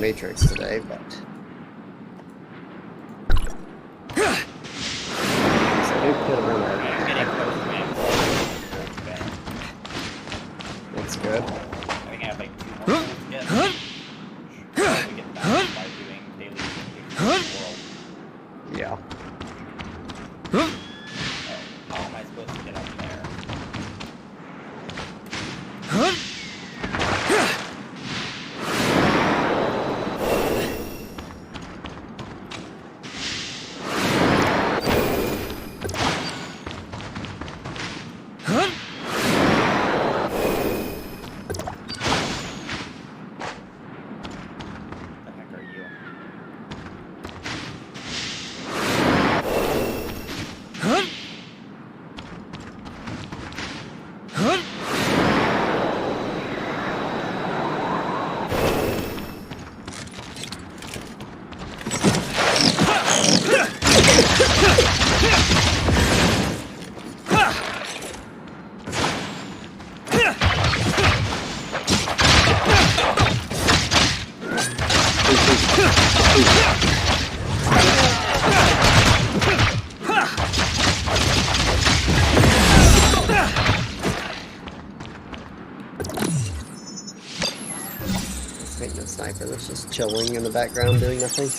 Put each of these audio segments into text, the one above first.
Matrix today, but... So it could have been That's good. I think I have like 2 more to get. We get that by doing daily world. Yeah. How am I supposed to get up there? What the heck are you? I think the sniper that's just chilling in the background doing nothing.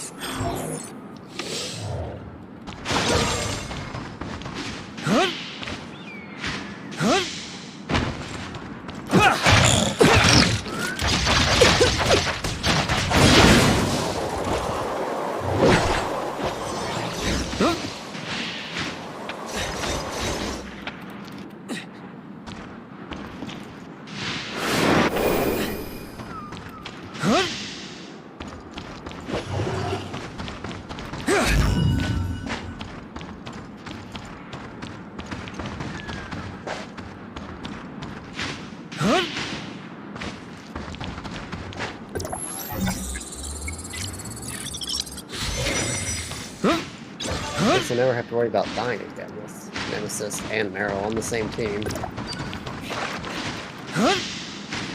I never have to worry about dying again with Nemesis and Meryl on the same team.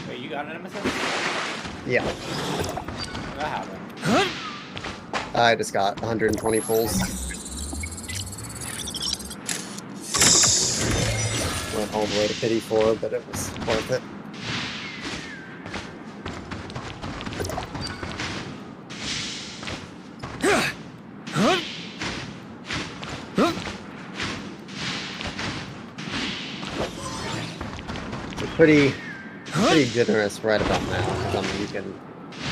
Wait, you got an Nemesis? Yeah. What happened? I just got 120 pulls. Went all the way to pity 4, but it was worth it. Pretty generous right about now, because I mean,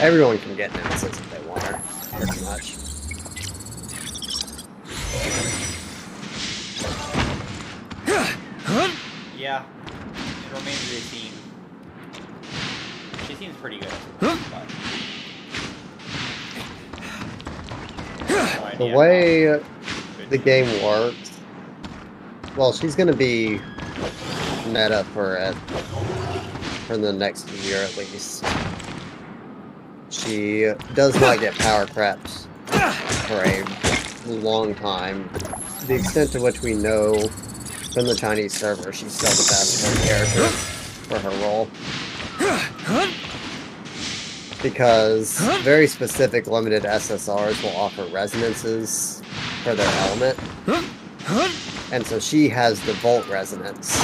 everyone can get Nemesis if they want her, pretty much. Yeah, it remains to be seen. She seems pretty good. But... The way the game works, well, she's going to be meta for the next year at least. She does not get power crept for a long time. The extent to which we know from the Chinese server, she's still the best character for her role. Because very specific limited SSRs will offer resonances for their element. And so she has the Volt Resonance.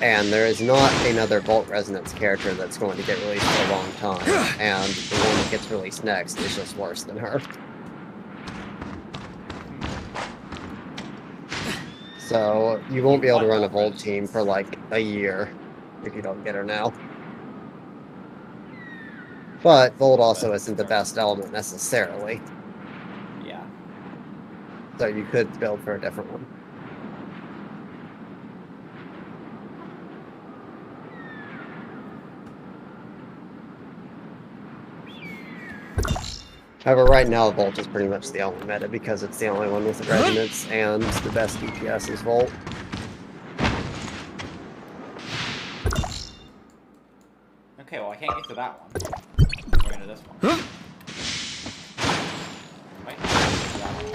And there is not another Volt Resonance character that's going to get released for a long time. And the one that gets released next is just worse than her. So you won't be able to run a Volt team for like a year if you don't get her now. But Volt also isn't the best element necessarily. Yeah. So you could build for a different one. However, right now Volt is pretty much the only meta because it's the only one with the resonance and the best DPS is Volt. Okay, well I can't get to that one. We're into this one. Might not get to that one.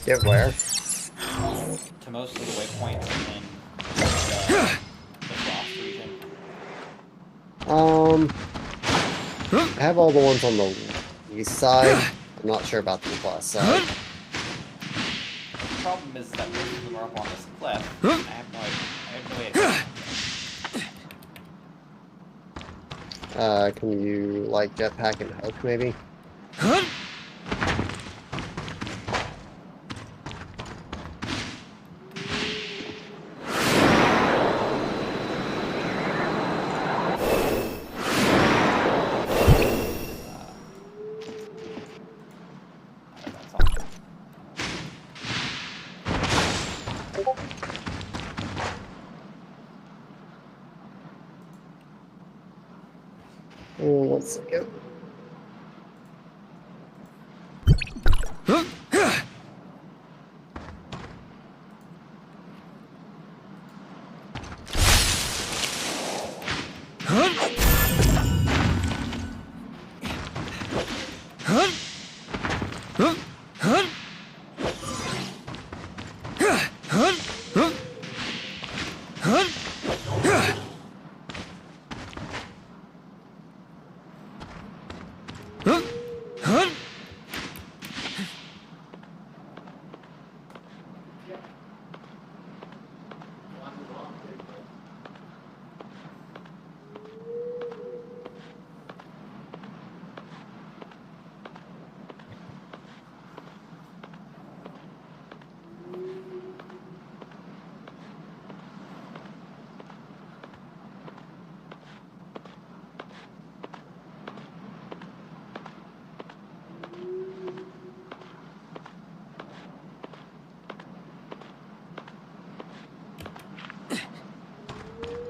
Get where? To most of the waypoints in the Frost region. I have all the ones on the east side. I'm not sure about the west side. The problem is that most of them are up on this cliff. I have no idea. Can you, like, jetpack and hook, maybe? That's all. Oh, 1 second.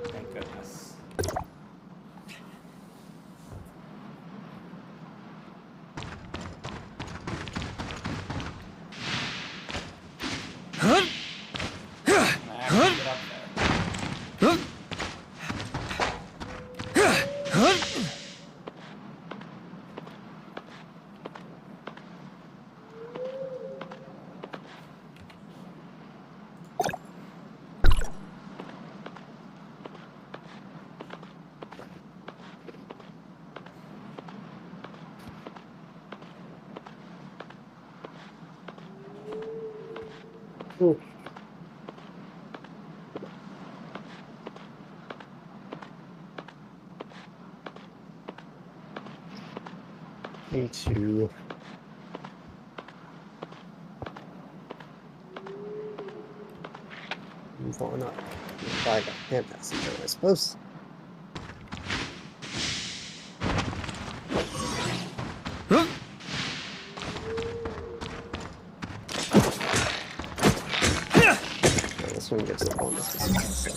Thank goodness. I have to get up there. Ooh. Me too. Move on up. If I got hand passenger, I suppose. This one gives a bonus to stuff.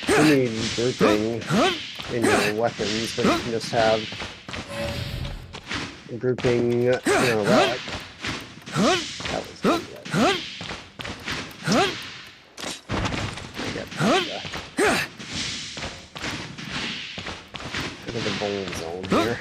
You need grouping in your weapons, but you can just have grouping, you know, that, that was good. Look at the bone zone here.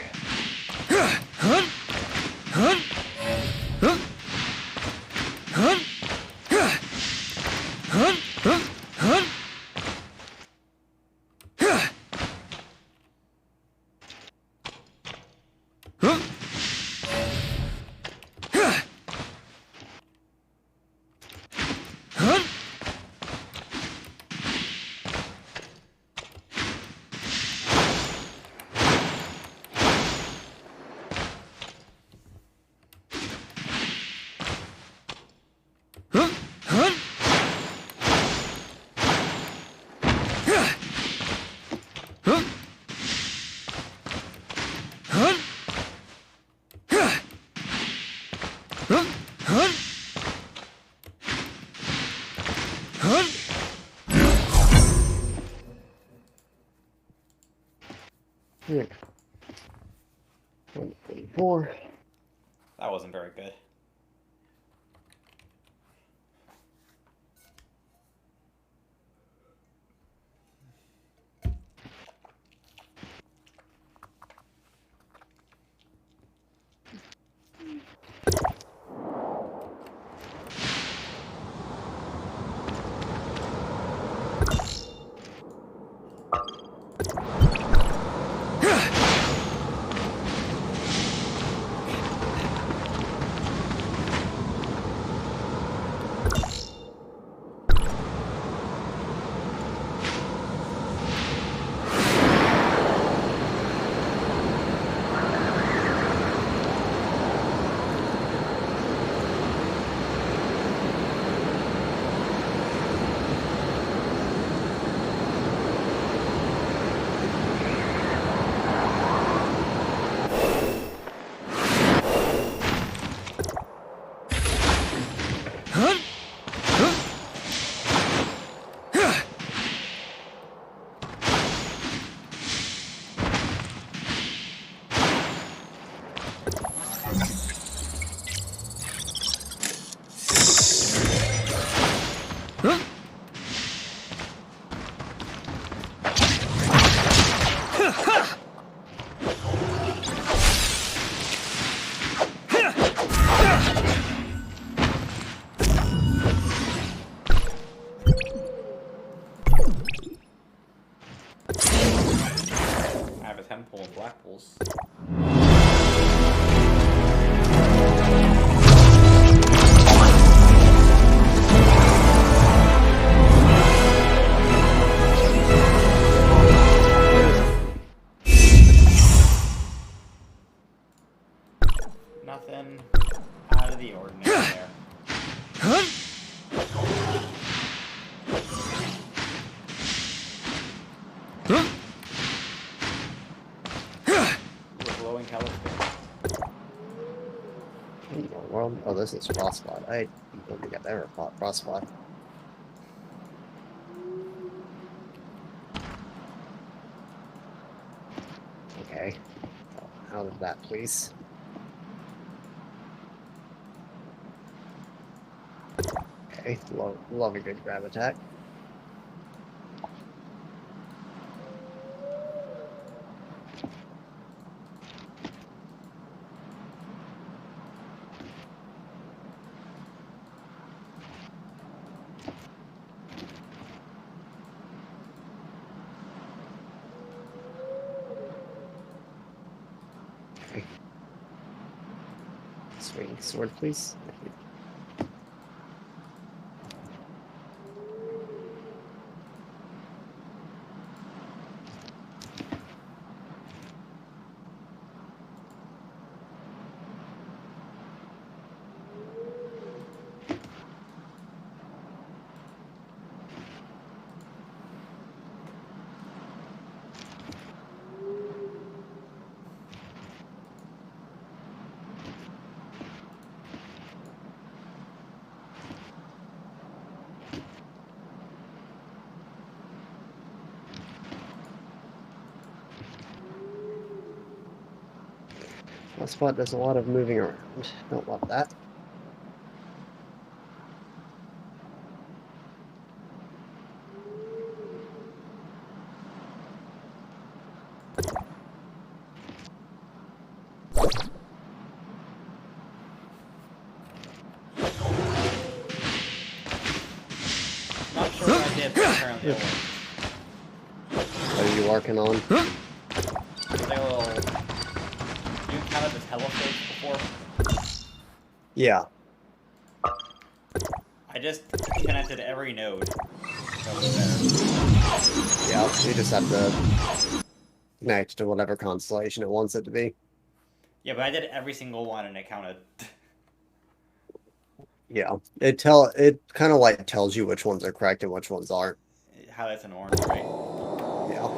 Here. 144. That wasn't very good. I have a temple of black pulse. Nothing out of the ordinary there. We're glowing telescope. In the world? Oh, this is Frostbite. I don't think I've ever fought Frostbite. Okay. Out of that, please. Okay, love a good grab attack. Okay. Swing sword, please. That spot does a lot of moving around. Don't love that. Not sure what I did, but apparently it worked. What are you working on? You counted the telescopes before? Yeah. I just connected every node that was there. Yeah, you just have to connect to whatever constellation it wants it to be. Yeah, but I did every single one and it counted. Yeah. It kind of like tells you which ones are correct and which ones aren't. It highlights an orange, right? Yeah.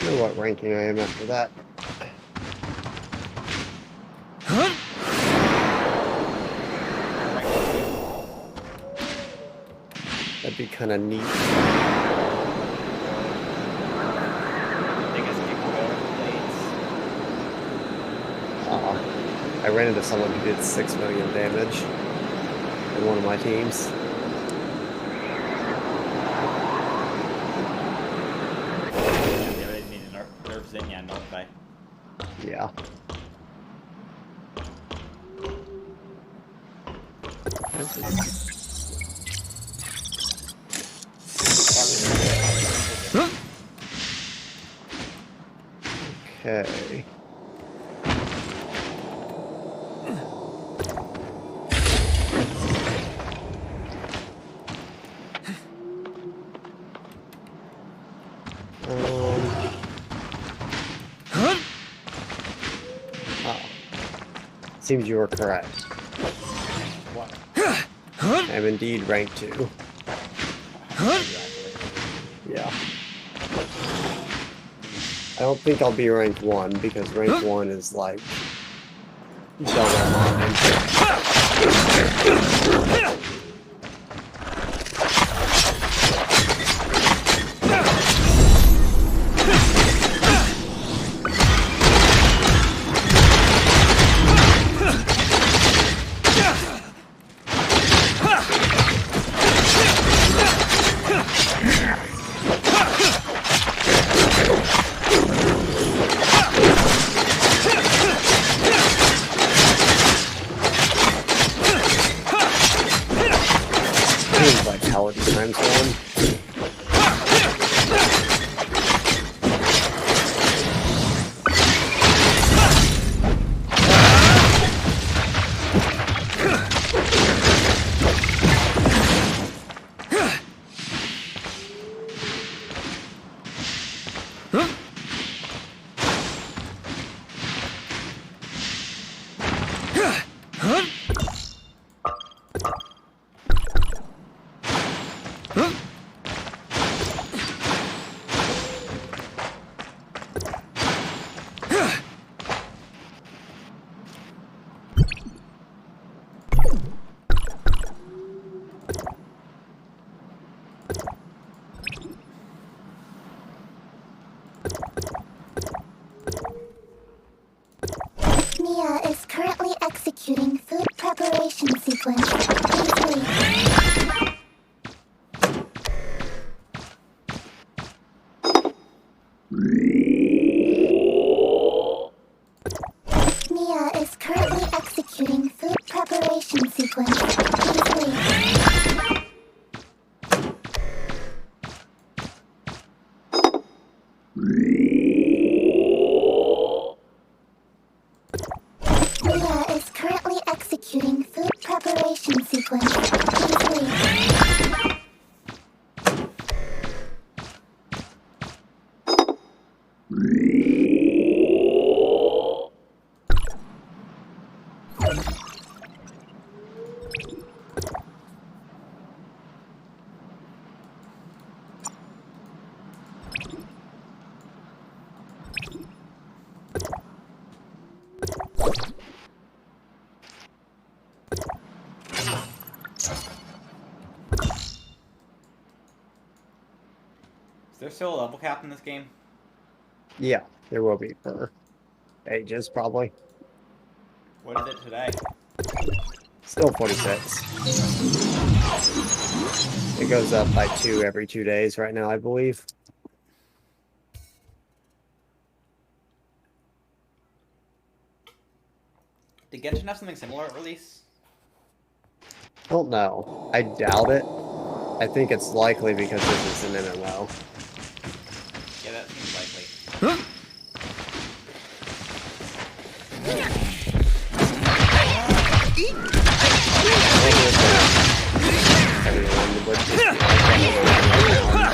I don't know what ranking I am after that. That'd be kind of neat. Biggest kickable blades. I ran into someone who did 6 million damage in one of my teams. Yeah, they really need to nerf Zinnia, don't they? Yeah. Okay. Seems you were correct. What? I'm indeed rank 2. Exactly. Yeah. I don't think I'll be ranked 1 because rank 1 is like double mine. Seems like Paladin times 1. Mia is currently executing food preparation sequence. Please wait. Mia is currently executing food preparation sequence. Please wait. Mia is currently executing food preparation sequence. Please wait. Is there still a level cap in this game? Yeah, there will be for ages, probably. What is it today? Still 46. It goes up by 2 every 2 days right now, I believe. Did Genshin have something similar at release? I don't know. I doubt it. I think it's likely because this is an MMO. Yeah, that seems likely. Everyone would just be like that.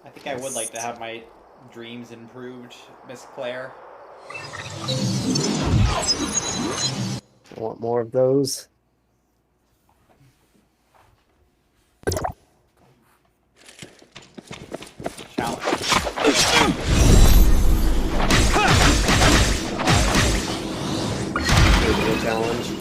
I think I would like to have my dreams improved, Miss Claire. I want more of those. Challenge. challenge.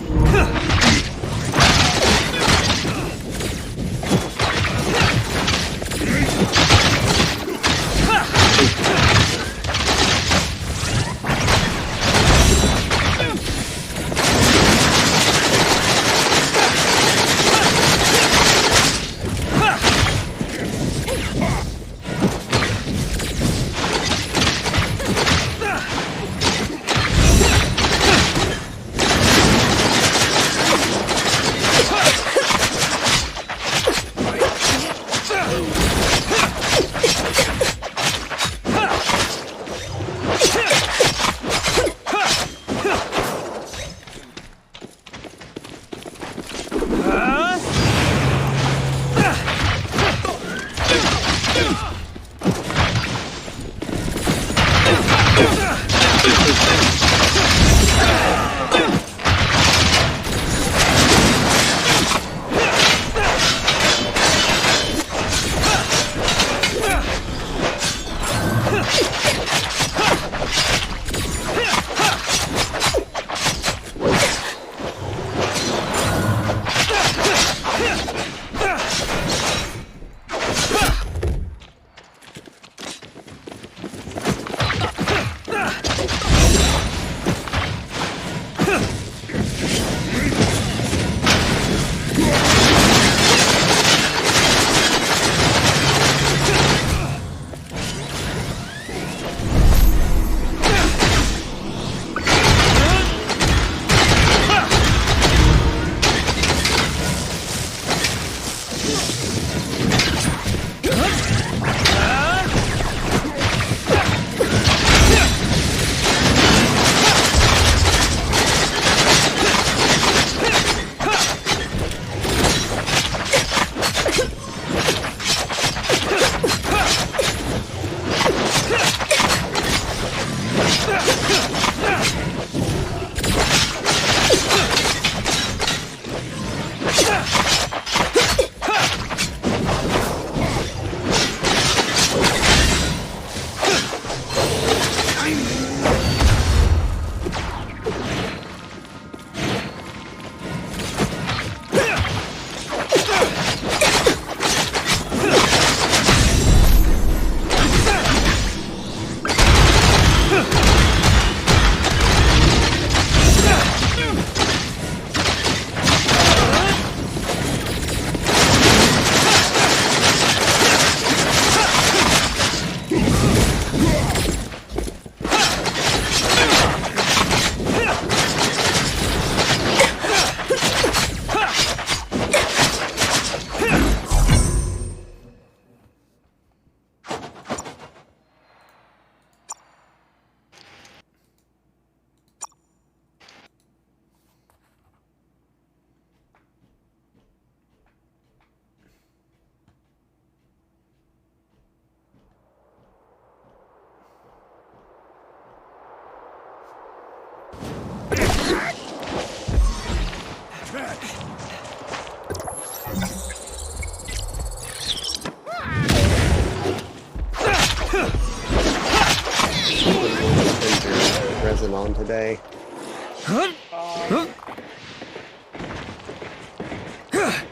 Resin on today.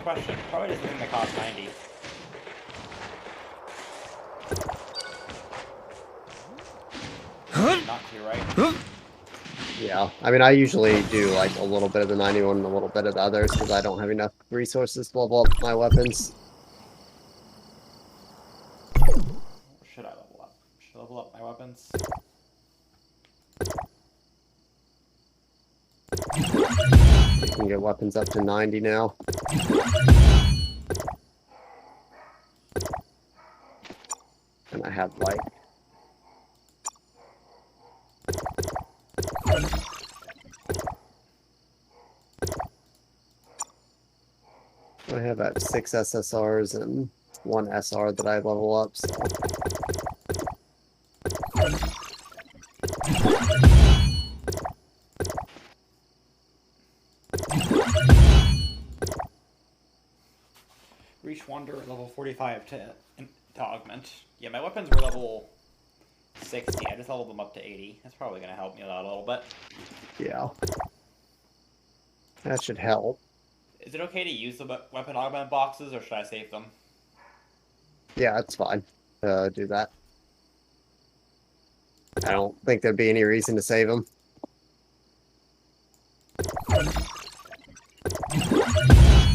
Question. Probably just going to cost 90. Not to, right? Yeah, I mean, I usually do like a little bit of the 91 and a little bit of the others because I don't have enough resources to level up my weapons. Should I level up? Should I level up my weapons? You can get weapons up to 90 now. And I have like... I have 6 SSRs and 1 SR that I level up, so... Reach Wonder level 45 to augment. Yeah, my weapons were level 60. I just leveled them up to 80. That's probably going to help me out a little bit. Yeah. That should help. Is it okay to use the weapon augment boxes, or should I save them? Yeah, it's fine. Do that. I don't think there'd be any reason to save them.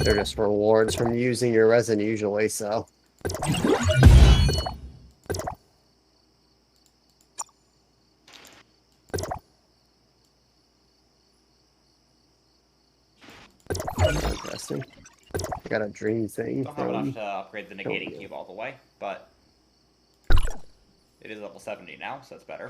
They're just rewards from using your resin usually, so. Interesting. I got a dream thing Don't have enough from. to upgrade the negating cube all the way, but it is level 70 now, so that's better.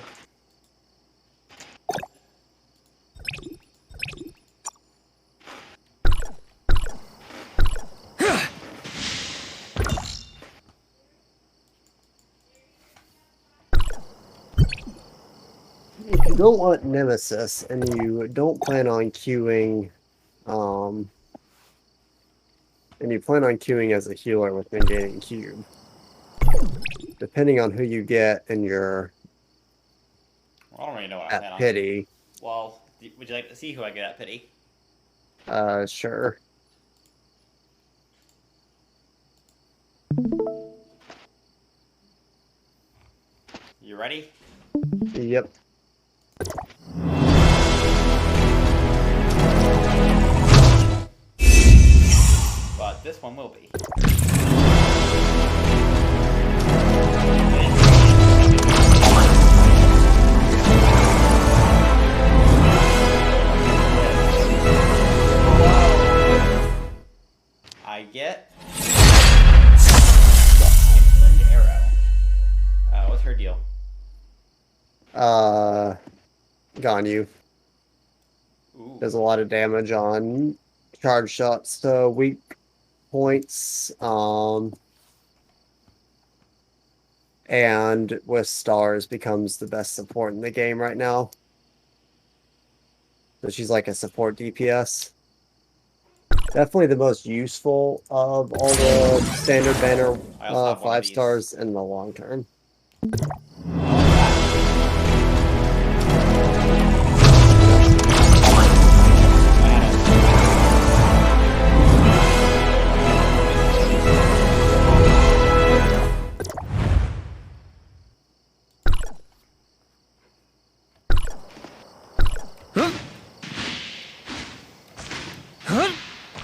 If you don't want Nemesis and you don't plan on queuing, and you plan on queuing as a healer with negating cube, depending on who you get in your Well, I don't really know what I plan at on. pity, Well, would you like to see who I get at pity? sure. You ready? Yep. But this one will be. I get Implint Arrow. What's her deal? Gone you. Ooh. Does a lot of damage on charge shots to weak points. And with stars becomes the best support in the game right now. So she's like a support DPS. Definitely the most useful of all the standard banner I also have one of 5 these. stars in the long term.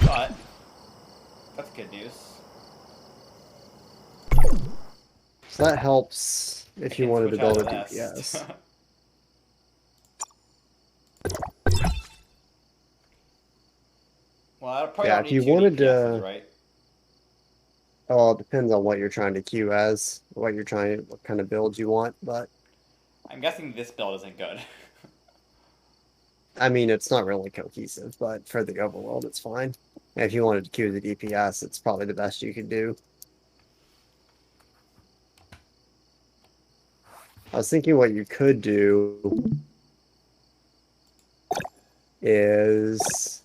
But that's good news. So that helps if you wanted to Switch out build a of this. DPS. Well, I probably Yeah, don't if need you two wanted DPSs, to, right? oh, it depends on what you're trying to queue as, what kind of build you want, but I'm guessing this build isn't good. I mean, it's not really cohesive, but for the overworld, it's fine. And if you wanted to queue the DPS, it's probably the best you could do. I was thinking what you could do is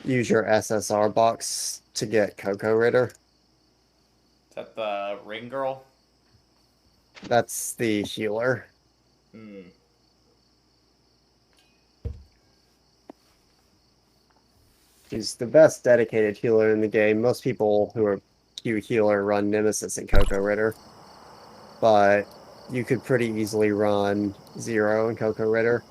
use your SSR box to get Coco Ritter. Is that the ring girl? That's the healer. Hmm. She's the best dedicated healer in the game. Most people who are Q healer run Nemesis and Coco Ritter. But you could pretty easily run Zero and Coco Ritter.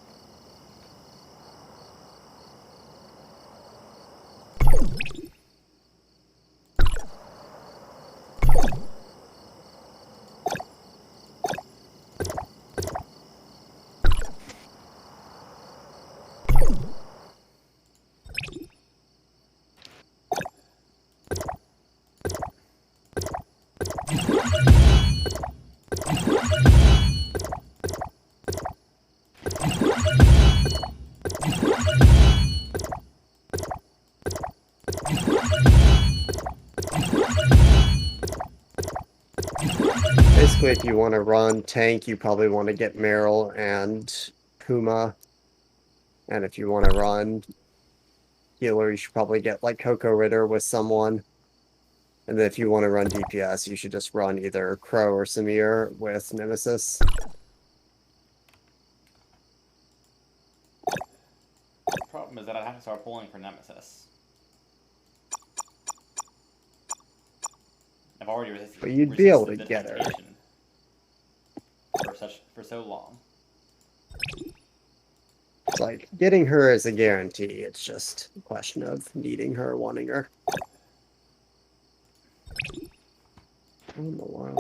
Basically, if you want to run tank, you probably want to get Meryl and Puma. And if you want to run healer, you should probably get like Coco Ritter with someone. And then if you want to run DPS, you should just run either Crow or Samir with Nemesis. The problem is that I'd have to start pulling for Nemesis. I've already resisted. But you'd be able to the get her. temptation for so long. It's like, getting her is a guarantee. It's just a question of needing her, wanting her. I don't know why.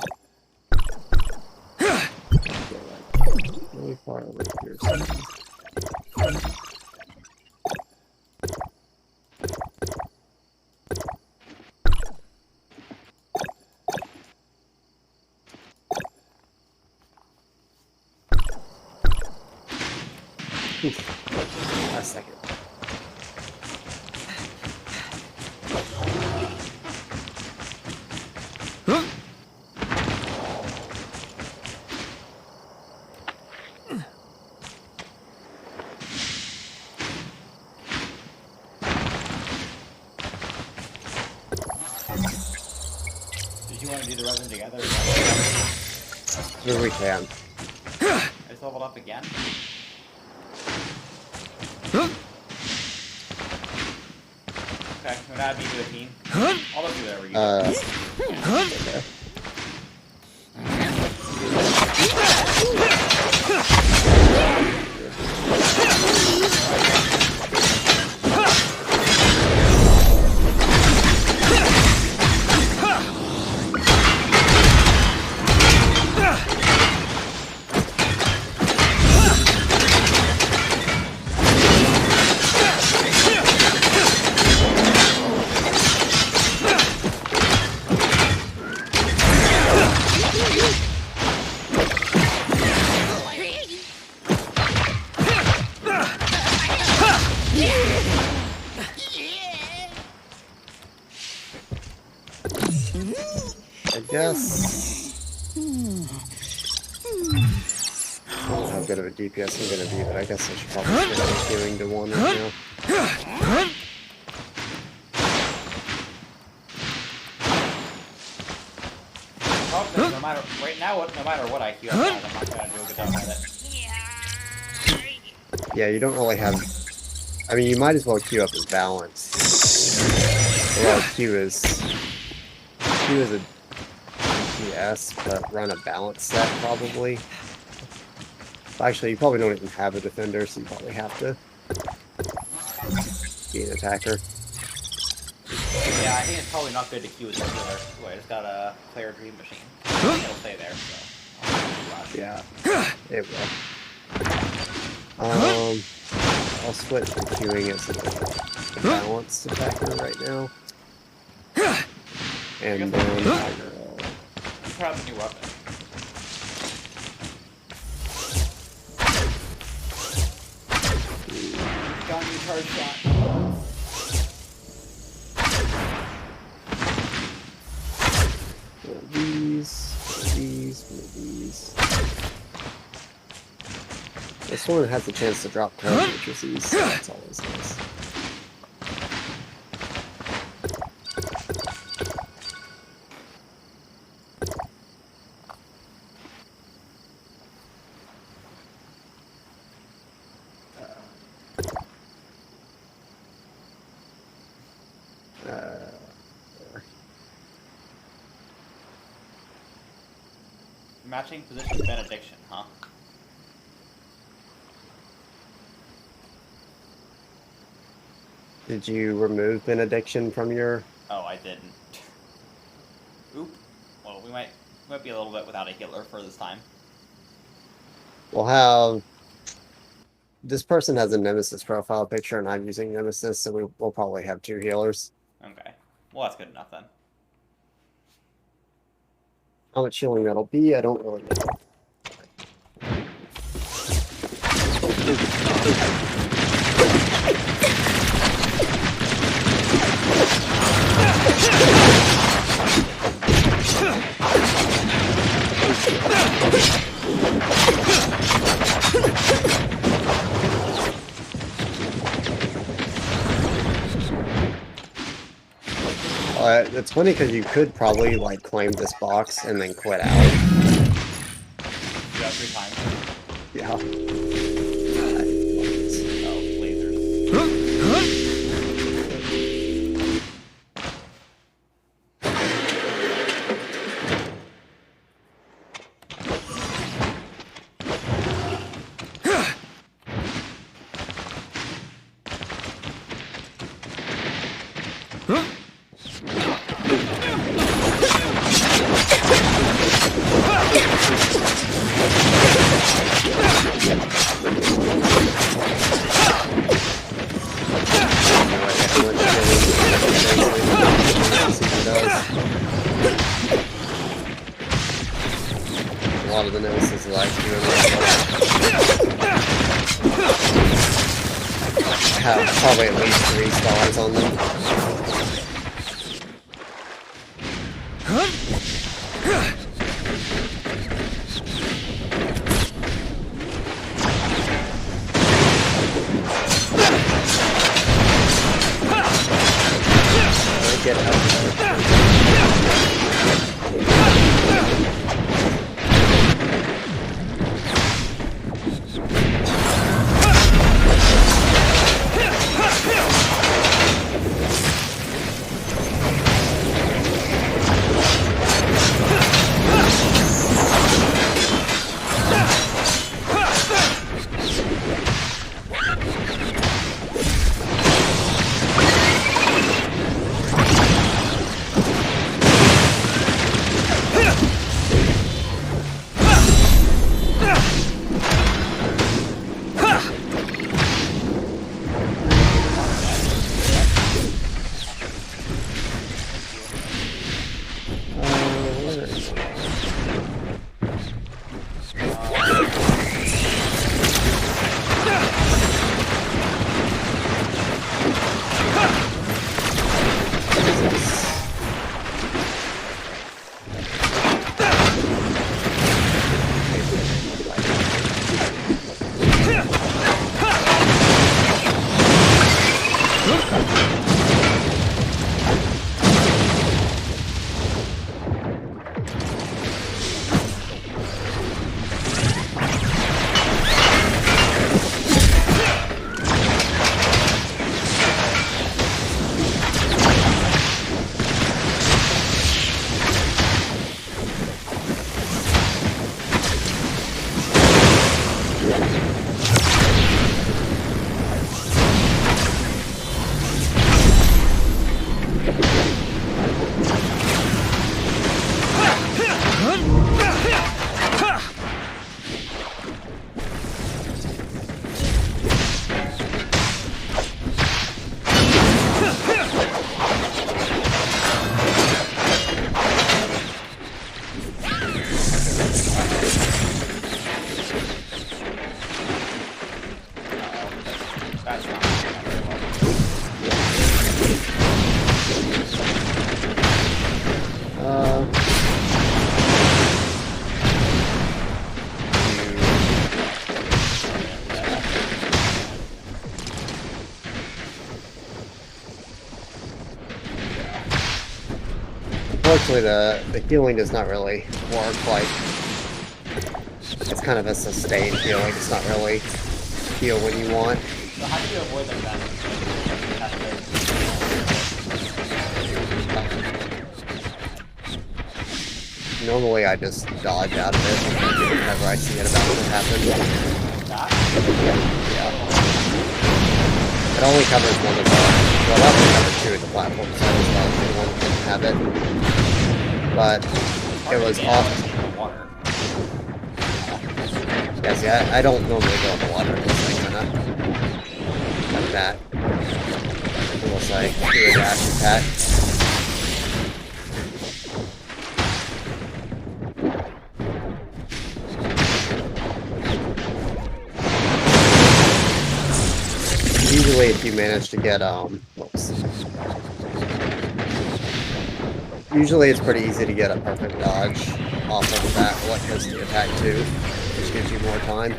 I feel like really far over here. Last second. Did you want to do the resin together? Here we can. I just leveled up again. Okay, we're not being to a team. I'll just do whatever you do. Okay. I guess. I don't know how good of a DPS I'm gonna be, but I guess I should probably switch healing to 1 right now. Probably, no matter what I queue up as, I'm not gonna do a good job at it. Yeah, you don't really have. I mean, you might as well queue up as balance. Well, Q is a DPS, but run a balance set probably. Actually, you probably don't even have a defender, so you probably have to be an attacker. Yeah, I think it's probably not good to queue as a healer. Wait, I just got a player dream machine. It'll stay there, so. Yeah, it will. I'll switch to queuing as a balanced attacker right now. And then I will. Grab a new weapon. Got a new charge shot. One of these, one of these, one of these. This one has a chance to drop code matrices, so that's always nice. Matching position benediction, huh? Did you remove benediction from your? Oh, I didn't. Oop. Well, we might be a little bit without a healer for this time. We'll have. This person has a Nemesis profile picture, and I'm using Nemesis, so we'll probably have 2 healers. Okay. Well, that's good enough then. How much healing that'll be, I don't really know. It's funny because you could probably like claim this box and then quit out. You got 3 times. Yeah. Oh, lasers. A lot of the notices like have probably at least 3 stars on them. Get out of Unfortunately, the healing does not really work. Like, it's kind of a sustained healing. It's not really heal when you want. So how do you avoid them then? Normally, I just dodge out of it whenever I see it about to happen. That? Yeah. It only covers one of the... Well, it also covers 2 of the platforms, so I just thought one didn't have it. But it was off. Yeah, see, I don't normally go in the water, just like kinda like that. Unless I do a dash attack. Usually if you manage to get, whoops. Usually it's pretty easy to get a perfect dodge off of that electricity attack too, which gives you more time.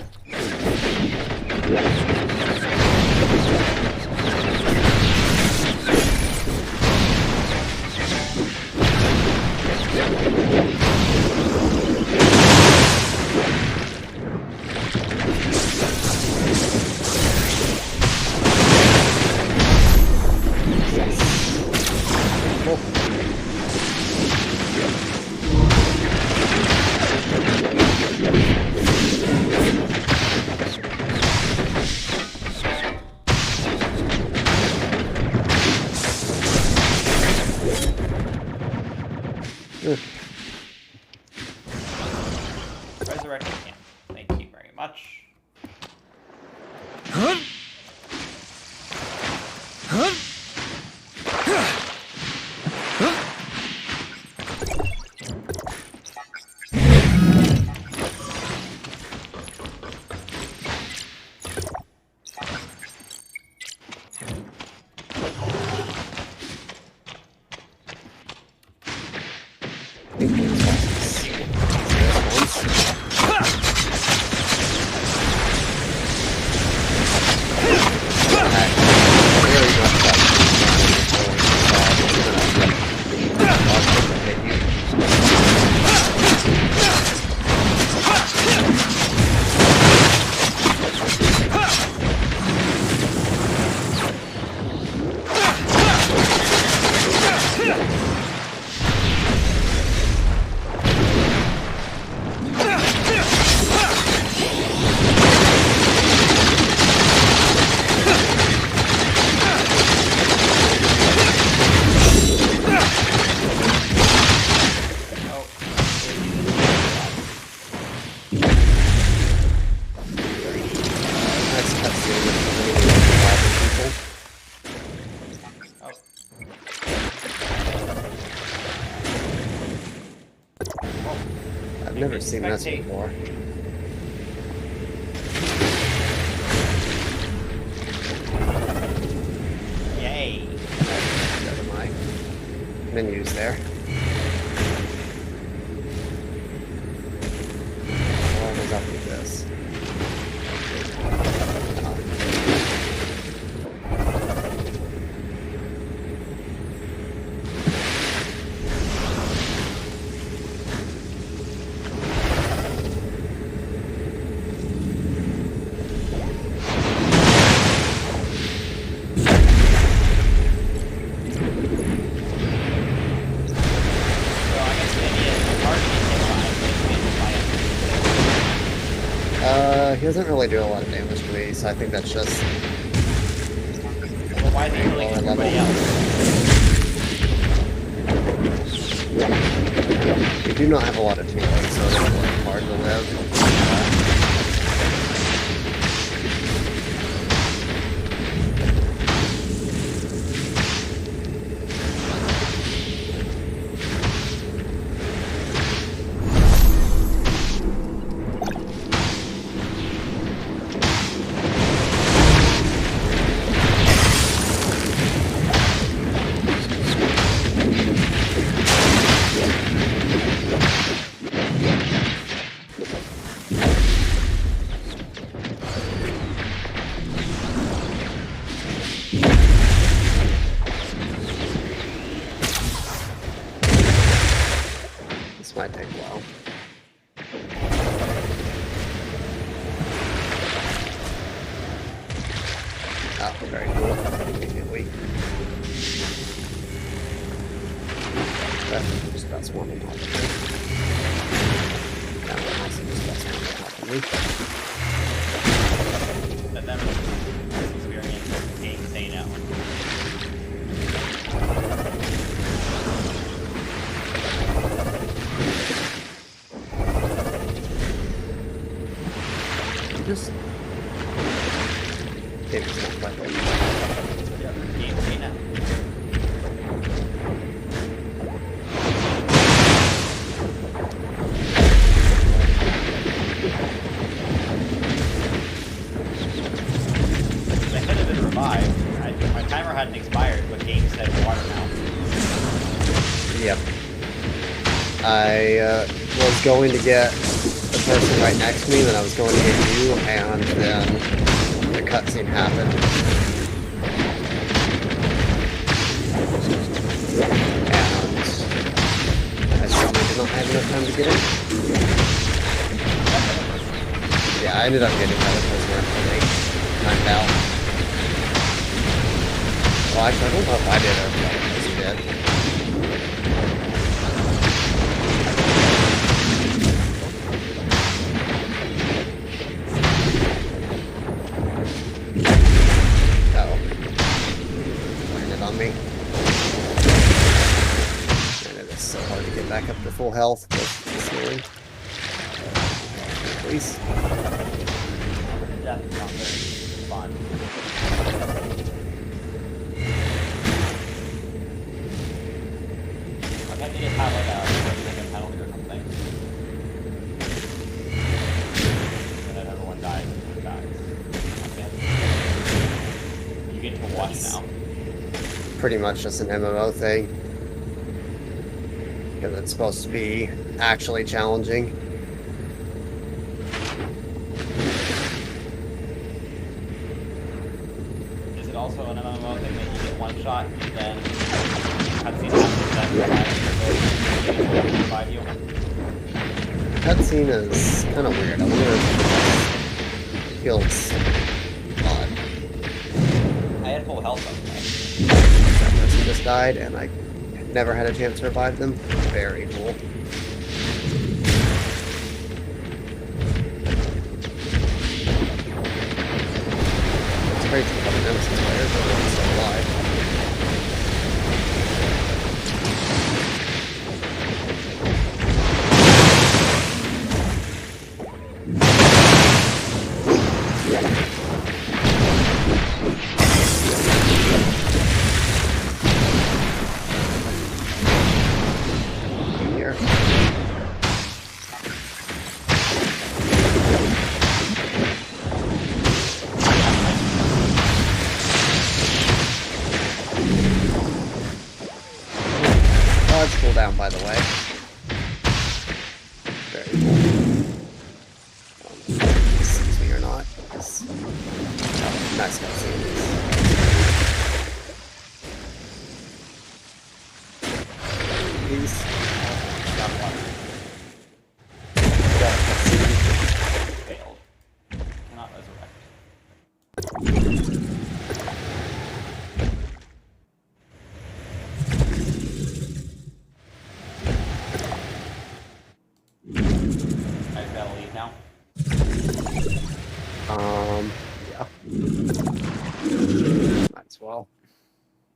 Nice cutscene with some really people. I've never seen this before. Yay. Go to my menus there. What is up with this? He doesn't really do a lot of damage to me, so I think that's just Well, why is he killing lower everybody else? We do not have a lot of teammates, so it's really hard to live. This might take a while. Oh, very cool. Immediately. Just about swarming on top of me. That one also just about swarming on top of me. Let them experience the game they know. Just maybe it's not quite right. Yeah, game they know. I could have been revived. My timer hadn't expired, but game said water now. Yep. I was going to get the person right next to me, then I was going to get you, and then the cutscene happened. And I certainly did not have enough time to get in. Yeah, I ended up getting another prisoner when they timed out. Well, actually, I don't know if I did or if you did. Me. And it is so hard to get back up to full health with this healing. Please. Death is not very fun. I bet they just have like a penalty or something. And then everyone dies. You get to watch now. Pretty much just an MMO thing. because it's supposed to be actually challenging. Is it also an MMO thing that you get one shot and then cutscene happens then revive you? Cutscene is kind of weird. I wonder if it feels odd. I had full health on That person just died, and I never had a chance to revive them. Very cool. It's crazy how the Nemesis players are really still alive. Here. Dodge cooldown, by the way. Very cool. I don't know if he sees me or not. It's nice cutscenes. Peace. Got one. Got a cutscene. Failed. Cannot resurrect. I just gotta leave now. Yeah. Might as well.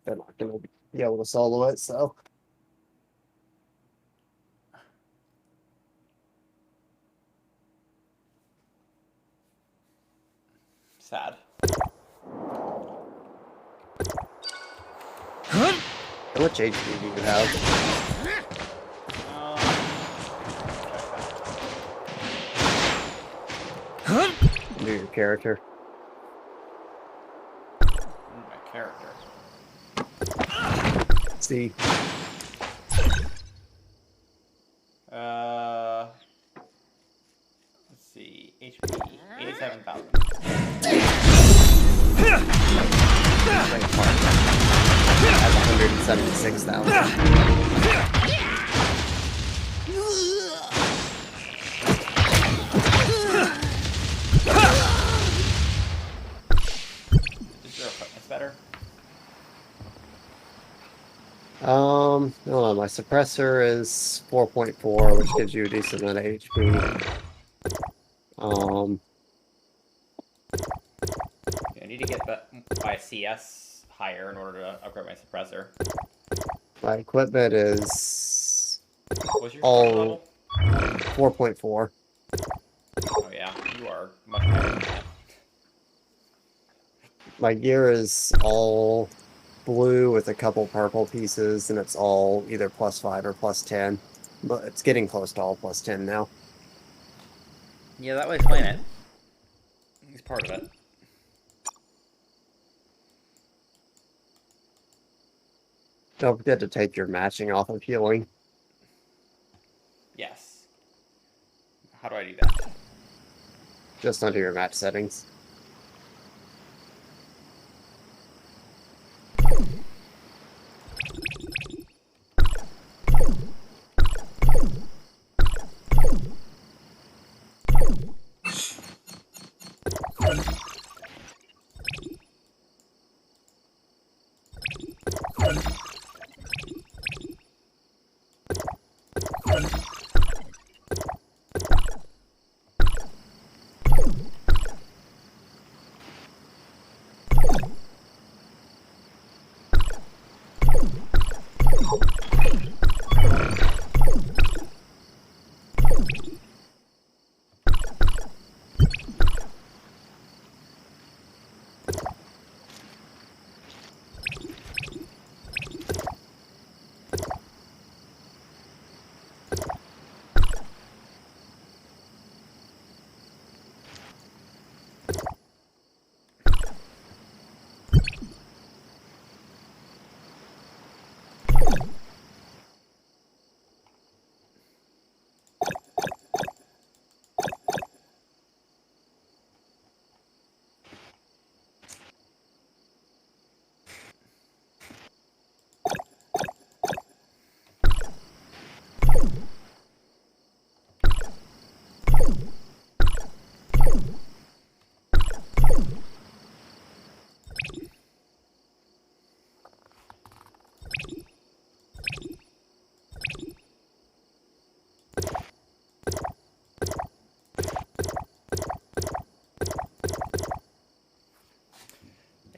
They're not gonna be able to solo it, so. Sad. How much HP do you have? Do your character? My character. See. Let's see. HP 87,000. Great part. That's 176,000. Is your equipment better? I don't know, my suppressor is 4.4, which gives you a decent amount of HP. I need to get my CS higher in order to upgrade my suppressor. My equipment is What's your all level? 4.4. Oh yeah, you are much higher than that. My gear is all blue with a couple purple pieces, and it's all either +5 or +10. But it's getting close to all +10 now. Yeah, that way explain it. He's part of it. Don't forget to take your matching off of healing. Yes. How do I do that? Just under your match settings.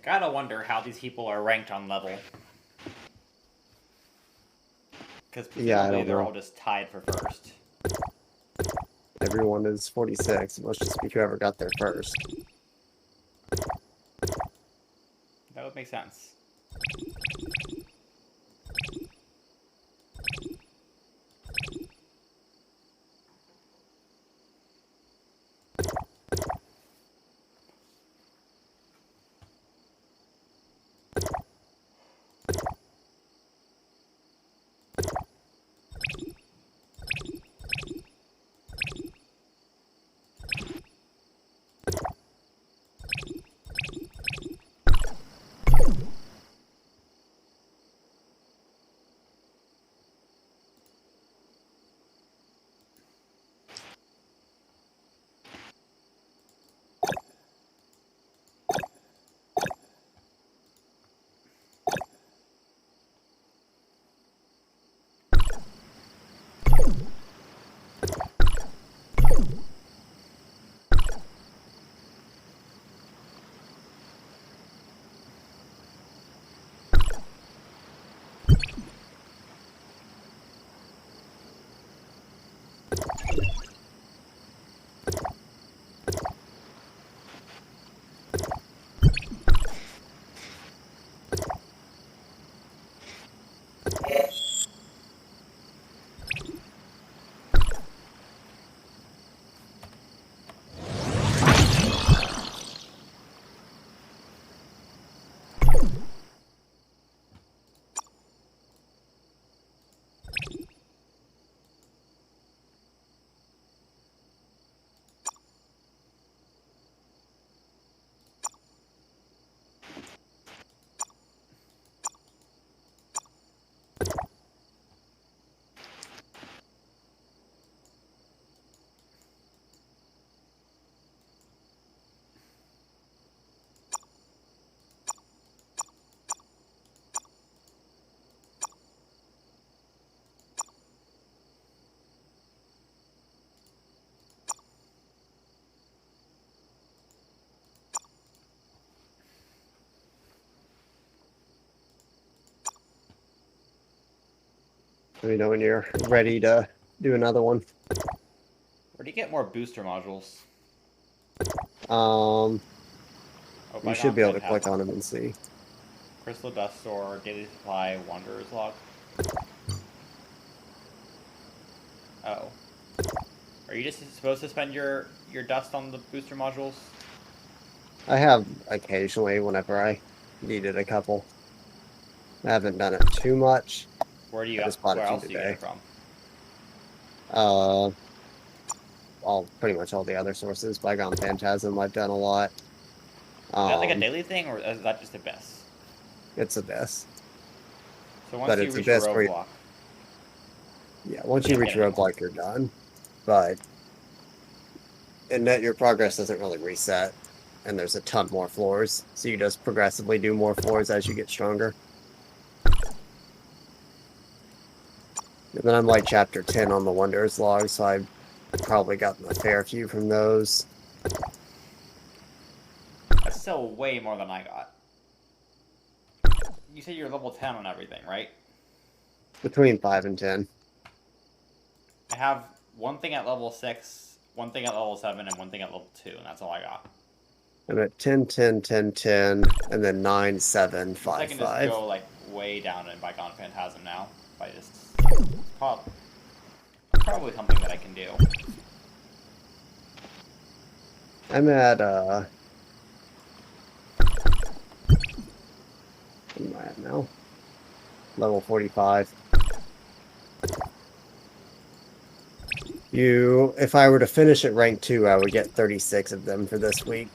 Gotta wonder how these people are ranked on level. Because Yeah, I presumably don't they're know. all just tied for first. Everyone is 46. It must just be whoever got there first. That would make sense. Let me know when you're ready to do another one. Where do you get more booster modules? You Bygone should be able to Phantasm. click on them and see. Crystal Dust Store, Daily Supply, Wanderer's Log. Oh. Are you just supposed to spend your dust on the booster modules? I have occasionally whenever I needed a couple. I haven't done it too much. Where do you I just bought a where few else do you get today. it from? Pretty much all the other sources. Bygone Phantasm, I've done a lot. Is that like a daily thing, or is that just Abyss? It's Abyss. So once But you it's reach a Abyss where roadblock, once you can't reach get any more. roadblock, you're done. But in that, your progress doesn't really reset, and there's a ton more floors, so you just progressively do more floors as you get stronger. And then I'm like chapter 10 on the Wanderer's Log, so I've probably gotten a fair few from those. That's still way more than I got. You said you're level 10 on everything, right? Between 5 and 10. I have one thing at level 6, one thing at level 7, and one thing at level 2, and that's all I got. I'm at 10, 10, 10, 10, and then 9, 7, 5, I can just 5. go like way down in Bygone Phantasm now. By just probably something that I can do. I'm at, what am I at now? Level 45. If I were to finish at rank 2, I would get 36 of them for this week.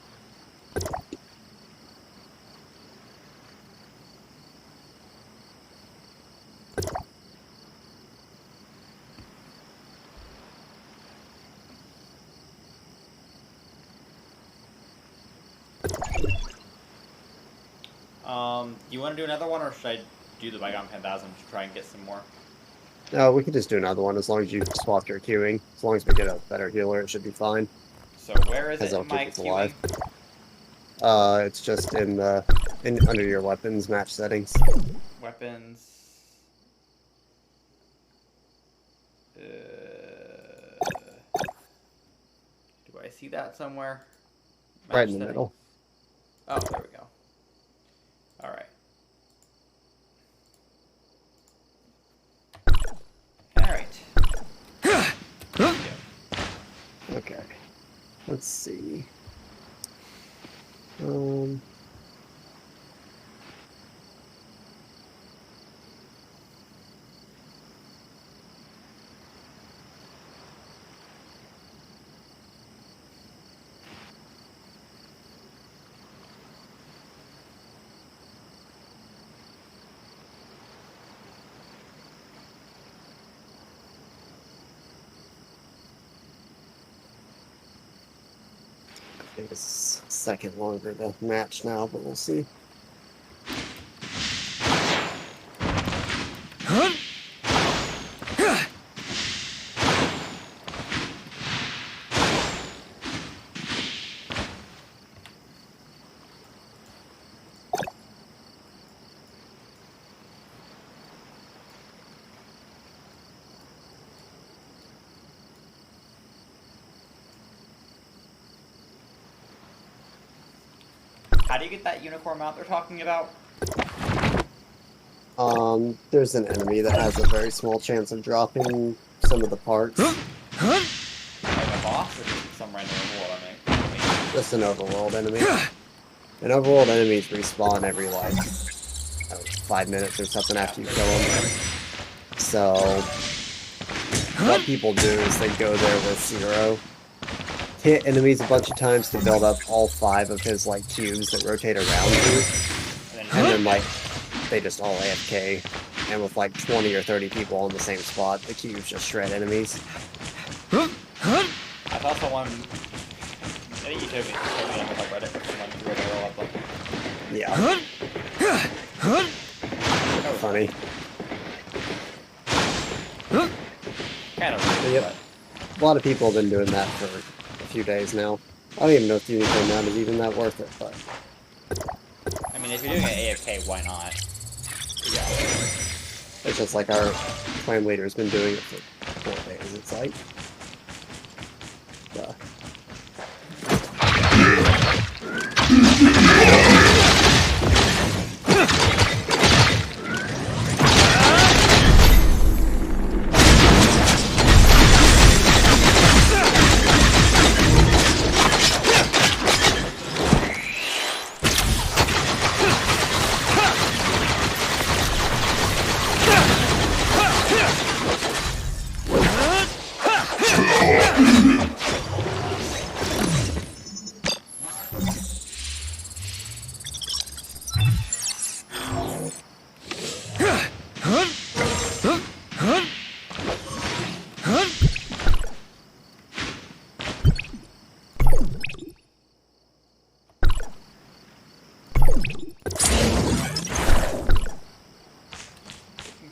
You want to do another one, or should I do the Bygone Phantasm to try and get some more? No, we could just do another one as long as you swap your queuing. As long as we get a better healer, it should be fine. So where is it in my alive. queuing? It's just in the under your weapons match settings. Weapons. Do I see that somewhere? Right in the settings? middle. Oh, there we go. All right. All right. Okay. Let's see. I think it's a second longer to match now, but we'll see. How do you get that unicorn mount they're talking about? There's an enemy that has a very small chance of dropping some of the parts. Like a boss or just some random overworld enemy? Just an overworld enemy. And overworld enemies respawn every, like, 5 minutes or something after you kill them. So, what people do is they go there with Zero, hit enemies a bunch of times to build up all 5 of his, like, cubes that rotate around you. And then, like, they just all AFK. And with, like, 20 or 30 people in the same spot, the cubes just shred enemies. I thought someone... I think you told me on like Reddit. Someone wrote a roll up like... Yeah. Funny. Kind of weird, Yep. A lot of people have been doing that for a few days now. I don't even know if the unicorn mount is even that worth it, but... but... I mean, if you're doing an AFK, why not? Yeah. It's just like our clan leader's been doing it for 4 days, it's like...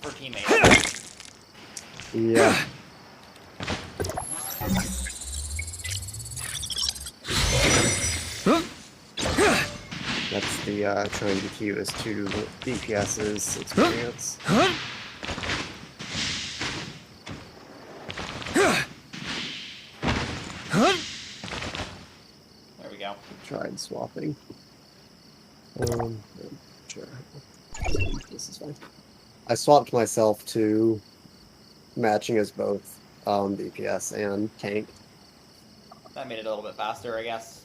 For teammates. Yeah. That's the trying to queue as 2 DPS's experience. There we go. Tried swapping. Sure. This is fine. I swapped myself to matching as both DPS and tank. That made it a little bit faster, I guess.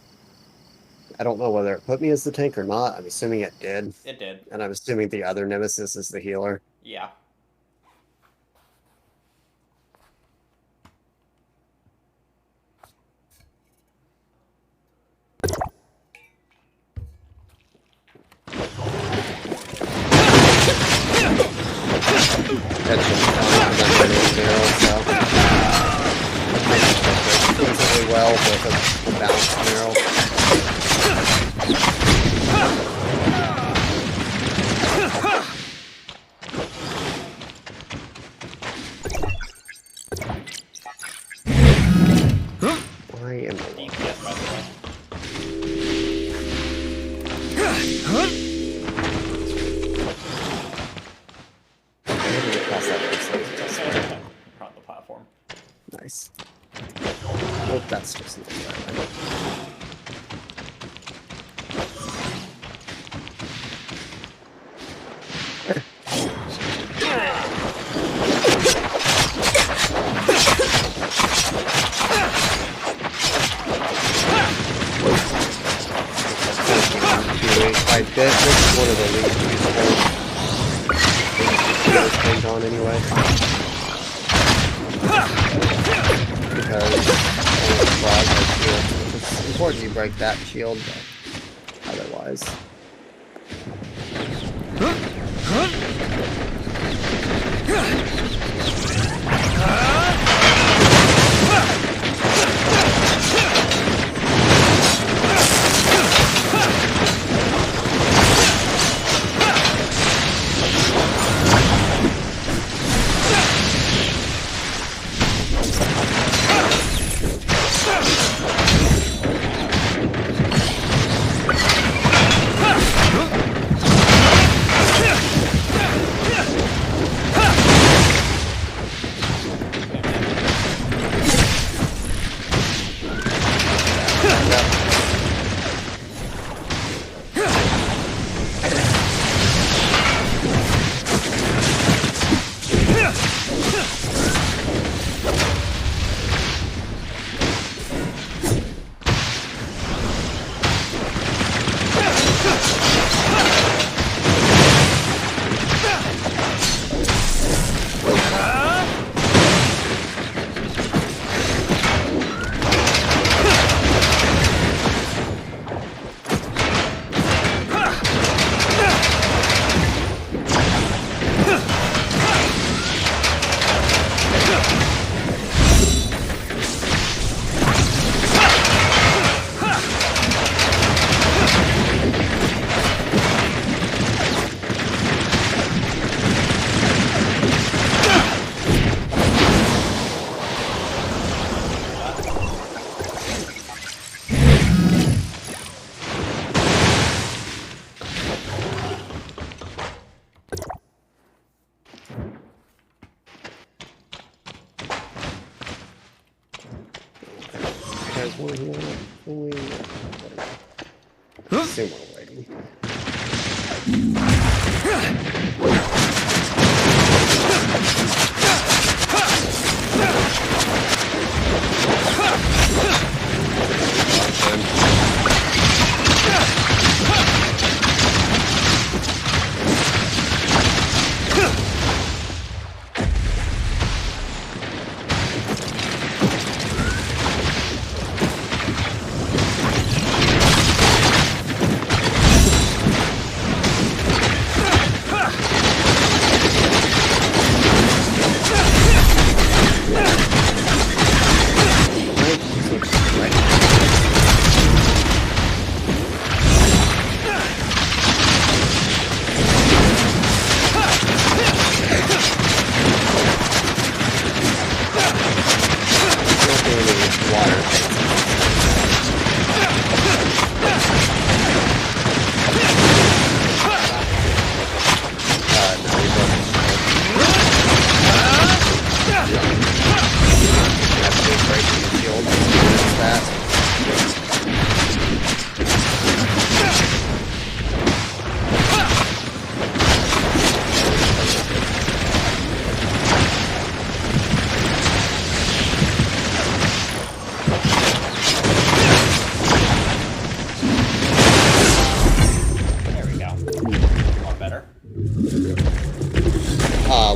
I don't know whether it put me as the tank or not. I'm assuming it did. It did. And I'm assuming the other nemesis is the healer. Yeah. That's just so decently well with a balanced arrow. Why am I DPS, by the way. Nice. Nope, that's just not right. Quite a bit. This is one of the least useful things on anyway. Because frog has shield. It's important you break that shield, but otherwise. There's one here. Assume we're waiting.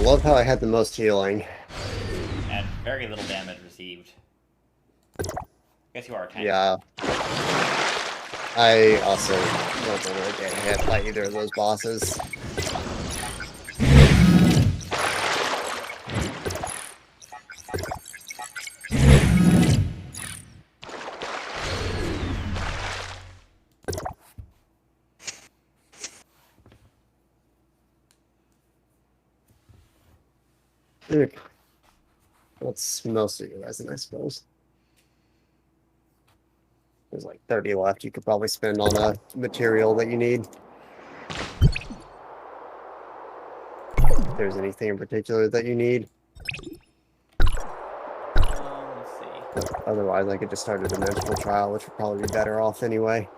Love how I had the most healing. And very little damage received. I guess you are a tank. Yeah. I also don't really get hit by either of those bosses. That's most of your resin, I suppose. There's like 30 left you could probably spend on a material that you need. If there's anything in particular that you need. Otherwise, I could just start a dimensional trial, which would probably be better off anyway.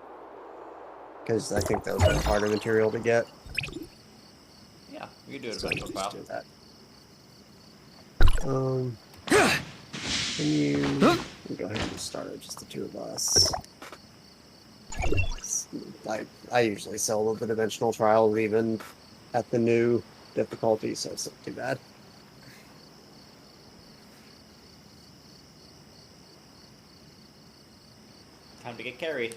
Because I think those are harder material to get. Yeah, we could do a So dimensional let's trial. do that. Can you go ahead and start it, just the two of us? I usually solo the dimensional trials even at the new difficulty, so it's not too bad. Time to get carried.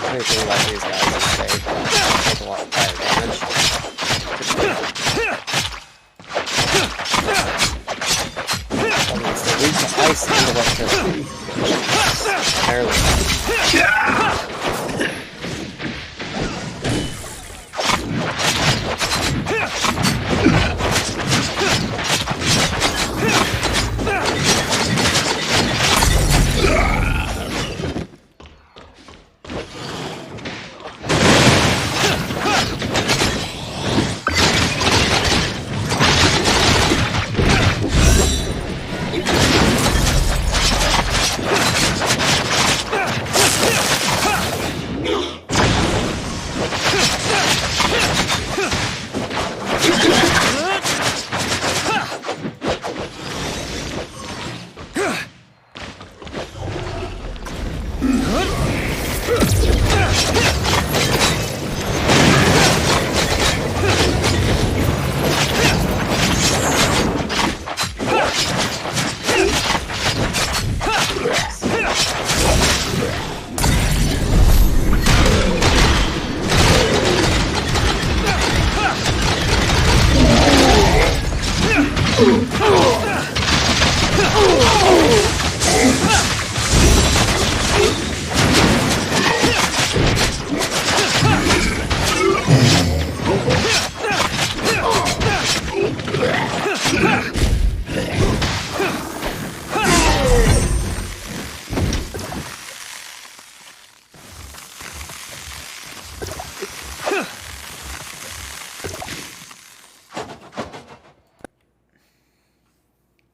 Anything about these guys is safe. Take a lot of fire damage. They're weak to ice and electricity. Apparently.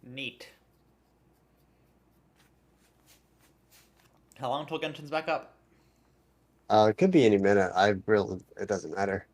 Neat. How long till Genshin's back up? It could be any minute. It doesn't matter.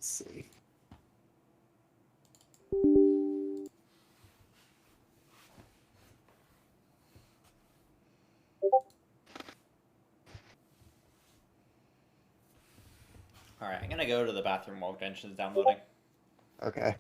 Let's see. Alright, I'm gonna go to the bathroom while Genshin's downloading. Okay.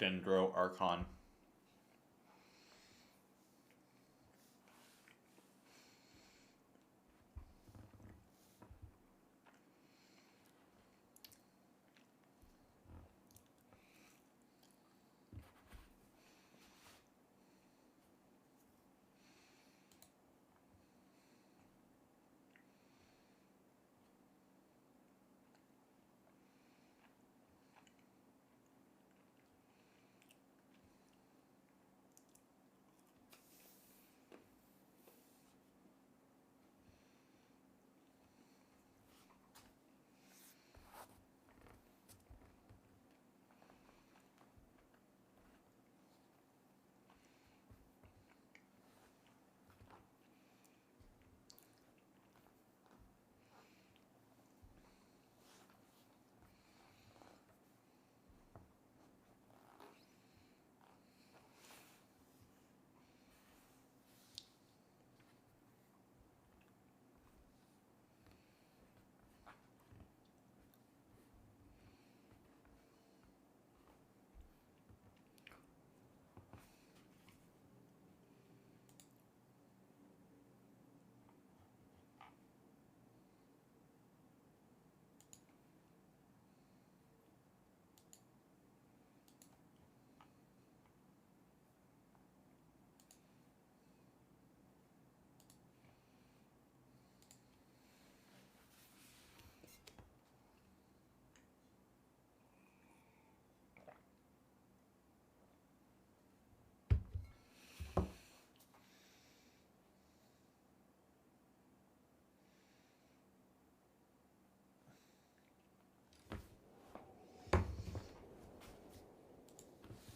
Dendro Archon.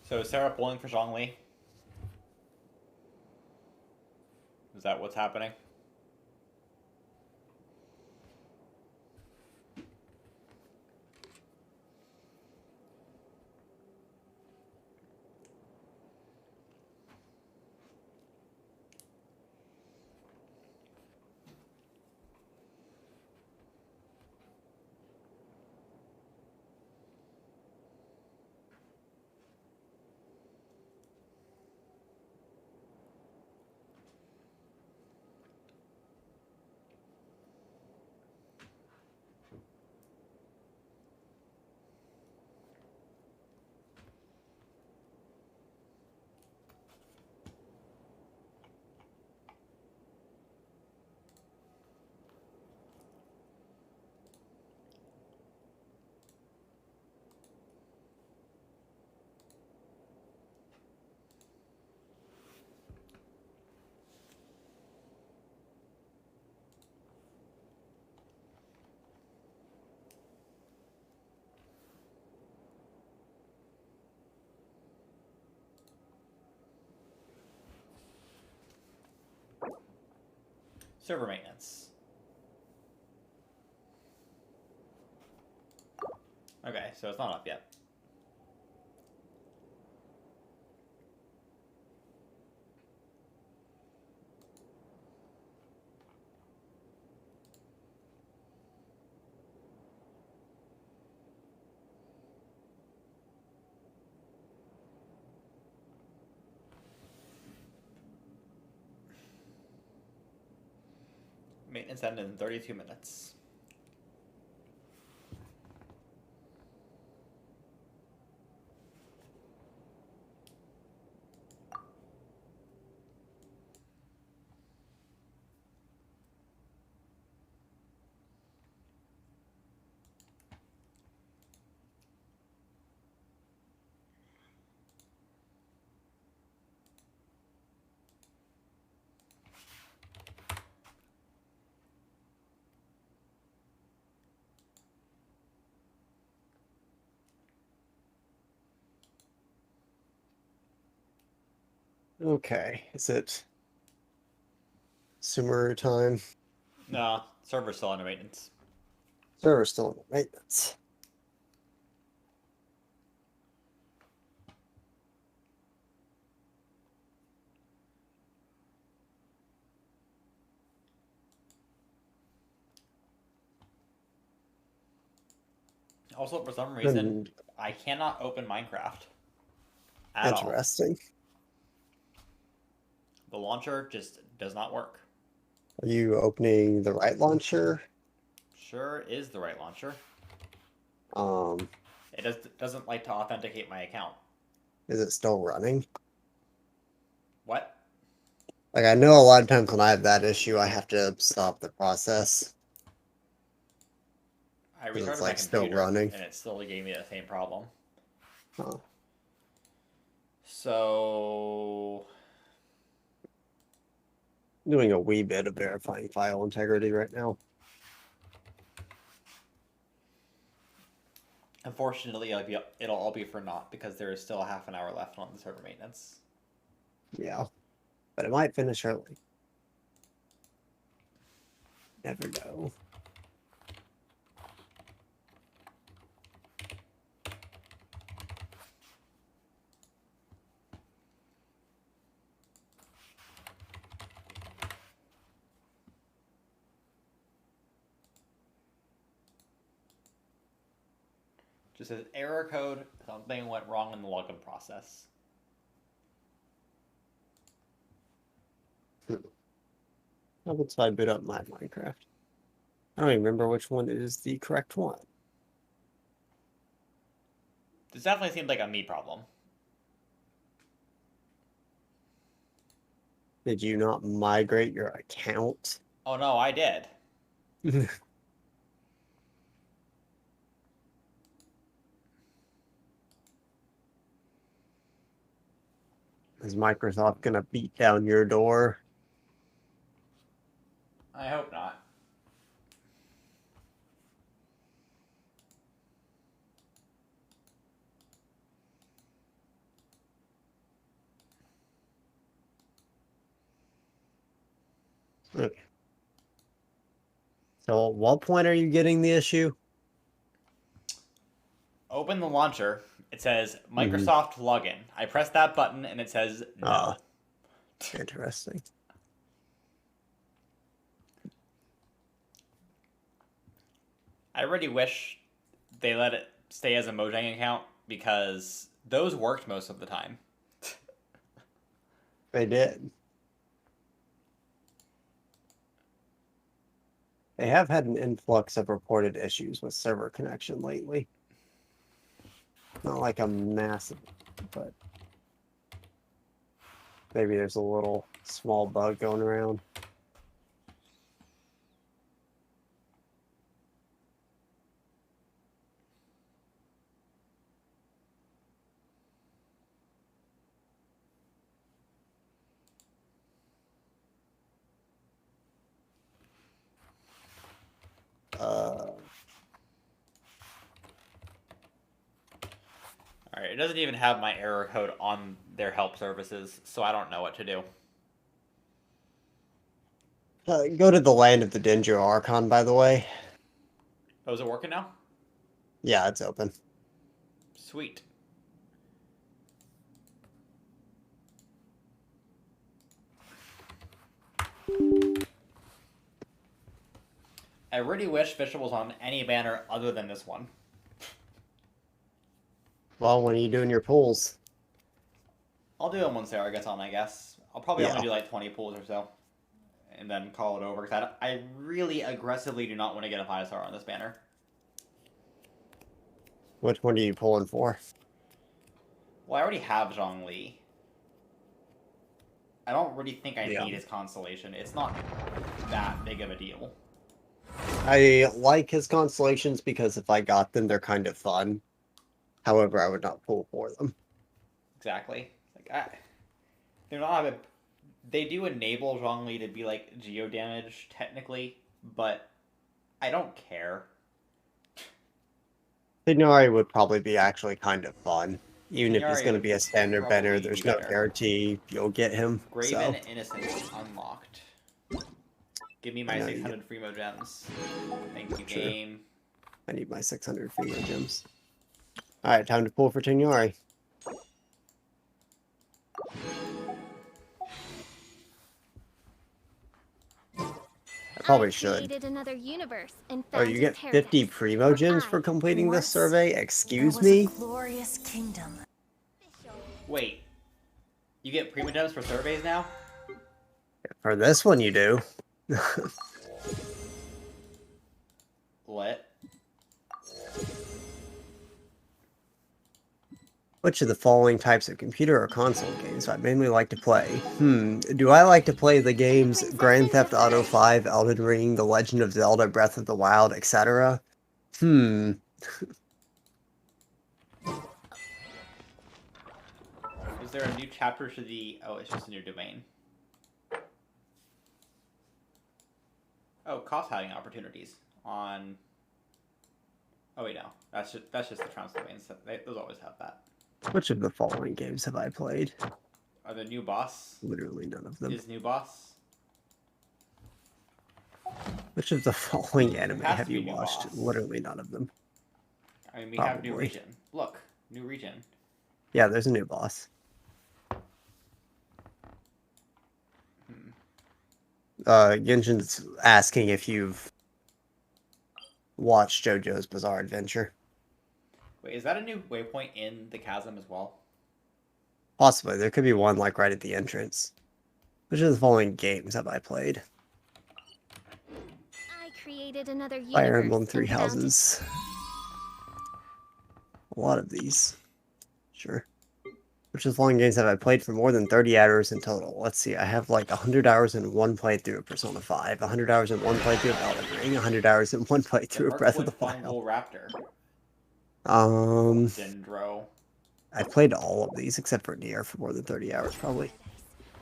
So is Sarah pulling for Zhongli? Is that what's happening? Server maintenance. Okay, so it's not up yet. Maintenance ended in 32 minutes. Okay, is it Sumer time? No, server's still under maintenance. Server's still in maintenance. Also, for some reason, I cannot open Minecraft at all. Interesting. The launcher just does not work. Are you opening the right launcher? Sure is the right launcher. Um, It doesn't like to authenticate my account. is it still running? What? Like, I know a lot of times when I have that issue, I have to stop the process. I 'Cause it's, restarted my like, still computer, running. and it still gave me the same problem. Huh. So, Doing a wee bit of verifying file integrity right now. unfortunately, it'll all be for naught because there is still a half an hour left on the server maintenance. Yeah, but it might finish early. Never know. Just says error code, something went wrong in the login process. How about I boot up my Minecraft? I don't even remember which one is the correct one. This definitely seemed like a me problem. Did you not migrate your account? Oh no, I did. Is Microsoft gonna beat down your door? I hope not. Okay. So, at what point are you getting the issue? Open the launcher. It says Mm-hmm. Microsoft login. I press that button and it says no. Interesting. I really wish they let it stay as a Mojang account because those worked most of the time. They did. They have had an influx of reported issues with server connection lately. Not like a massive, but maybe there's a little small bug going around. Alright, it doesn't even have my error code on their help services, so I don't know what to do. Go to the land of the Dendro Archon, by the way. Oh, is it working now? Yeah, it's open. Sweet. I really wish Fisher was on any banner other than this one. Well, when are you doing your pulls? I'll do them when Sarah gets on, I guess. I'll probably Yeah. only do like 20 pulls or so. And then call it over, because I really aggressively do not want to get a 5-star on this banner. Which one are you pulling for? Well, I already have Zhongli. I don't really think I Yeah. need his constellation. It's not that big of a deal. I like his constellations because if I got them, they're kind of fun. However, I would not pull for them. Exactly. They're not a... They do enable Zhongli to be like geo damage technically, but I don't care. Signori would probably be actually kind of fun. Even if he's Signori going to would be a standard banner, probably be there's no better. guarantee you'll get him. Graven So Innocence unlocked. Give me my I know 600 Freemo gems. Thank you, True. game. I need my 600 Freemo gems. Alright, time to pull for Signori. I probably should. Created another universe and Oh, you founded get 50 paradise. Primo gems I for completing this Once, survey? There Excuse was me? a glorious kingdom. Wait. You get Primo gems for surveys now? For this one, you do. What? Which of the following types of computer or console games I mainly like to play? Do I like to play the games Grand Theft Auto 5, Elden Ring, The Legend of Zelda, Breath of the Wild, etc.? Is there a new chapter to the... Oh, it's just a new domain. Oh, cost hiding opportunities on... Oh wait, no. That's just the trans domains. Those always have that. Which of the following games have I played? Are the new boss? Literally none of them. Is new boss? Which of the following anime Has to have be you New watched? Boss. Literally none of them. I mean, we have new Probably. region. Look, new region. Yeah, there's a new boss. Genshin's asking if you've watched JoJo's Bizarre Adventure. Wait, is that a new waypoint in the chasm as well? Possibly. There could be one like right at the entrance. Which of the following games have I played? I created another universe. Fire Emblem and Three founded- Houses. A lot of these. Sure. Which of the following games have I played for more than 30 hours in total? Let's see. I have like 100 hours in one playthrough of Persona 5, 100 hours in one playthrough of Elden Ring, 100 hours in one playthrough of Breath of the Mirkwood Wild. Fungal Raptor. Dendro. I played all of these except for Nier for more than 30 hours probably.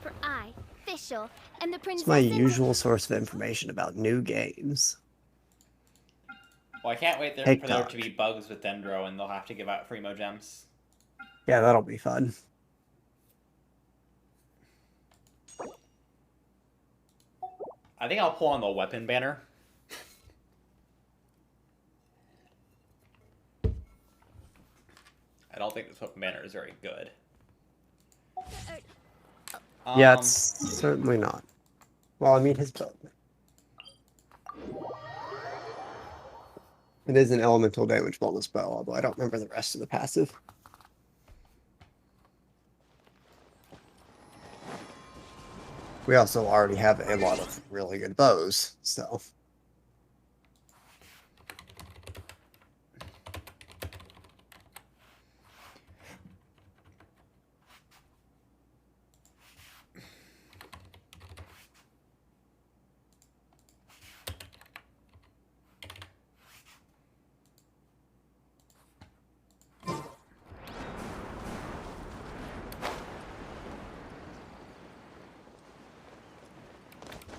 For I, Fischl, and the It's princess. my usual source of information about new games. Well, I can't wait for there TikTok. to be bugs with Dendro, and they'll have to give out Freemo gems. Yeah, that'll be fun. I think I'll pull on the weapon banner. I don't think this weapon banner is very good. Yeah, it's certainly not. Well, I mean, his build. It is an elemental damage bonus bow, although I don't remember the rest of the passive. We also already have a lot of really good bows, so.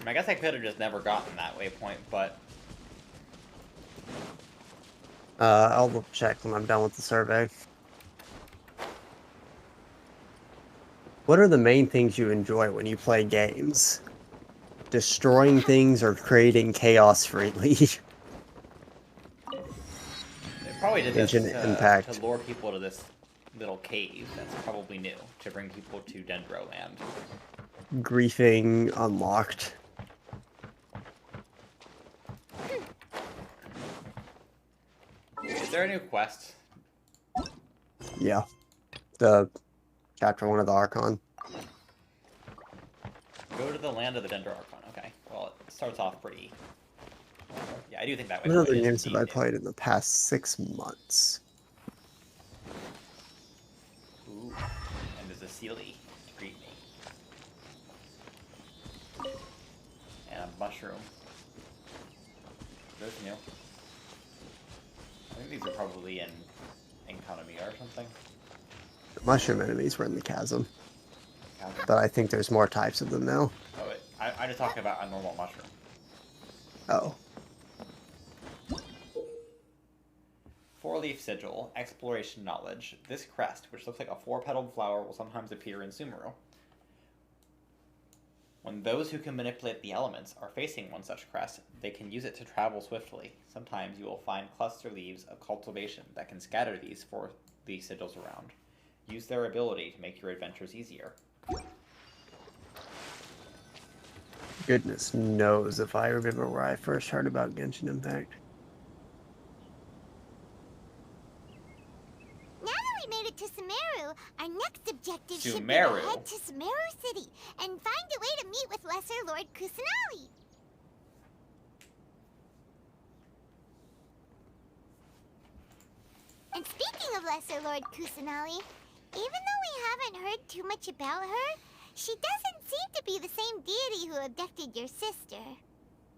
I guess I could have just never gotten that waypoint, but I'll check when I'm done with the survey. What are the main things you enjoy when you play games? Destroying things or creating chaos freely? they probably did this Genshin Impact. to lure people to this little cave that's probably new, to bring people to Dendroland. Griefing unlocked. Is there a new quest? Yeah. The chapter 1 of the Archon. Go to the land of the Dendro Archon. Okay. Well, it starts off pretty. Yeah, I do think that way. What other games have I played in the past 6 months? Ooh. And there's a Sealy to greet me. And a mushroom. Those new. I think these are probably in Economy or something. The mushroom enemies were in the chasm. Chasm. But I think there's more types of them now. Oh, wait. I'm just talking about a normal mushroom. Oh. Four-leaf sigil, exploration knowledge. This crest, which looks like a four-petaled flower, will sometimes appear in Sumeru. When those who can manipulate the elements are facing one such crest, they can use it to travel swiftly. Sometimes you will find cluster leaves of cultivation that can scatter these four-leaf sigils around. Use their ability to make your adventures easier. Goodness knows if I remember where I first heard about Genshin Impact. Now that we made it to Sumeru, our next objective should be to Sumeru? head to Sumeru City and find a way to meet with Lesser Lord Kusanali. And speaking of Lesser Lord Kusanali, even though we haven't heard too much about her, she doesn't seem to be the same deity who abducted your sister.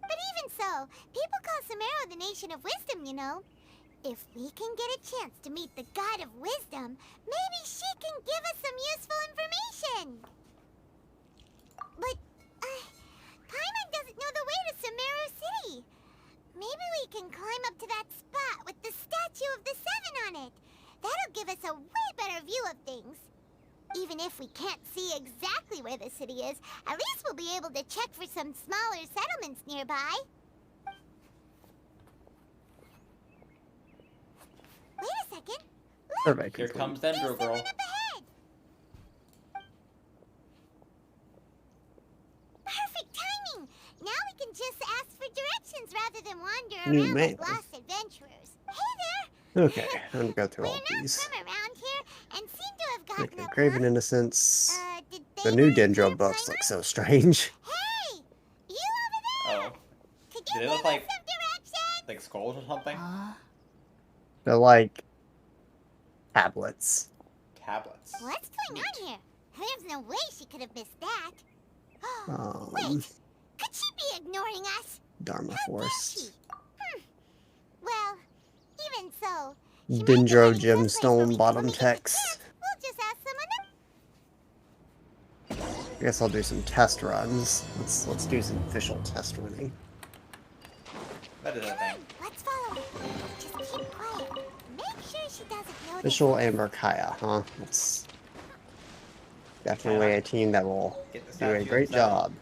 But even so, people call Sumeru the Nation of Wisdom, you know. If we can get a chance to meet the God of Wisdom, maybe she can give us some useful information. But, Paimon doesn't know the way to Sumeru City. Maybe we can climb up to that spot with the statue of the Seven on it. That'll give us a way better view of things. Even if we can't see exactly where the city is, at least we'll be able to check for some smaller settlements nearby. Wait a second. Look, Survey Here complete. comes there's Dendro someone Girl. up ahead. Perfect timing. Now we can just ask for directions rather than wander New around like mail. lost adventurers. Hey there. Okay, I'm gonna go through We're all not these. from around here and seem to have gotten Okay, up Graven close. Innocence. Did The they new not appear, Dendro books Paimon? look so strange. Hey! You over there! Oh. Could Do you they give look us like- some directions? Like skulls or something? They're like tablets. Tablets. What's going on here? There's no way she could have missed that. Um, Wait, could she be ignoring us? Dharma How dare she? Forest. Well, even so, she might be Dendro heading someplace where we Gemstone can bottom really get a text. chance. We'll just ask someone else. I guess I'll do some test runs. Let's do some official test running. That is a Come thing. on, let's follow her. Just keep quiet. Make sure she doesn't notice. Official Amber Kaya, huh? That's definitely a team that will Get the do a statue great itself. job.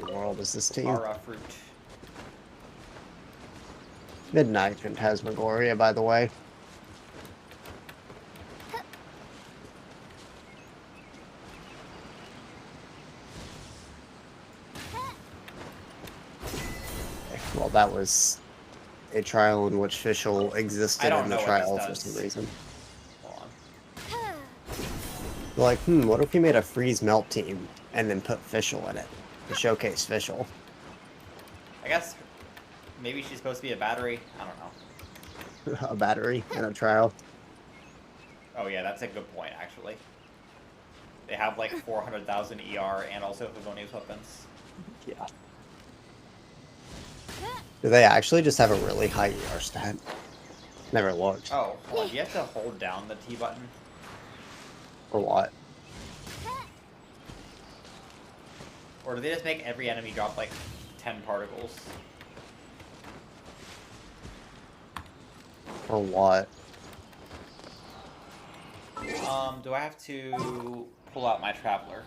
the world is this team? Ara fruit. Midnight Phantasmagoria, by the way. Well, that was a trial in which Fischl existed in the trial for some reason. Hold on. They're like, what if we made a freeze melt team and then put Fischl in it to showcase Fischl? I guess maybe she's supposed to be a battery. I don't know. A battery in a trial. Oh yeah, that's a good point actually. They have like 400,000 ER and also Favonius weapons. Yeah. Do they actually just have a really high ER stat? Never looked. Oh, hold on. Do you have to hold down the T button? Or what? Or do they just make every enemy drop like 10 particles? Or what? Do I have to pull out my Traveler?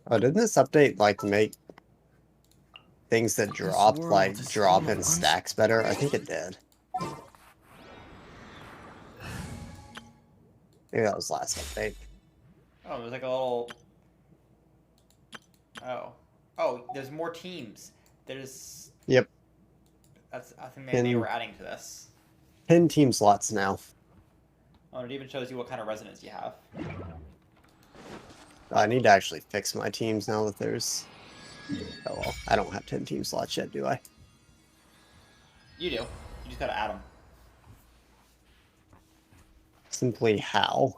Oh, didn't this update, like, make things that drop, like, drop in stacks better? I think it did. Maybe that was last update. Oh, there's like a little... Oh. Oh, there's more teams. There's... Yep. That's... I think they were adding to this. 10 team slots now. Oh, it even shows you what kind of resonance you have. I need to actually fix my teams now that there's... Oh well, I don't have 10 team slots yet, do I? You do. You just gotta add them. Simply how?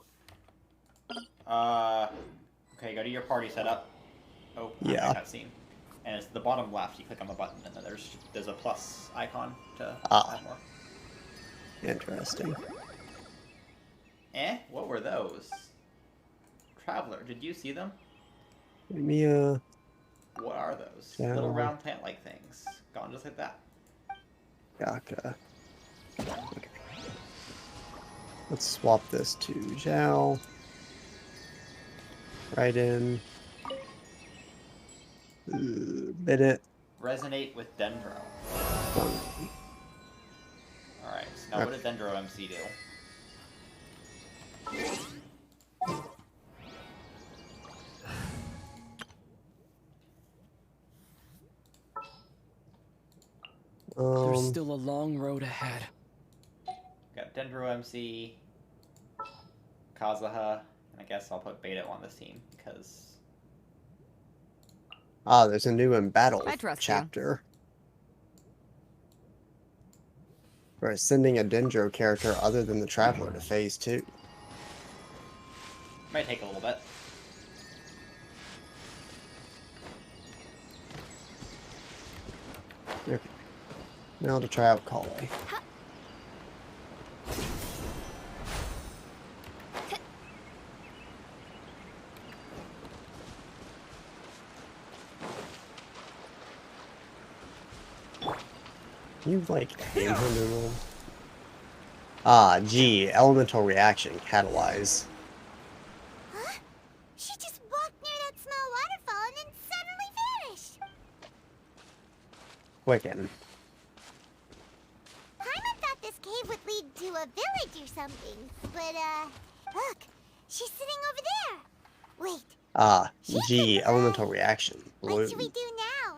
Okay, go to your party setup. Oh, yeah. Cutscene. And it's the bottom left. You click on the button, and then there's a plus icon to add more. Interesting. What were those? Traveler, did you see them? Give me What are those? Yeah. Little round plant-like things. Gone just like that. Gaka. Okay. Let's swap this to Zhao. Right in. Bennett. Resonate with Dendro. Alright, so now what does Dendro MC do? There's still a long road ahead. Got Dendro MC, Kazuha, and I guess I'll put Beta on this team because. There's a new in battle chapter. For sending a Dendro character other than the Traveler to Phase 2. Might take a little bit. Okay. Now to try out Kale. You like aim him? G, elemental reaction, catalyze. Huh? She just walked near that small waterfall and then suddenly vanished. Quicken. Paimon thought this cave would lead to a village or something, but look, she's sitting over there. Wait. G, elemental reaction. Blue. What should we do now?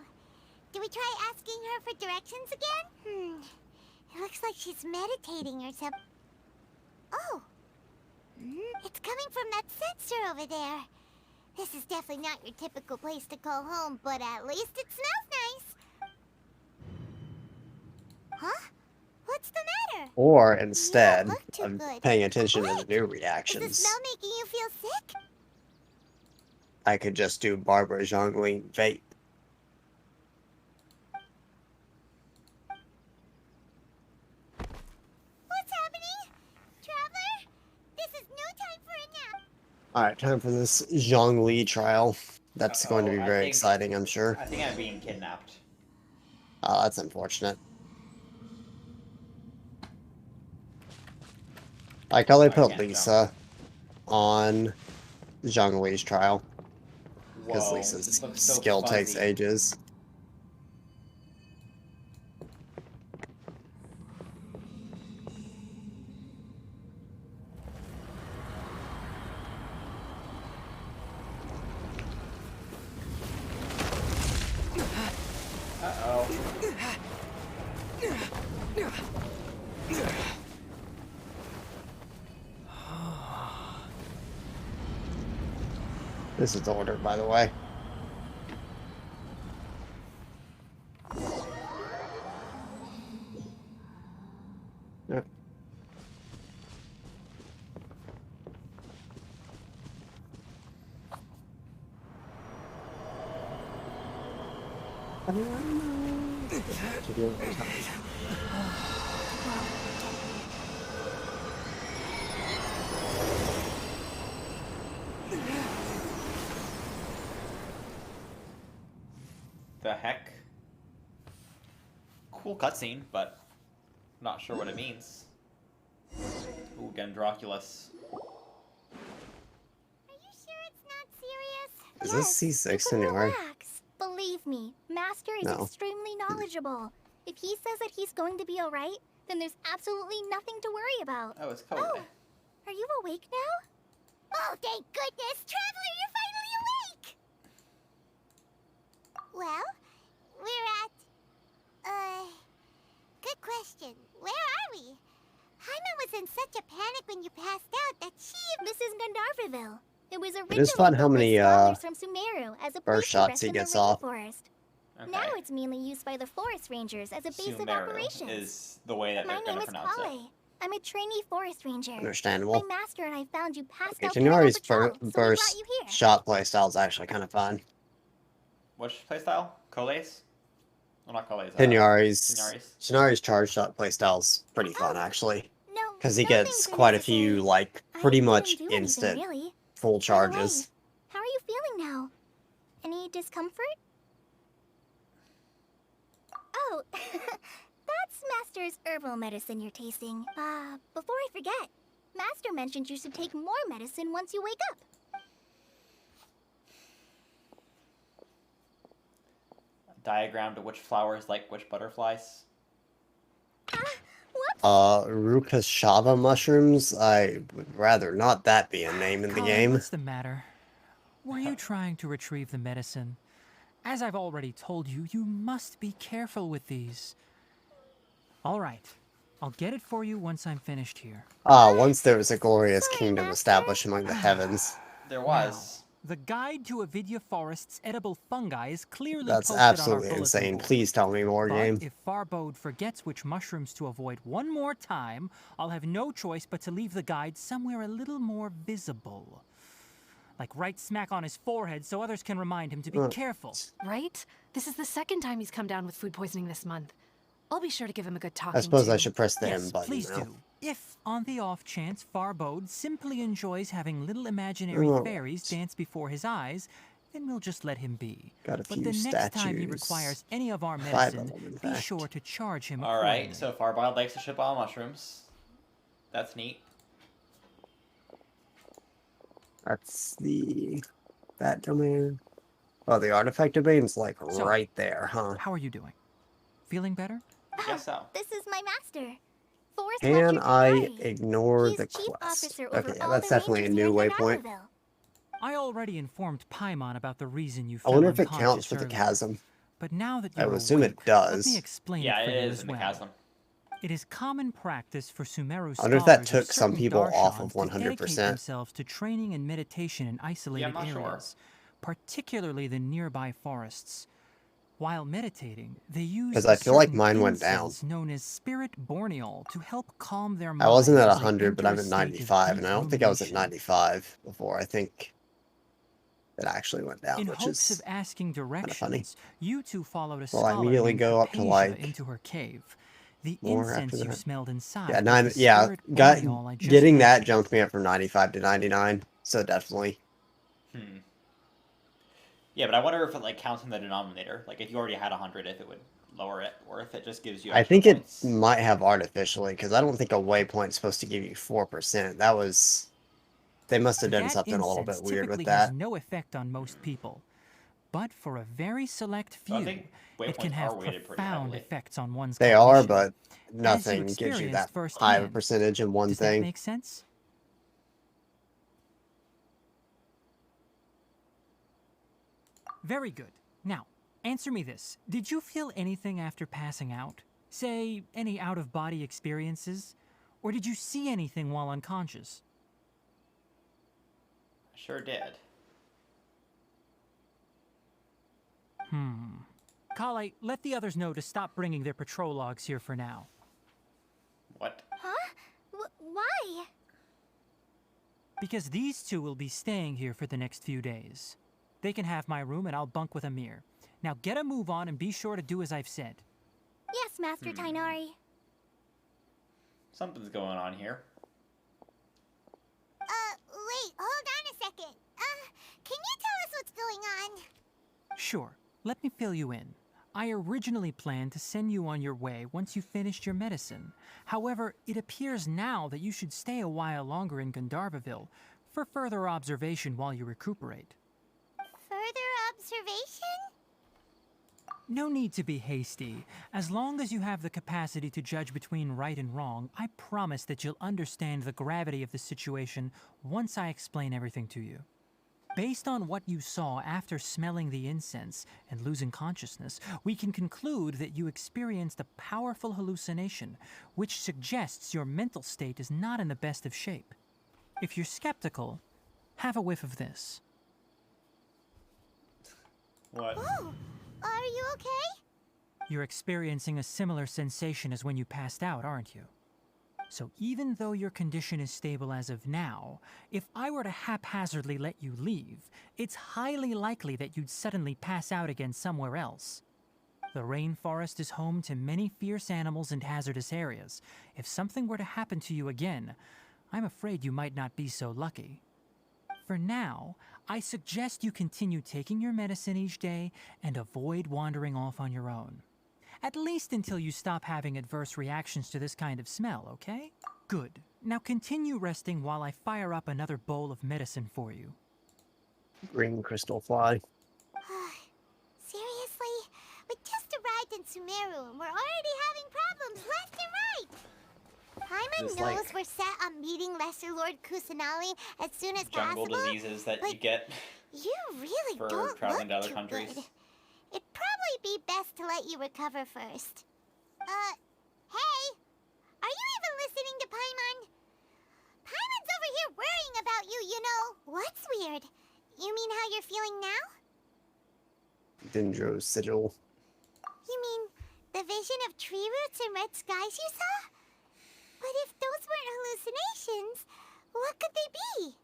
Do we try asking her for directions again? It looks like she's meditating or something. Oh! It's coming from that sensor over there. This is definitely not your typical place to call home, but at least it smells nice. Huh? What's the matter? Or instead of paying attention to the new Is reactions, the smell making you feel sick? I could just do Barbara Zhongli vape. What's happening? Traveler? This is no time for a nap. Alright, time for this Zhongli trial. That's going to be very exciting, I'm sure. I think I'm being kidnapped. That's unfortunate. I like how they put Lisa on Zhongli's trial. Because Whoa, Lisa's this looks so skill takes fuzzy. ages. Uh-oh. This is order, by the way. Yep. The heck? Cool cutscene, but not sure what it means. Ooh, Gendraculus. Are you sure it's not serious? Is this C6 you can anywhere? relax. Believe me, Master is No. extremely knowledgeable. If he says that he's going to be alright, then there's absolutely nothing to worry about. Oh, it's Kobe. Oh, are you awake now? Oh, thank goodness! Traveler, you're finally awake! Well, we're at... good question. Where are we? Hyman was in such a panic when you passed out that she... This is Gandharville. It was originally It is fun how built by many, scholars from Sumeru as a burst place to shots rest he in the gets River off. Forest. Okay. Now it's mainly used by the forest rangers as a base of Sumeru operations. is the way that My they're name gonna is pronounce it. Kale. I'm a trainee forest ranger. Understandable. My master and I found you passed Okay, out playing on Tenari's patrol, so we brought burst you here. shot playstyle is actually kind of fun. Which playstyle? Coles? Well, not Coles. Tenari's charge shot playstyle is pretty fun, actually. No, Because he no gets things are quite a necessary. few, like, I pretty didn't much do anything, instant really. full By the charges. way, how are you feeling now? Any discomfort? Oh, that's Master's herbal medicine you're tasting. Before I forget, Master mentioned you should take more medicine once you wake up. Diagram to which flowers like which butterflies. Whoops. Rukashava mushrooms? I would rather not that be a name in the Colin, game. what's the matter? Were you trying to retrieve the medicine? As I've already told you, you must be careful with these. All right. I'll get it for you once I'm finished here. Once there was a glorious Sorry, kingdom Master. established among the heavens. There was. The guide to Avidya Forest's edible fungi is clearly That's posted on our absolutely bulletin insane. board. Please tell me more, But game. if Farbode forgets which mushrooms to avoid one more time, I'll have no choice but to leave the guide somewhere a little more visible. Like right smack on his forehead so others can remind him to be careful. Right? This is the second time he's come down with food poisoning this month. I'll be sure to give him a good talking I suppose to. I should press the Yes, M button please now. do. If, on the off chance, Farbode simply enjoys having little imaginary fairies dance before his eyes, then we'll just let him be. Got a But few the next time he statues. requires any of our 5 of medicine, them, in be fact. sure to charge him Alright, accordingly. so Farbile likes to ship all mushrooms. That's neat. That's that domain. Oh, the artifact domain's like So, right there, huh? How are you doing? Feeling better? I guess so. This is my master. Forest Can Ranger I Tenari. ignore He's the chief quest? officer over Okay, yeah, all that's the definitely a rangers new here in waypoint. Gandharville. I already informed Paimon about the reason you I fell wonder if it unconscious counts for the earlier. chasm. But now that I you're would assume it awake, let does. me explain Yeah, it for it you is as in the well. chasm. It is common practice for Sumeru I wonder if that scholars took some certain people off darshans of to dedicate 100%. themselves to training and meditation in isolated I'm not sure. areas, particularly the nearby forests. While meditating, they use 'Cause a I feel like certain mine went down. incense known as spirit borneol to help calm their I minds. wasn't at as they 100, but enter I'm a at state of 95, and I deep don't think I was at rumination. 95 before. I think it actually went down, In which hopes is of asking funny. directions, you two followed a Well, I scholar immediately named go up to, Hypatia like, into her cave. The more after incense you that. smelled inside Yeah, was the spirit borneol I just getting that mentioned. jumped me up from 95 to 99, so definitely. Yeah, but I wonder if it like counts in the denominator. Like if you already had 100, if it would lower it, or if it just gives you I extra think points. it might have artificially, because I don't think a waypoint's supposed to give you 4%. That was... They must have done That something a little incense bit weird with typically has that. no effect on most people. but for a very select So I few, think it can waypoints have are weighted pretty profound heavily. effects on one's They are, cognition. but As you nothing gives you experienced that high of a firsthand. percentage in one Does that thing. make sense? Very good. Now, answer me this. Did you feel anything after passing out? Say, any out-of-body experiences? Or did you see anything while unconscious? I sure did. Kale, let the others know to stop bringing their patrol logs here for now. What? Huh? Why? Because these two will be staying here for the next few days. They can have my room and I'll bunk with Amir. Now get a move on and be sure to do as I've said. Yes, Master Tainari. Something's going on here. Wait, hold on a second. Can you tell us what's going on? Sure, let me fill you in. I originally planned to send you on your way once you finished your medicine. However, it appears now that you should stay a while longer in Gandharvaville for further observation while you recuperate. Further observation? No need to be hasty. As long as you have the capacity to judge between right and wrong, I promise that you'll understand the gravity of the situation once I explain everything to you. Based on what you saw after smelling the incense and losing consciousness, we can conclude that you experienced a powerful hallucination, which suggests your mental state is not in the best of shape. If you're skeptical, have a whiff of this. What? Oh, are you okay? You're experiencing a similar sensation as when you passed out, aren't you? So even though your condition is stable as of now, if I were to haphazardly let you leave, it's highly likely that you'd suddenly pass out again somewhere else. The rainforest is home to many fierce animals and hazardous areas. If something were to happen to you again, I'm afraid you might not be so lucky. For now, I suggest you continue taking your medicine each day and avoid wandering off on your own. At least until you stop having adverse reactions to this kind of smell, okay? Good. Now continue resting while I fire up another bowl of medicine for you. Green crystal fly. Seriously? We just arrived in Sumeru and we're already having problems left and right! Paimon This, knows like, we're set on meeting Lesser Lord Kusanali as soon as Jungle possible. diseases that but you get You really for don't traveling to look other too countries. good. It'd probably be best to let you recover first. Hey! Are you even listening to Paimon? Paimon's over here worrying about you, you know. What's weird? You mean how you're feeling now? Dendro's sigil. You mean the vision of tree roots and red skies you saw? But if those weren't hallucinations, what could they be?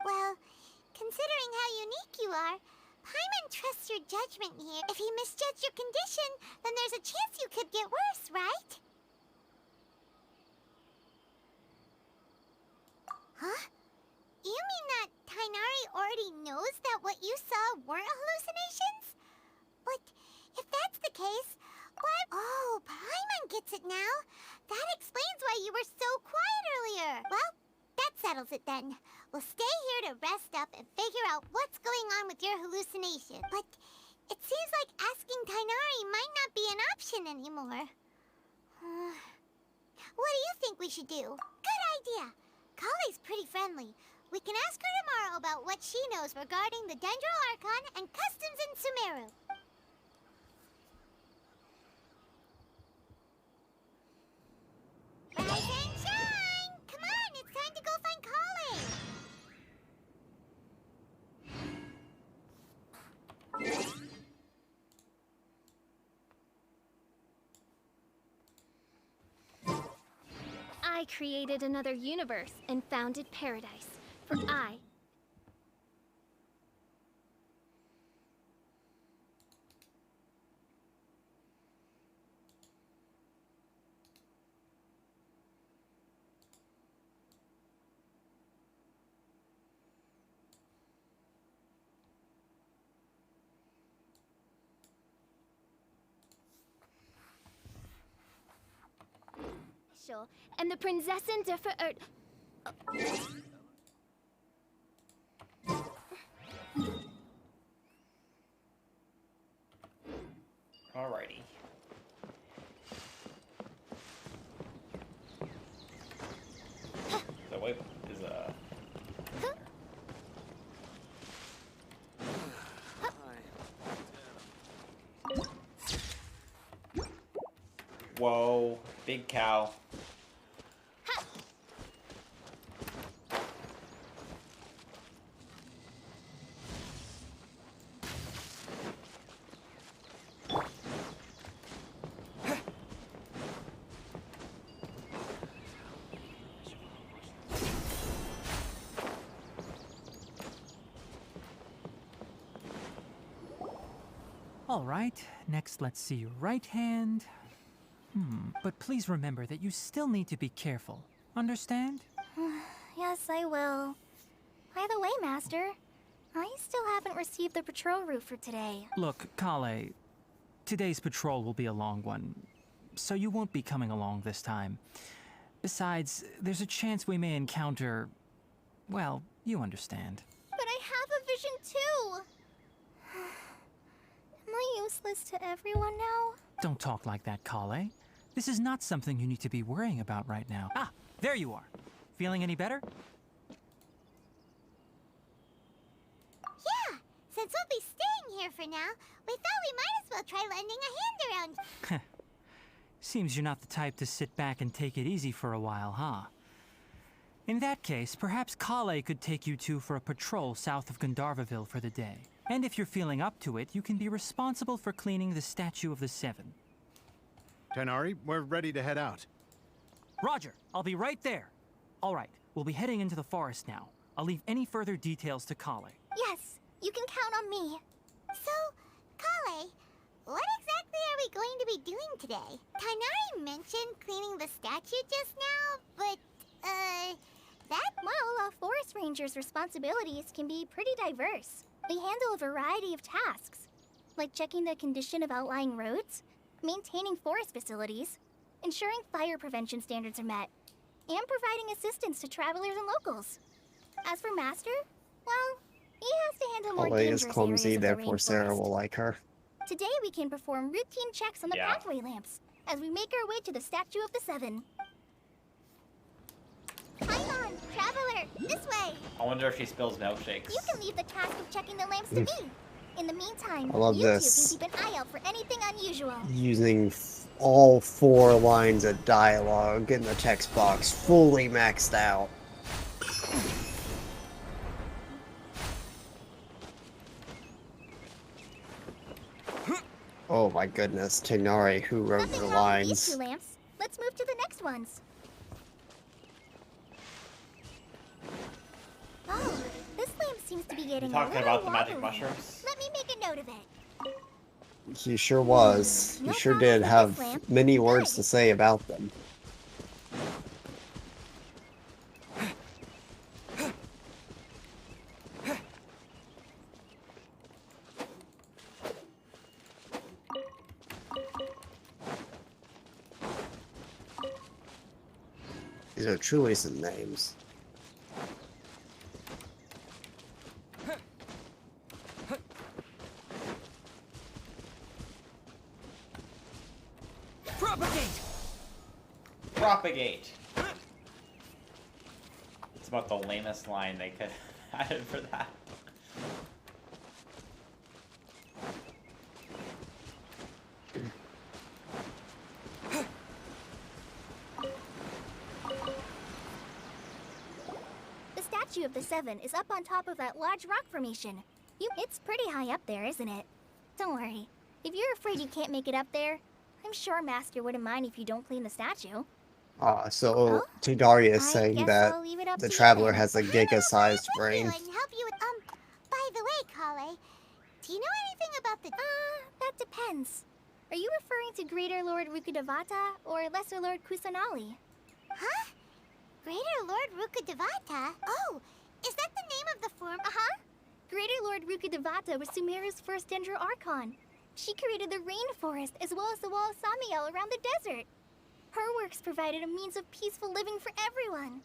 Well, considering how unique you are, Paimon trusts your judgment here. If he misjudged your condition, then there's a chance you could get worse, right? Huh? You mean that Tainari already knows that what you saw weren't hallucinations? But if that's the case, why— Oh, Paimon gets it now. That explains why you were so quiet earlier. Well, that settles it then. We'll stay here to rest up and figure out what's going on with your hallucination. But it seems like asking Tainari might not be an option anymore. What do you think we should do? Good idea. Kale's pretty friendly. We can ask her tomorrow about what she knows regarding the Dendro Archon and customs in Sumeru. Rise and shine! Come on, it's time to go find Kale! I created another universe and founded paradise. For I special, and the Prinzessin der Ver... Alrighty. The waypoint is Whoa, big cow. All right, next let's see your right hand. But please remember that you still need to be careful. Understand? Yes, I will. By the way, Master, I still haven't received the patrol route for today. Look, Kale, today's patrol will be a long one, so you won't be coming along this time. Besides, there's a chance we may encounter... well, you understand. But I have a vision too! Am I useless to everyone now? Don't talk like that, Kale. This is not something you need to be worrying about right now. Ah, there you are. Feeling any better? Yeah, since we'll be staying here for now, we thought we might as well try lending a hand around. Seems you're not the type to sit back and take it easy for a while, huh? In that case, perhaps Kale could take you two for a patrol south of Gandharvaville for the day. And if you're feeling up to it, you can be responsible for cleaning the Statue of the Seven. Tighnari, we're ready to head out. Roger, I'll be right there. All right, we'll be heading into the forest now. I'll leave any further details to Kale. Yes, you can count on me. So, Kale, what exactly are we going to be doing today? Tighnari mentioned cleaning the statue just now, but, Well, a forest ranger's responsibilities can be pretty diverse. They handle a variety of tasks, like checking the condition of outlying roads, maintaining forest facilities, ensuring fire prevention standards are met, and providing assistance to travelers and locals. As for Master, well, he has to handle more Kale is dangerous clumsy, areas of the therefore Sarah rainforest. will like her. Today we can perform routine checks on the Yeah. pathway lamps as we make our way to the Statue of the Seven. hang on, traveler, this way. I wonder if she spills milkshakes. You can leave the task of checking the lamps to me. In the meantime, I love you this. two can keep an eye out for anything unusual. Using all 4 lines of dialogue in the text box fully maxed out. Oh my goodness, Tighnari, who wrote Nothing the wrong with these lines? 2 lamps. Let's move to the next ones. Oh, this lamp seems to be You getting a talking little about the magic wobbly. mushrooms? Let me make a note of it. He sure was. He No sure problem did with have this lamp. many words Good. to say about them. These are truly some names. Propagate! Propagate. It's about the lamest line they could have added for that. The Statue of the Seven is up on top of that large rock formation. It's pretty high up there, isn't it? Don't worry. If you're afraid you can't make it up there, I'm sure Master wouldn't mind if you don't clean the statue. So Oh, Tighnari is I saying guess that I'll leave it up the to you traveler then. has a giga-sized I'll brain. help you and help you with, by the way, Kale, do you know anything about the... That depends. Are you referring to Greater Lord Rukkhadevata or Lesser Lord Kusanali? Huh? Greater Lord Rukkhadevata? Oh, is that the name of the form? Uh-huh. Greater Lord Rukkhadevata was Sumeru's first Dendro Archon. She created the rainforest as well as the wall of Samiel around the desert. Her works provided a means of peaceful living for everyone.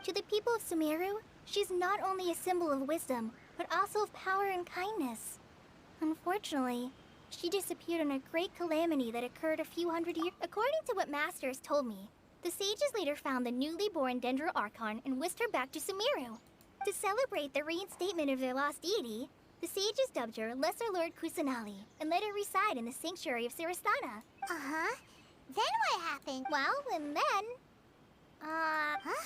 To the people of Sumeru, she's not only a symbol of wisdom, but also of power and kindness. Unfortunately, she disappeared in a great calamity that occurred a few hundred years. According to what Masters told me, the sages later found the newly born Dendro Archon and whisked her back to Sumeru. To celebrate the reinstatement of their lost deity, the sages dubbed her Lesser Lord Kusanali and let her reside in the sanctuary of Siristana. Uh-huh. Then what happened? Well, and then... Huh?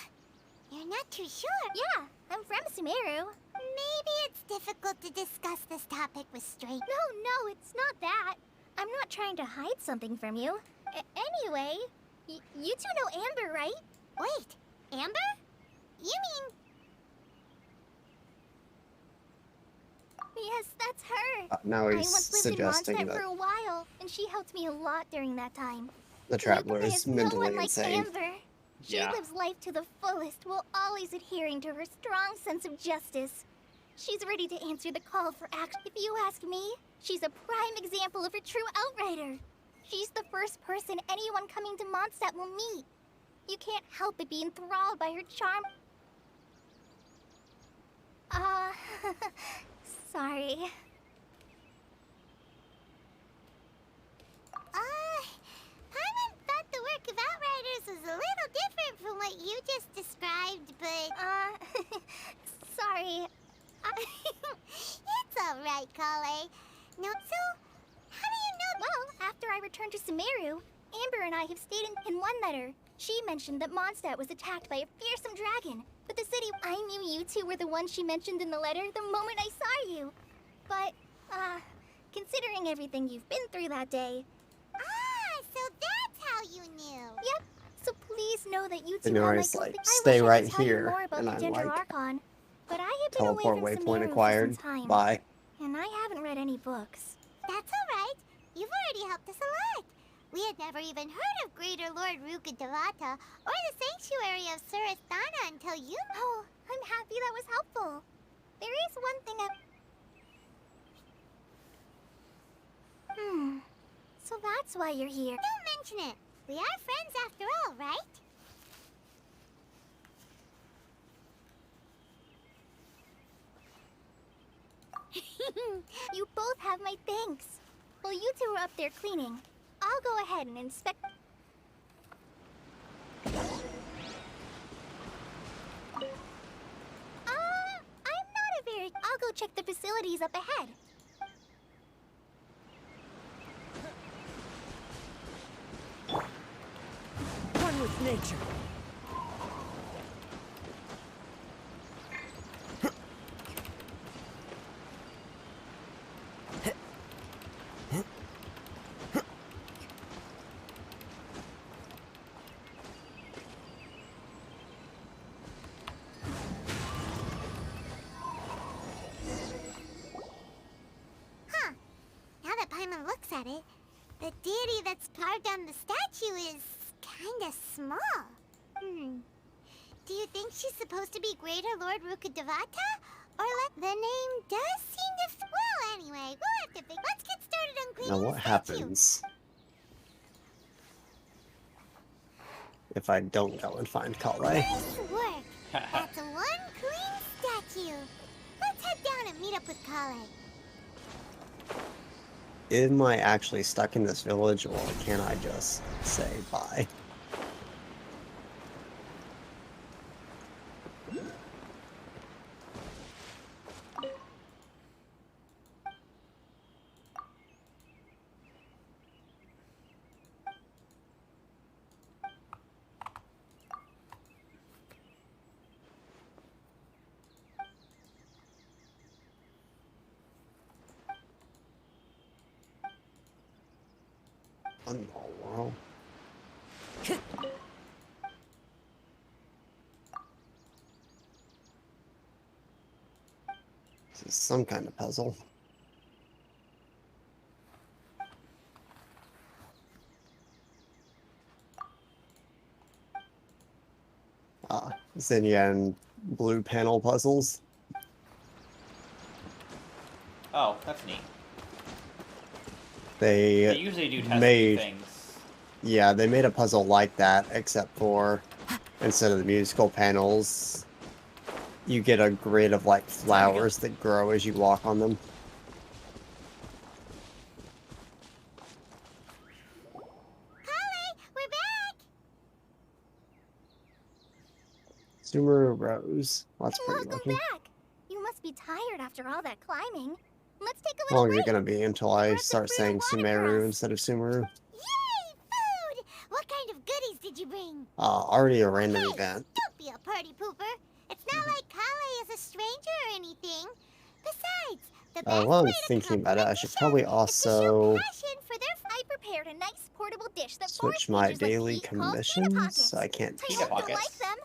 You're not too sure? Yeah, I'm from Sumeru. Maybe it's difficult to discuss this topic with strangers. No, it's not that. I'm not trying to hide something from you. Anyway, you two know Amber, right? Wait, Amber? You mean... Yes, that's her. Now I he's once lived in suggesting Mondstadt that for a while, and she helped me a lot during that time. the traveler Yukime is no mentally one like insane. Amber. She Yeah. lives life to the fullest while always adhering to her strong sense of justice. She's ready to answer the call for action. If you ask me, she's a prime example of a true outrider. She's the first person anyone coming to Mondstadt will meet. You can't help but be enthralled by her charm. Sorry. Paimon thought the work of Outriders was a little different from what you just described, but... Sorry. It's alright, Kale. No, so, how do you know... Well, after I returned to Sumeru, Amber and I have stayed in one letter. She mentioned that Mondstadt was attacked by a fearsome dragon, but the city... I knew you two were the ones she mentioned in the letter the moment I saw you. But, considering everything you've been through that day... So that's how you knew. Yep. So please know that you two And are my Nori's like, complete... stay I wish I right could tell you here, more about and the I'm Dendro like, Archon, but I have been away teleport from waypoint Sumeru acquired. for some time. Bye. And I haven't read any books. That's alright. You've already helped us a lot. We had never even heard of Greater Lord Rukkhadevata or the Sanctuary of Surasthana until you... Oh, I'm happy that was helpful. There is one thing So that's why you're here. Don't mention it. We are friends after all, right? You both have my thanks. While you two are up there cleaning, I'll go ahead and inspect... I'm not a very... I'll go check the facilities up ahead. One with nature. Huh. Now that Paimon looks at it, the deity that's carved on the statue is kinda small. Do you think she's supposed to be Greater Lord Rukkhadevata? Or let the name does seem to... Well, anyway, we'll have to think. Let's get started on cleaning Now what the statue. happens if I don't go and find Kale? Nice work. That's one clean statue. Let's head down and meet up with Kale. Am I actually stuck in this village, or can I just say bye? What in the world? This is some kind of puzzle. Zinnia and blue panel puzzles. Oh, that's neat. They They usually do test made- things. Yeah, they made a puzzle like that, except for instead of the musical panels, you get a grid of like flowers that grow as you walk on them. Kale, we're back! Sumeru Rose. Well, that's pretty Welcome looking. back! You must be tired after all that climbing. Let's take a How long little is it break. gonna be until I Grab some start fruit saying and water for Sumeru us. instead of Sumeru? Yay! Food! What kind of goodies did you bring? Already a random Hey, event. don't be a party pooper. It's not like Kale is a stranger or anything. Besides, the best While way I'm to thinking about it, I compliment should the probably chef is to show also passion for their I prepared a nice portable dish that switch forest my rangers like daily to eat called pita commissions. pockets. I can't. I Pita hope you'll pockets. like them.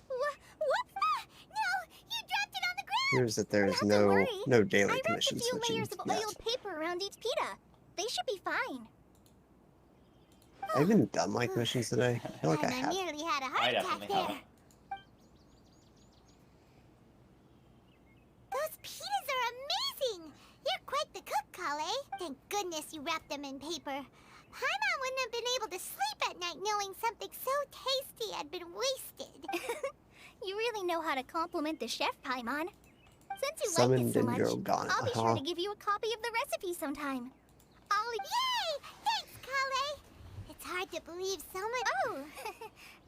Whoops! No, you dropped it on the ground. Here's that there's Not to worry. no daily I wrapped a commission few switching layers of yet. oiled paper around each pita. They should be fine. I haven't done my commissions today. I feel like I And I have. nearly had a I heart attack definitely there. haven't. Those pitas are amazing! You're quite the cook, Kale. Thank goodness you wrapped them in paper. Paimon wouldn't have been able to sleep at night knowing something so tasty had been wasted. You really know how to compliment the chef, Paimon. Since you Summon like it so much, Dendro Gana, I'll be sure huh? to give you a copy of the recipe sometime. Yay! Thanks, Kale! It's hard to believe so much. Oh!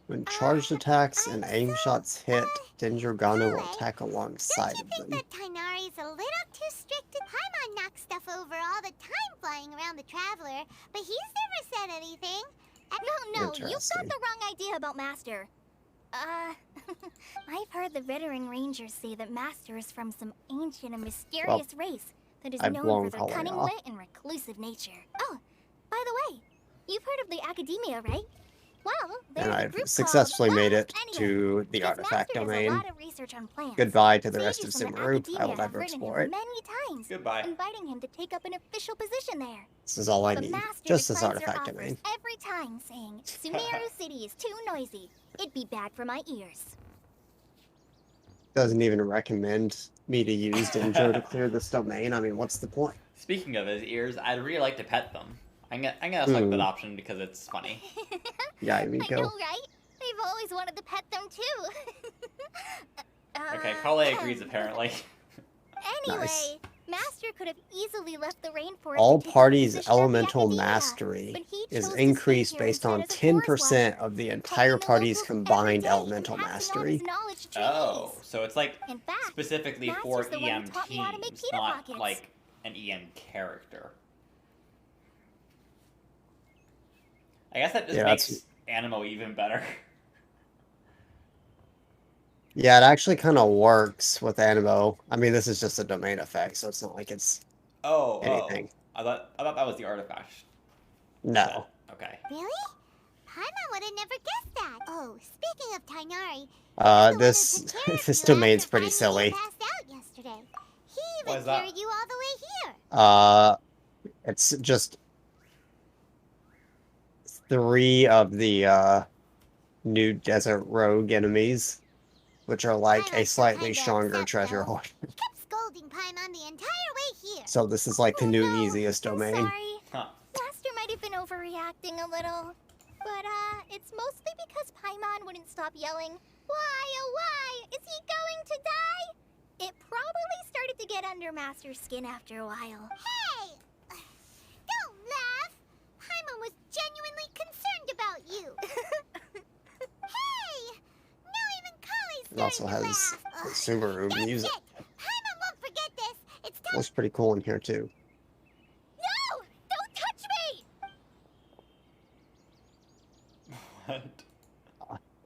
When charged attacks and I'm aim so, shots hit, Dendro Gana will Kale, attack Don't alongside you of think them. that Tainari's a little too strict? Paimon knocks stuff over all the time flying around the Traveler, but he's never said anything. No, you've got Interesting. the wrong idea about Master. I've heard the veteran rangers say that Master is from some ancient and mysterious race that is I've known blown for their Kale cunning off. wit and reclusive nature. Oh, by the way, you've heard of the Academia, right? Well, there's And a I've group successfully called... made it Anyway, to the because artifact Master does a domain. lot of research on plants. Goodbye to the rest of Sages from the Sumeru. I will Academia have never written explore him it. many times, Goodbye. inviting him to take up an official position there. This is all I But need. Master Just this declines their artifact offers domain. every time, saying, Sumeru City is too noisy. It'd be bad for my ears. Doesn't even recommend me to use Dendro to clear this domain. I mean, what's the point? Speaking of his ears, I'd really like to pet them. I'm gonna select that option because it's funny. Yeah, I know, Miko. right? I've always wanted to pet them too. Okay, Kale agrees apparently. Anyway, Nice. Master could have easily left the rainforest. All to take up the parties' position at the elemental Academia, mastery but he is chose to stay increased here based instead on as a forest 10% watcher, of the talking entire to party's locals every combined day and elemental passing on mastery. his knowledge to Oh, trainees. so it's like In fact, specifically Master's for the one who EM taught me how to make teams, pita not pockets. like an EM character. I guess that just Yeah, makes that's- Animo even better. Yeah, it actually kind of works with Animo. I mean, this is just a domain effect, so it's not like it's Oh, anything. I thought that was the artifact. No. Okay. Really? Paimon would have never guessed that. Oh, speaking of Tainari, This this domain's pretty silly. Passed out yesterday. He Why even is that? carried you all the way here. It's just 3 of the new desert rogue enemies, which are like a Paimon's slightly kinda stronger upset, treasure though. hoard. He kept scolding Paimon the entire way here. So this is like the new no, easiest I'm domain. sorry. Huh. Master might have been overreacting a little. But, it's mostly because Paimon wouldn't stop yelling, "Why, oh why? Is he going to die?" It probably started to get under Master's skin after a while. Hey! Don't laugh! Paimon was genuinely concerned about you. Hey! Now even Kale's It also starting to has laugh. the Sumeru That's music. it! Paimon won't forget this! It's time. Looks pretty cool in here too. No! Don't touch me! What?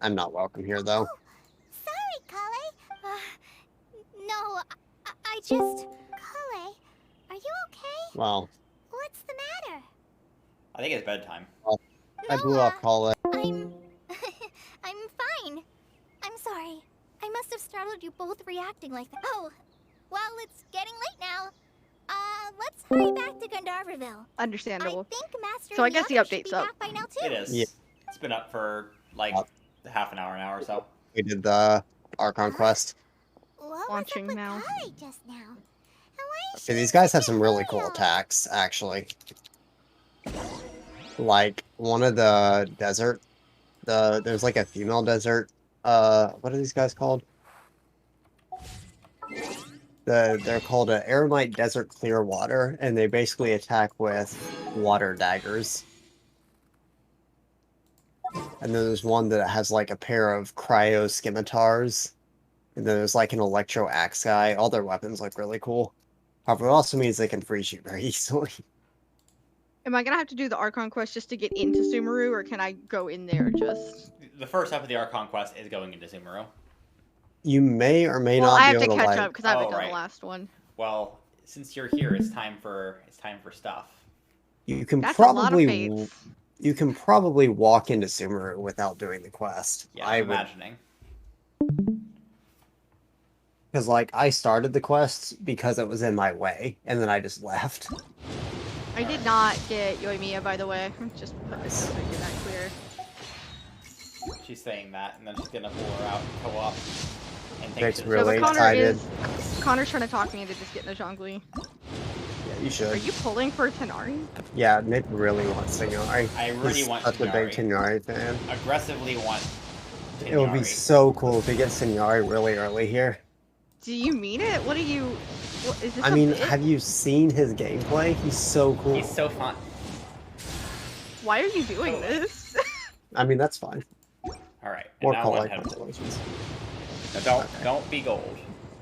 I'm not welcome here though. Sorry, Kale. No, I just... Kale, are you okay? Well, What's the matter? I think it's bedtime. I blew up Call it. I'm... I'm fine. I'm sorry. I must have startled you both reacting like that. Oh, well, it's getting late now. Let's hurry back to Gandharville. Understandable. I think Master So I and guess the others should update's be up. back by now too. It is. Yeah. It's been up for like half an hour, an hour or so. We did the Archon quest. What Launching was up now. with Kale just now? And why is Okay, she these guys have such a some really cool loyal? attacks, actually. like one of the desert, there's like a female desert. What are these guys called? They're called a Eremite Desert Clearwater, and they basically attack with water daggers. And then there's one that has like a pair of cryo scimitars. And then there's like an electro axe guy. All their weapons look really cool. However, it also means they can freeze you very easily. Am I gonna have to do the Archon quest just to get into Sumeru, or can I go in there just? The first step of the Archon quest is going into Sumeru. You may or may Well, not I be have to able to catch like. up because I haven't Oh, done right. the last one. Well, since you're here, it's time for stuff. You can That's a lot of probably fates. you can probably walk into Sumeru without doing the quest. Yeah, I I'm would, imagining. because like I started the quest because it was in my way, and then I just left. I did not get Yoimiya, by the way. Just put this so I get that clear. She's saying that, and then she's gonna pull her out and co-op. And think Makes she's- really so, but excited. Connor's trying to talk me into just getting a Zhongli. Yeah, you Are should. you pulling for Tenari? Yeah, Nick really wants Signori. I really He's want such a big Signori. Signori fan. aggressively want. It would be Tignari. so cool if we get Signori really early here. Do you mean it? What are you? What, is this I a mean, bit? have you seen his gameplay? He's so cool. He's so fun. Why are you doing this? I mean, that's fine. All right. And More now call one like head. constellations. No, don't be gold.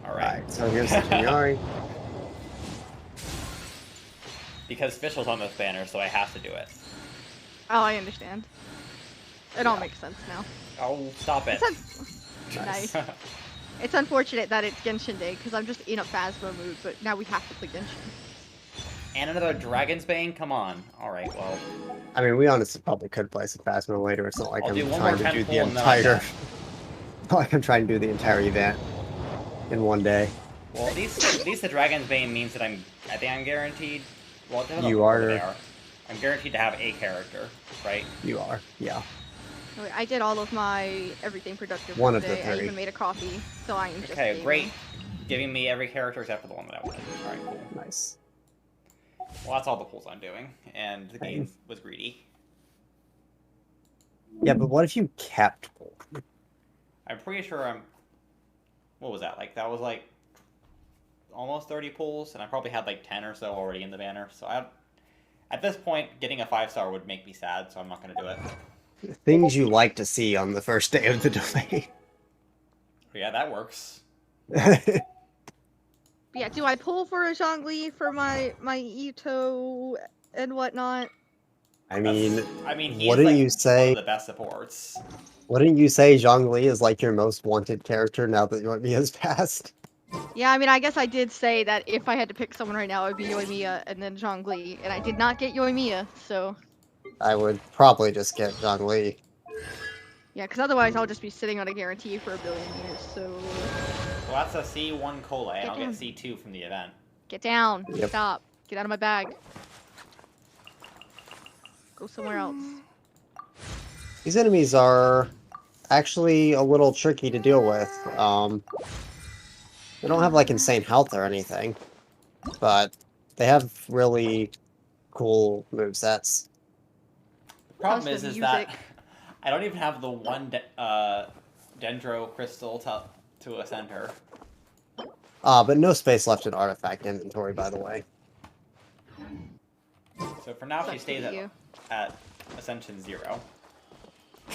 All right. Alright, so here's the Signori. Because Fischl's on this banner, so I have to do it. Oh, I understand. It all makes sense now. Oh, stop it. Nice. It's unfortunate that it's Genshin Day because I'm just in a Phasma mood, but now we have to play Genshin. And another Dragon's Bane? Come on. All right, well. I mean, we honestly probably could play some Phasma later. It's not like I'll I'm do one trying more to do 10 the pull and then I'm entire. done. Not like I'm trying to do the entire event in one day. Well, at least the Dragon's Bane means that I think I'm guaranteed. Well, it depends on You what order are- they are. I'm guaranteed to have a character, right? You are, yeah. Okay, I did all of my everything productive One for of the today. I three. even made a coffee, so I am just Okay, gaming. great. Giving me every character except for the one that I wanted. All right, cool. Nice. Well, that's all the pulls I'm doing, and the game was greedy. Yeah, but what if you kept? I'm pretty sure I'm. What was that? Like that was like almost 30 pulls, and I probably had like 10 or so already in the banner. So at this point, getting a 5-star would make me sad, so I'm not gonna do it. Things you like to see on the first day of the domain. But yeah, that works. But yeah, do I pull for a Zhongli for my Ito and whatnot? I mean, I mean, he what is did like you say? one of the best supports. Wouldn't you say Zhongli is like your most wanted character now that Yoimiya has passed? Yeah, I mean, I guess I did say that if I had to pick someone right now, it would be Yoimiya and then Zhongli, and I did not get Yoimiya, so I would probably just get Zhongli. yeah, because otherwise I'll just be sitting on a guarantee for a billion years. So Well, that's a C1 cola, and Get I'll get down. C2 from the event. get down, Yep. stop, get out of my bag, go somewhere else. These enemies are actually a little tricky to deal with. They don't have like insane health or anything, but they have really cool movesets. The problem How's the is that music? I don't even have the one dendro crystal to ascend her. But no space left in artifact inventory, by the way. So for now, she Sucks stays to be you. at Ascension 0.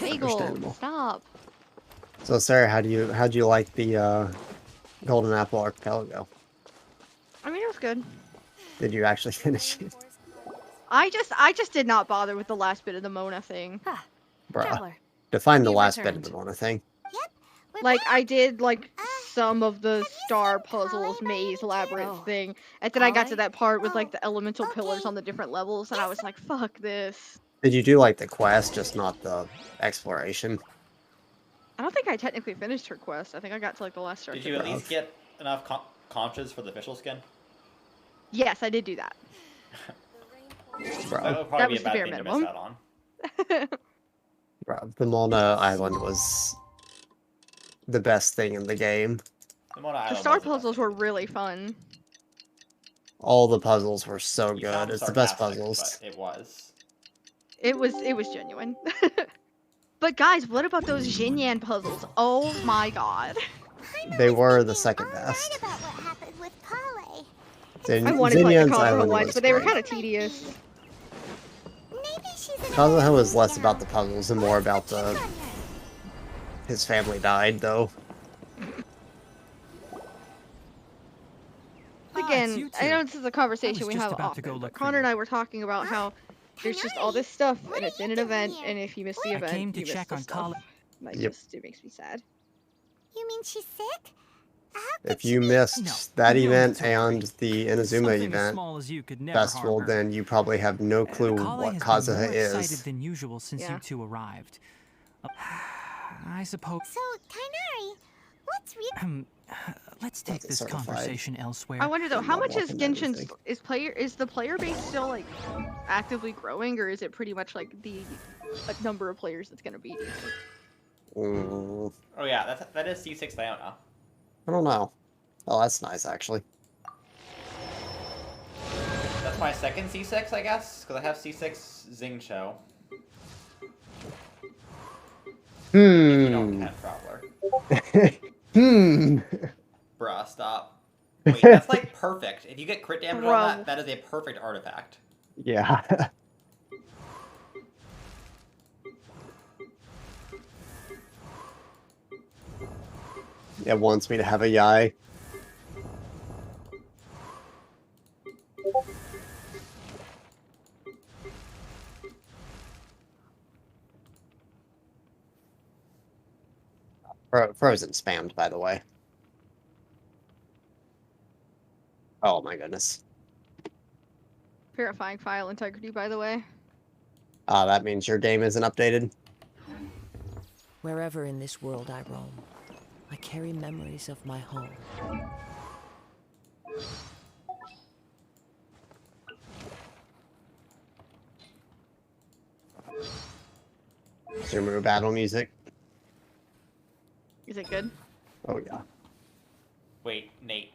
Eagle, Understandable. stop. So, Sarah, how'd you like the Golden Apple Archipelago? I mean, it was good. Did you actually finish it? I just did not bother with the last bit of the Mona thing. Ah, Bruh. traveler. Define the You've last bit of returned. the Mona thing. We're Like, back. I did, like, Uh, some of the you star seen Polly puzzles, by maze, any labyrinth chance? thing, and then I got to Polly? that part with, like, Oh, the elemental pillars okay. on the different levels, and I was like, fuck this. Did you do like the quest, just not the exploration? I don't think I technically finished her quest. I think I got to, like, the last Did section. you at least get enough conches for the official skin? Yes, I did do that. Bro, That would probably be was a the bad bare thing to minimum. miss out on. bro, the Mona Island was the best thing in the game. The Mona The Island star was the best puzzles thing. were really fun. All the puzzles were so You good. sound It's the best sarcastic, puzzles. But it was. It was genuine. But guys, what about those Xinyan puzzles? Oh my god. They were the Thinking second all best. night about what happened with Kale. I wanted to play the Zinyan's Kazuha Island ones, was but they were great. kind of tedious. Maybe she's in a Kazuha bad was mood less now. about the puzzles and more about Check on the... her. His family died, though. Again, you I know two. this is a conversation we just have about to often, go but look for Connor you. and I were talking about how there's just all this stuff, and it's in an event, and if you miss the I event, came to you miss check the on stuff. Kale. Like, Yep. it makes me sad. You mean she's sick? How could If you she be- missed No, that no need event to worry. and the Inazuma Something as event small as you could never harm festival, her. then you probably have no clue Kale what has Kazuha been more excited is. than usual since Yeah. you two arrived. I suppose. So, Tainari, what's real? Let's take That's a this certified conversation elsewhere. I wonder though, how much is Level up in Genshin's everything. is the player base still like actively growing, or is it pretty much like the number of players that's gonna be? Mm, Oh yeah, that is C6 Diona. I don't know. Oh, that's nice, actually. That's my second C6, I guess, because I have C6 Xingqiu. You don't Hmm. Cat Traveler. Hmm. Bruh, stop. Wait, that's like perfect. If you get crit damage on Bro. that is a perfect artifact. Yeah. It wants me to have a Yai. Frozen spammed, by the way. Oh my goodness. Purifying file integrity, by the way. That means your game isn't updated. Wherever in this world I roam, I carry memories of my home. Sumeru battle music. Is it good? Oh yeah. Wait, Nate,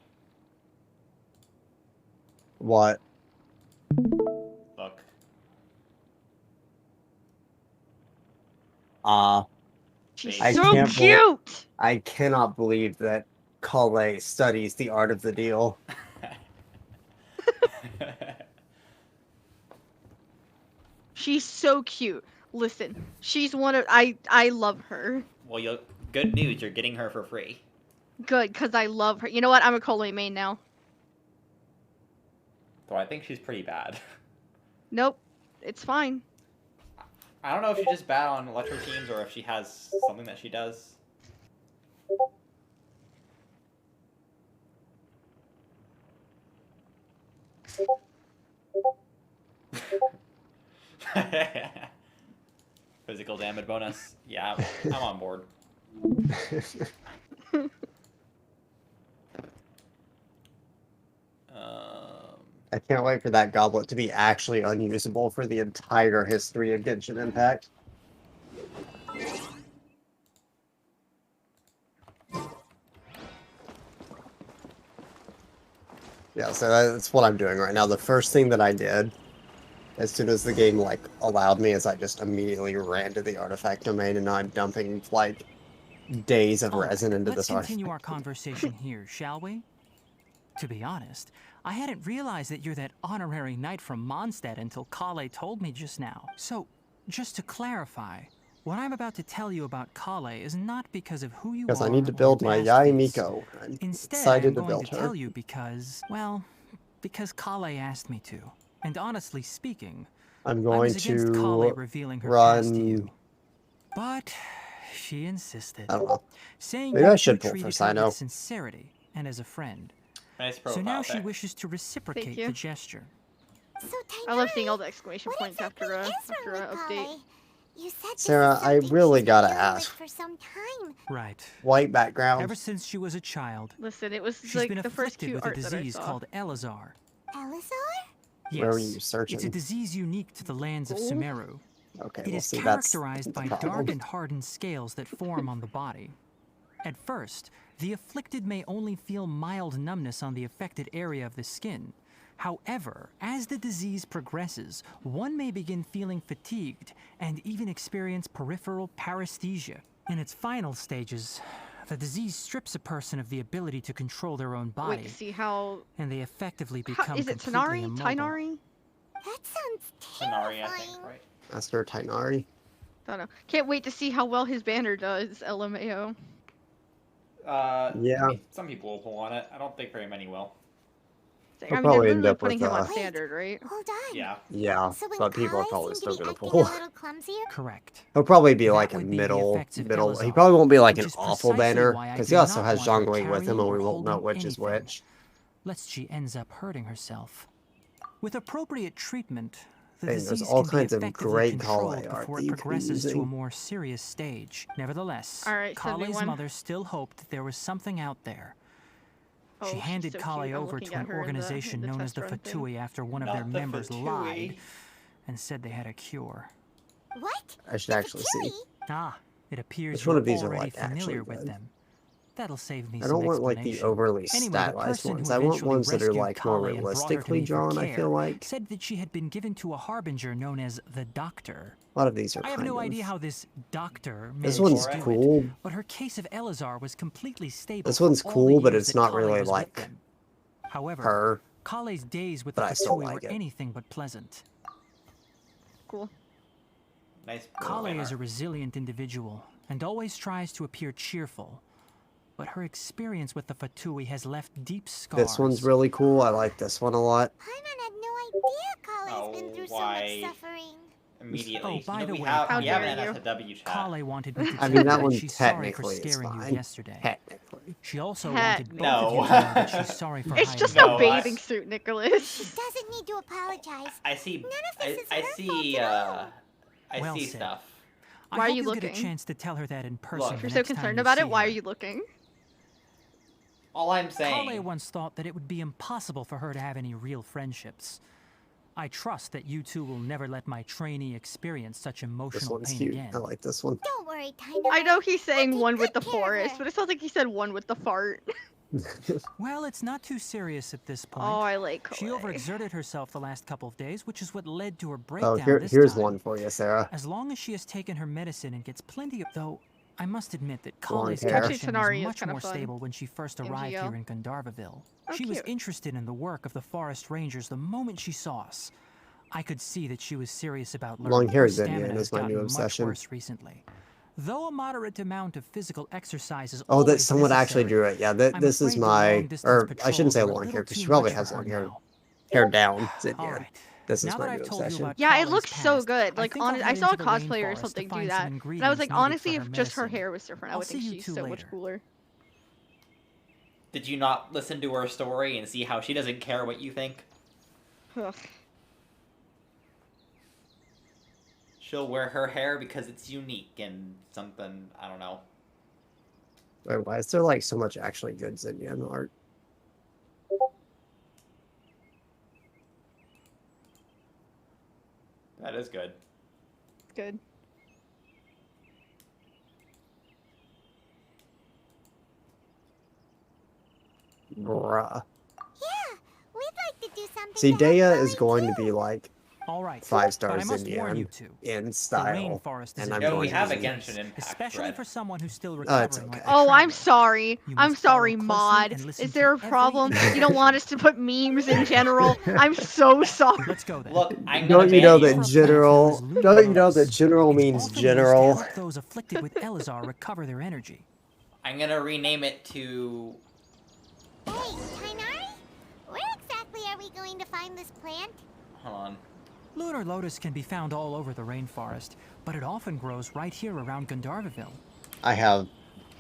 What? look. She's I so can't cute. I cannot believe that Kale studies the art of the deal. She's so cute. Listen, she's one of I love her. Well, good news, you're getting her for free. Good, cause I love her. You know what? I'm a Kole main now. Though I think she's pretty bad. Nope, it's fine. I don't know if she's just bad on electro teams or if she has something that she does. Physical damage bonus. Yeah, I'm on board. I can't wait for that goblet to be actually unusable for the entire history of Genshin Impact. Yeah, so that's what I'm doing right now. The first thing that I did, as soon as the game like allowed me, is I just immediately ran to the artifact domain, and now I'm dumping like days of All right, resin into let's this continue our artifact. conversation here, shall we? To be honest, I hadn't realized that you're that honorary knight from Mondstadt until Kale told me just now. So, just to clarify, what I'm about to tell you about Kale is not because of who you are Because I need to or build your my past Yai is. Miko. I'm Instead, excited I'm to going build to her. tell you because, well, because Kale asked me to. And honestly speaking, I'm I going was against Kale to revealing her past to you. run. But she insisted, I don't know. saying Maybe you I two should pull for treated her Sino. with sincerity and as a friend. Nice So profile now she pic. wishes to reciprocate you. the gesture. So, I love Tainari, seeing all the exclamation what points exactly after is wrong a with update. Kale? You said this Sarah, is I something really she's been gotta dealing with ask. for some time. Right. White background. Ever since she was a child, Listen, it was she's like been the first afflicted cute with a art that I disease saw. called Elazar. Elazar? Yes, Where were you it's a searching? disease unique to the lands of Oh. Sumeru. Okay, It we'll is see. That's characterized the by problem. dark and hardened scales that form on the body. At first, the afflicted may only feel mild numbness on the affected area of the skin, However, as the disease progresses, one may begin feeling fatigued and even experience peripheral paresthesia. In its final stages, the disease strips a person of the ability to control their own body. Wait to see how. And they effectively become Is it completely Tanari? immobile. Tainari? That sounds Sonari, I terrifying. think, right? Master Tainari. Don't know. Can't wait to see how well his banner does, LMAO. Yeah. I mean, some people will pull on it. I don't think very many will. I He'll mean, they're probably end literally up putting with, him on Wait. standard, right? Hold on. Yeah. Yeah, So when but people are Kale probably seemed still to be gonna acting pull. a little clumsier, Correct. He'll probably be That like a would be the middle. effects of He Elazar, probably won't be like which an is awful precisely banner, why I because do he also not has want her Zhongli with him, carrying and we or won't know holding which is anything, which. lest she ends up hurting herself. With appropriate treatment, the Dang, there's disease all can kinds be of effectively great controlled Kale art before that it you could be progresses to a using. more serious stage. Nevertheless, Alright, Kale's 71. mother still hoped that there was something out there. Oh, She she's handed so Kale cute. I'm over looking to at an her in the organization known as test the run thing. Fatui after one of Not their the members Fatui. lied and said they had a cure. what? I should actually see. Ah, it appears Which you're one of these are, already like, actually familiar with good? them. That'll save me I some don't want like the explanation. overly Anyway, the stylized person ones. who I want eventually ones that are rescued like more Kale and brought her to realistically me for drawn. I care feel like said that she had been given to a harbinger known as the Doctor. a lot of these are I have kind no of. idea how this doctor This managed one's to do cool. it, but her case of Elazar was completely stable. This one's for all cool, the but years it's that not Kale really was with like them. However, her. Kale's days with But the I still Fatui like were it. anything but pleasant. Cool. Nice. Kale banner. is a resilient individual and always tries to appear cheerful. But her experience with the Fatui has left deep scars. This one's really cool. I like this one a lot. Paimon had no idea Kale's been through so why? much suffering. Immediately. Oh, by the we way, have, How we have dare an you. SFW chat. Kale wanted me to I tell mean, you that one she's sorry for technically is scaring you fine. yesterday. Technically. She also Heck wanted both no. of you to know that she's sorry for It's hiding just it. No, a bathing suit, Nicholas. She doesn't need to apologize. I see. None of this is I her see. fault at all. I Well see said. stuff. I Why are hope you you'll get a looking? chance to tell her that in person. Look. If the you're so next time concerned you about see it, why her. are you looking? All I'm Kale saying. once thought that it would be impossible for her to have any real friendships. I trust that you two will never let my trainee experience such This emotional one's pain cute. again. I like this one. Don't worry, Tainari. I know he's saying We'll one take with the good care of forest, her. but it sounds like he said one with the fart. Well, it's not too serious at this point. Oh, I like She Kale. overexerted herself the last couple of days, which is what led to her breakdown Oh, this here's time. one for you, Sarah. As long as she has taken her medicine and gets plenty of... Though, I must admit that Long Kale's hair. condition was Actually, Tanari is much kinda more fun. stable when she first arrived MGL. here in Gandharvaville. Oh, She was cute. interested in the work of the forest rangers the moment she saw us. I could see that she was serious about learning. Long hair Her is Indian stamina is has my new gotten much obsession. worse recently. Though a moderate amount of physical exercise is Oh, that always someone actually necessary, drew it. Yeah, I'm this is afraid the my, long-distance or I shouldn't patrols say are a long hair little because she too probably much has for long her hair. now. Hair down. All right. This is Now my that new I've told you obsession. about Yeah, it Kale's looks so past, good. I Like, think I'll I head saw a into the cosplayer or rainforest to something do find that. some And I was ingredients like, needed for honestly, her if just her medicine. hair was different, I I'll would see think you she's two so much later. cooler. Did you not listen to her story and see how she doesn't care what you think? Ugh. She'll wear her hair because it's unique and something, I don't know. Wait, why is there like so much actually good Zinyan art? That is good. Good. Bruh. Yeah, we'd like to do something. See, to help Daya is Chloe, going to too. be like All right, 5 but I stars must in warn you Yan two. in The style, rainforest is and a I'm No, going we to have a use dangerous it. Genshin place, Impact especially thread. for someone who's still it's recovering okay. like a Oh, I'm traveler. sorry. You I'm must follow sorry, closely Mod. and listen Is to there a every problem? You instruction. don't want us to put memes in general? I'm so sorry. Let's go then. Look, I'm Don't gonna you know ban that you. general? Don't you know that general It's means often general? used to help those afflicted with Elazar recover their energy. I'm gonna rename it to... Hey, Tainari? Where exactly are we going to find this plant? Hold on. Lunar lotus can be found all over the rainforest, but it often grows right here around Gandharvaville. I have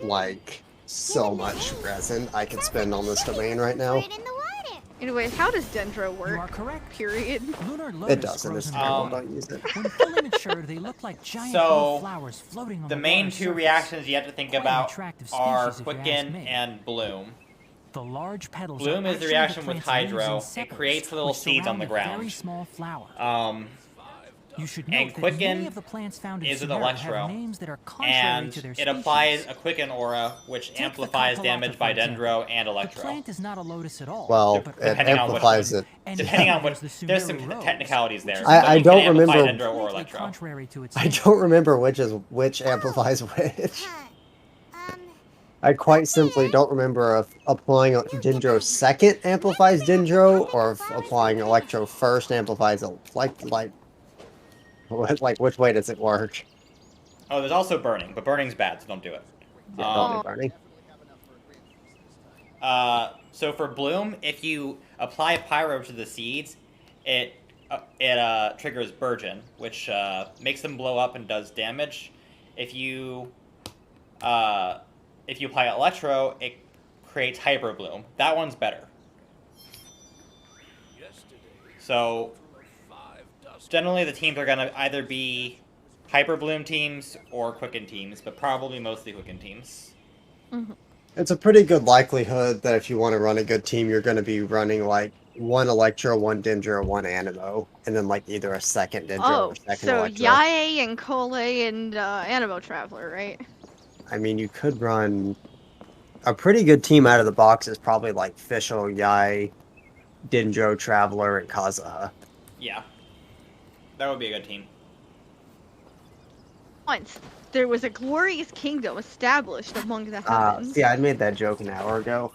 like so much resin I could spend on this domain right now. Put it in the water. Anyways, how does Dendro You work? are correct. Period. Lunar It lotus doesn't. grows It's in terrible. Um, Don't use it. When fully matured, they look like giant So, blue flowers floating on The the main water's two surface. reactions you have to think Quite an about attractive are species, if you ask Quicken me. and Bloom. The large petals Bloom are is the actually reaction with plant's leaves Hydro. and It sepals, creates little which seeds on surround the a very ground. small flower. You should And note that many Quicken of the plants found in is an Sumeru Electro, have names that are contrary and to their it species. applies a Quicken aura, which Take the amplifies Kapalata, damage for by example. Dendro and The Electro. plant is not a lotus at all. Well, De- it depending on which amplifies one. it. And Depending then on which, there's the there's some Sumeru rose, technicalities which there. is I But you don't can amplify remember- Dendro or completely Electro. contrary to its I name. don't remember which amplifies which. I quite simply don't remember if applying Dendro second amplifies Dendro, or if applying Electro first amplifies like which way does it work? Oh, there's also burning, but burning's bad, so don't do it. Yeah, don't do burning. So for bloom, if you apply pyro to the seeds, it triggers burgeon, which makes them blow up and does damage. If you apply electro, it creates hyper bloom. That one's better. So generally, the teams are gonna either be hyper bloom teams or quicken teams, but probably mostly quicken teams. It's a pretty good likelihood that if you want to run a good team, you're going to be running like one Electro, one Dendro, one Animo, and then like either a second Dendro or a second so Electro. Yae and Kole and Animo Traveler, right? I mean, you could run a pretty good team out of the box is probably like Fischl, Yae, Dendro, Traveler, and Kazuha. Yeah, that would be a good team. Once there was a glorious kingdom established among the heavens. Yeah, I made that joke an hour ago.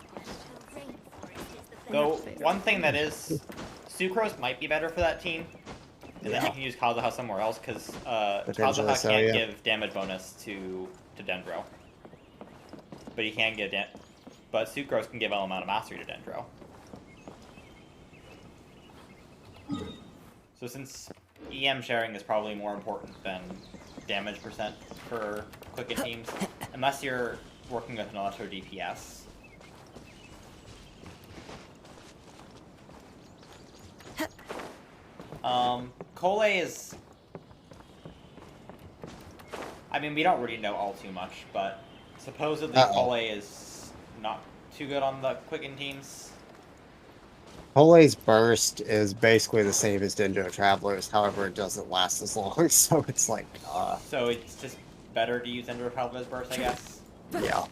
Though, one thing that is... Sucrose might be better for that team. And then you can use Kazuha somewhere else, because Kazuha can't give damage bonus to Dendro. But he can give but Sucrose can give Elemental Mastery to Dendro. So since EM sharing is probably more important than damage percent for quicken teams, unless you're working with an Electro DPS. Kole is... I mean, we don't really know all too much, but supposedly Kole is not too good on the quicken teams. Kole's burst is basically the same as Dendro Traveler's, however it doesn't last as long, so it's like, So it's just better to use Dendro Traveler's burst, I guess? Yeah.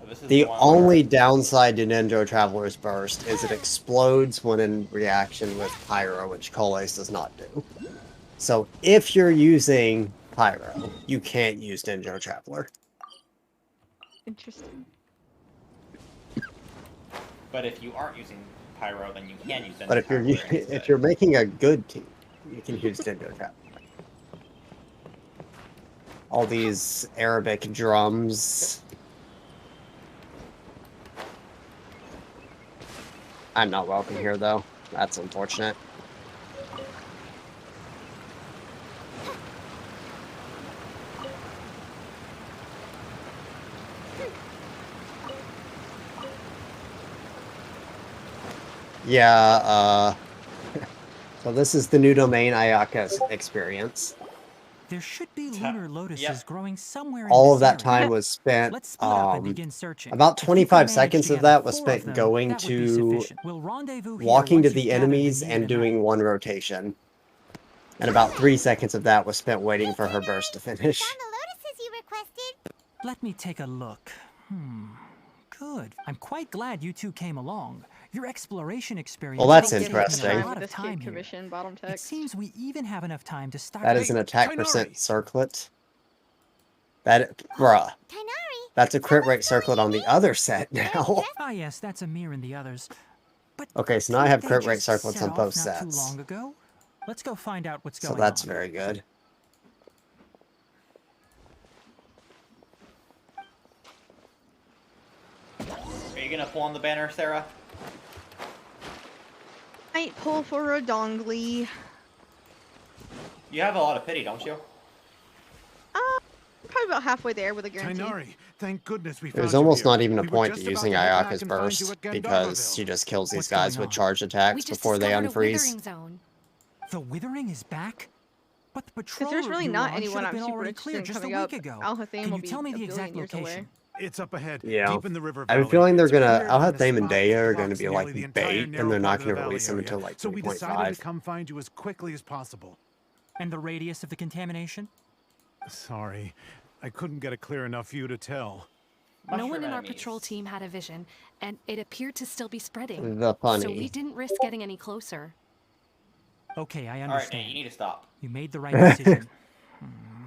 This is The one only downside to Dendro Traveler's burst is it explodes when in reaction with Pyro, which Kole's does not do. So if you're using Pyro, you can't use Dendro Traveler. Interesting. But if you aren't using Pyro, then you can use Dendro But if you're Traveler instead. if you're making a good team, you can use Dendro Traveler. All these Arabic drums. I'm not welcome here, though. That's unfortunate. Yeah, so this is the new domain Ayaka's experience. There should be lunar lotuses growing somewhere in All this of that area. time was spent, Let's split up and begin searching. about If we 25 can manage seconds to of gather that was 4 spent of them, going that would be to sufficient. We'll rendezvous here walking to once you've the gathered enemies needed and doing one rotation. And about 3 seconds of that was spent waiting for her burst to finish. Found the lotuses you requested. Let me take a look. Good. I'm quite glad you two came along. Your exploration experience. Well, that's has taken interesting. A lot of This time Cape here. Commission bottom It text. seems we even have enough time to start. That is an attack percent circlet. Bruh. That's a crit rate circlet on the other set now. Ah, yes, that's a mirror in the others. But Okay, so now I have crit rate circlets on both not sets. Too long ago. Let's go find out what's So going that's on. very good. Are you gonna pull on the banner, Sarah? Might pull for a Dongli. You have a lot of pity, don't you? Probably about halfway there with a guarantee. Tainari, thank goodness we found There's you almost here. not even a We were point to just about using to head back Ayaka's and find you burst, at because Gandharville. she just kills these What's guys going with on? charge We attacks just before they discovered a unfreeze. withering zone. The withering is back? But the patrol there's really not should anyone have I'm been super already interested cleared in just a coming week up. ago. Alhathame Can will you be tell me a the exact billion years away. location? It's up ahead, Yeah. deep in the river I have a valley. feeling they're It's gonna. clear I'll from have the Thame and spot Daya that are gonna blocks be nearly like the entire bait, and narrow they're not part of gonna the release them valley until area. like So we decided 3.5. to come find you as quickly as possible. And the radius of the contamination? Sorry, I couldn't get a clear enough view to tell. No one in our enemies. patrol team had a vision, and it appeared to still be spreading. The funny. So we didn't risk getting any closer. Okay, I Alright, understand. Nate, you need to stop. You made the right decision.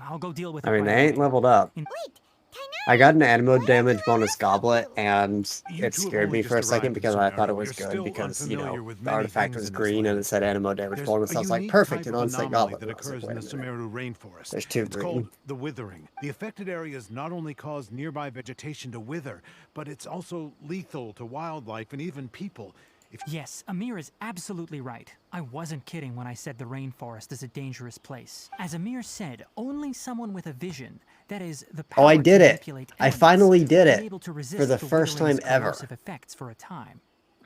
I'll go deal with it. I mean, right they ain't away. leveled up. Wait, Tainari, I got an animo what damage did bonus Loras help goblet, you? and You it two have scared only me for a just second arrived in because I thought it Sumeru. was You're good still because, you unfamiliar know, with the many artifact things was in this green and land. it said animo damage There's bonus. a I was like, unique perfect, type and of on site anomaly goblet. that And I was like, occurs in wait the a minute. Sumeru rainforest. There's two It's green. called the withering. The affected areas not only cause nearby vegetation to wither, but it's also lethal to wildlife and even people. Yes, Amir is absolutely right. I wasn't kidding when I said the rainforest is a dangerous place. As Amir said, only someone with a vision, that is, the power Oh, I to did it. manipulate I elements, finally did will be it. able to For resist the first withering's time ever. corrosive effects for a time.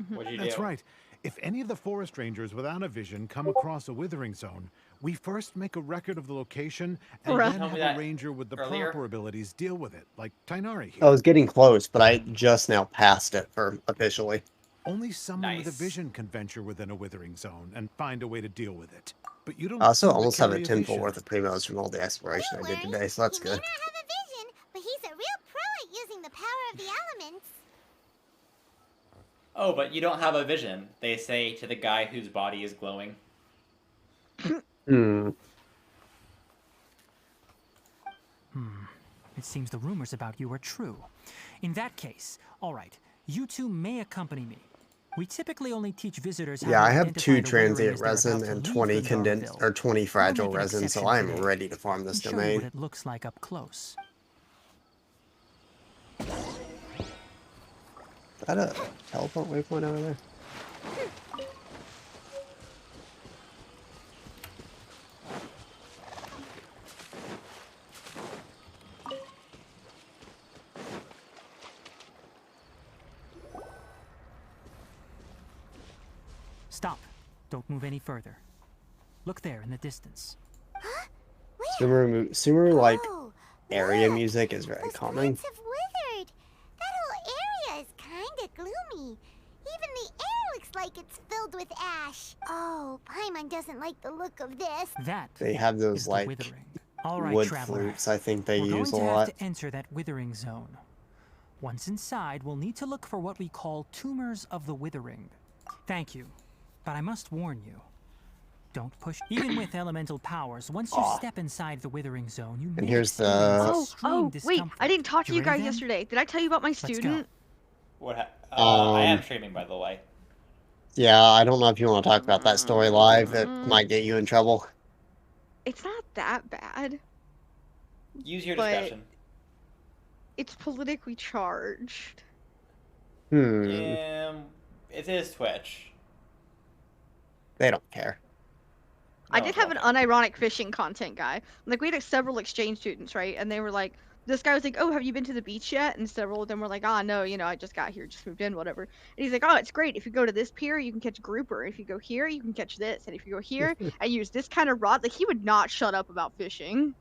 What'd you That's do? right. If any of the forest rangers without a vision come across a withering zone, we first make a record of the location and Bruh. then Told me have a that ranger with the earlier. proper abilities deal with it, like Tainari here. I was getting close, but I just now passed it for officially. Only someone with a Nice. vision can venture within a withering zone and find a way to deal with it. But you don't I also seem to almost have a carry tenfold vision. worth of primos from all the exploration Don't I did worry, today, so that's he may good. not have a vision, but he's a real pro at using the power of the elements. Oh, but you don't have a vision, they say to the guy whose body is glowing. Hmm. It seems the rumors about you are true. In that case, all right, you two may accompany me. We typically only teach visitors how Yeah, to I have identify 2 the withering transient as they're resin about to and leave 20 the condensed Darkville. or 20 fragile We'll make an resin, so exception I am today ready to farm this and show you what domain. it looks like up close. Is that a teleport waypoint over there? Stop. Don't move any further. Look there in the distance. Sumeru like Oh, area look, music is very those calming. plants have withered. That whole area is kinda gloomy. Even the air looks like it's filled with ash. Oh, Paimon doesn't like the look of this. That They have is those the like withering. All right, wood traveler. flutes I think they We're going use a to have lot. to enter that withering zone. Once inside, we'll need to look for what we call tumors of the withering. Thank you, but I must warn you. Don't push. Even with elemental powers, once you step inside the withering zone, you may here's experience the- extreme Oh, wait, discomfort. I didn't talk to you ready guys then? yesterday. Did I tell you about my Let's go. student? What? I am Um, streaming, by the way. Yeah, I don't know if you want to talk about that story live. It might get you in trouble. It's not that bad. Use your but- discretion. It's politically charged. It is Twitch. They don't care. I No, did it's have an not. unironic fishing content guy. Like, we had several exchange students, right? And they were like, this guy was like, oh, have you been to the beach yet? And several of them were like, ah, no, I just got here, just moved in, whatever. And he's like, oh, it's great. If you go to this pier, you can catch grouper. If you go here, you can catch this. And if you go here and use this kind of rod, like, he would not shut up about fishing.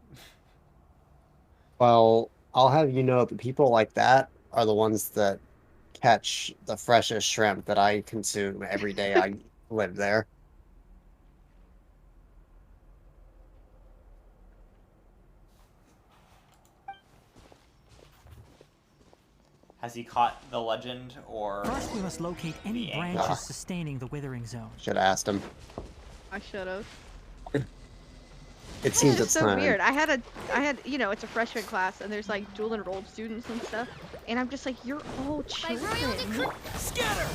Well, I'll have you know that people like that are the ones that catch the freshest shrimp that I consume every day I live there. Has he caught the legend or? First, we must locate any The branches anchor. sustaining the withering zone. Should have asked him. I should have. It seems It's it's so time. weird. I had, it's a freshman class, and there's like dual enrolled students and stuff, and I'm just like, you're all children. Scatter!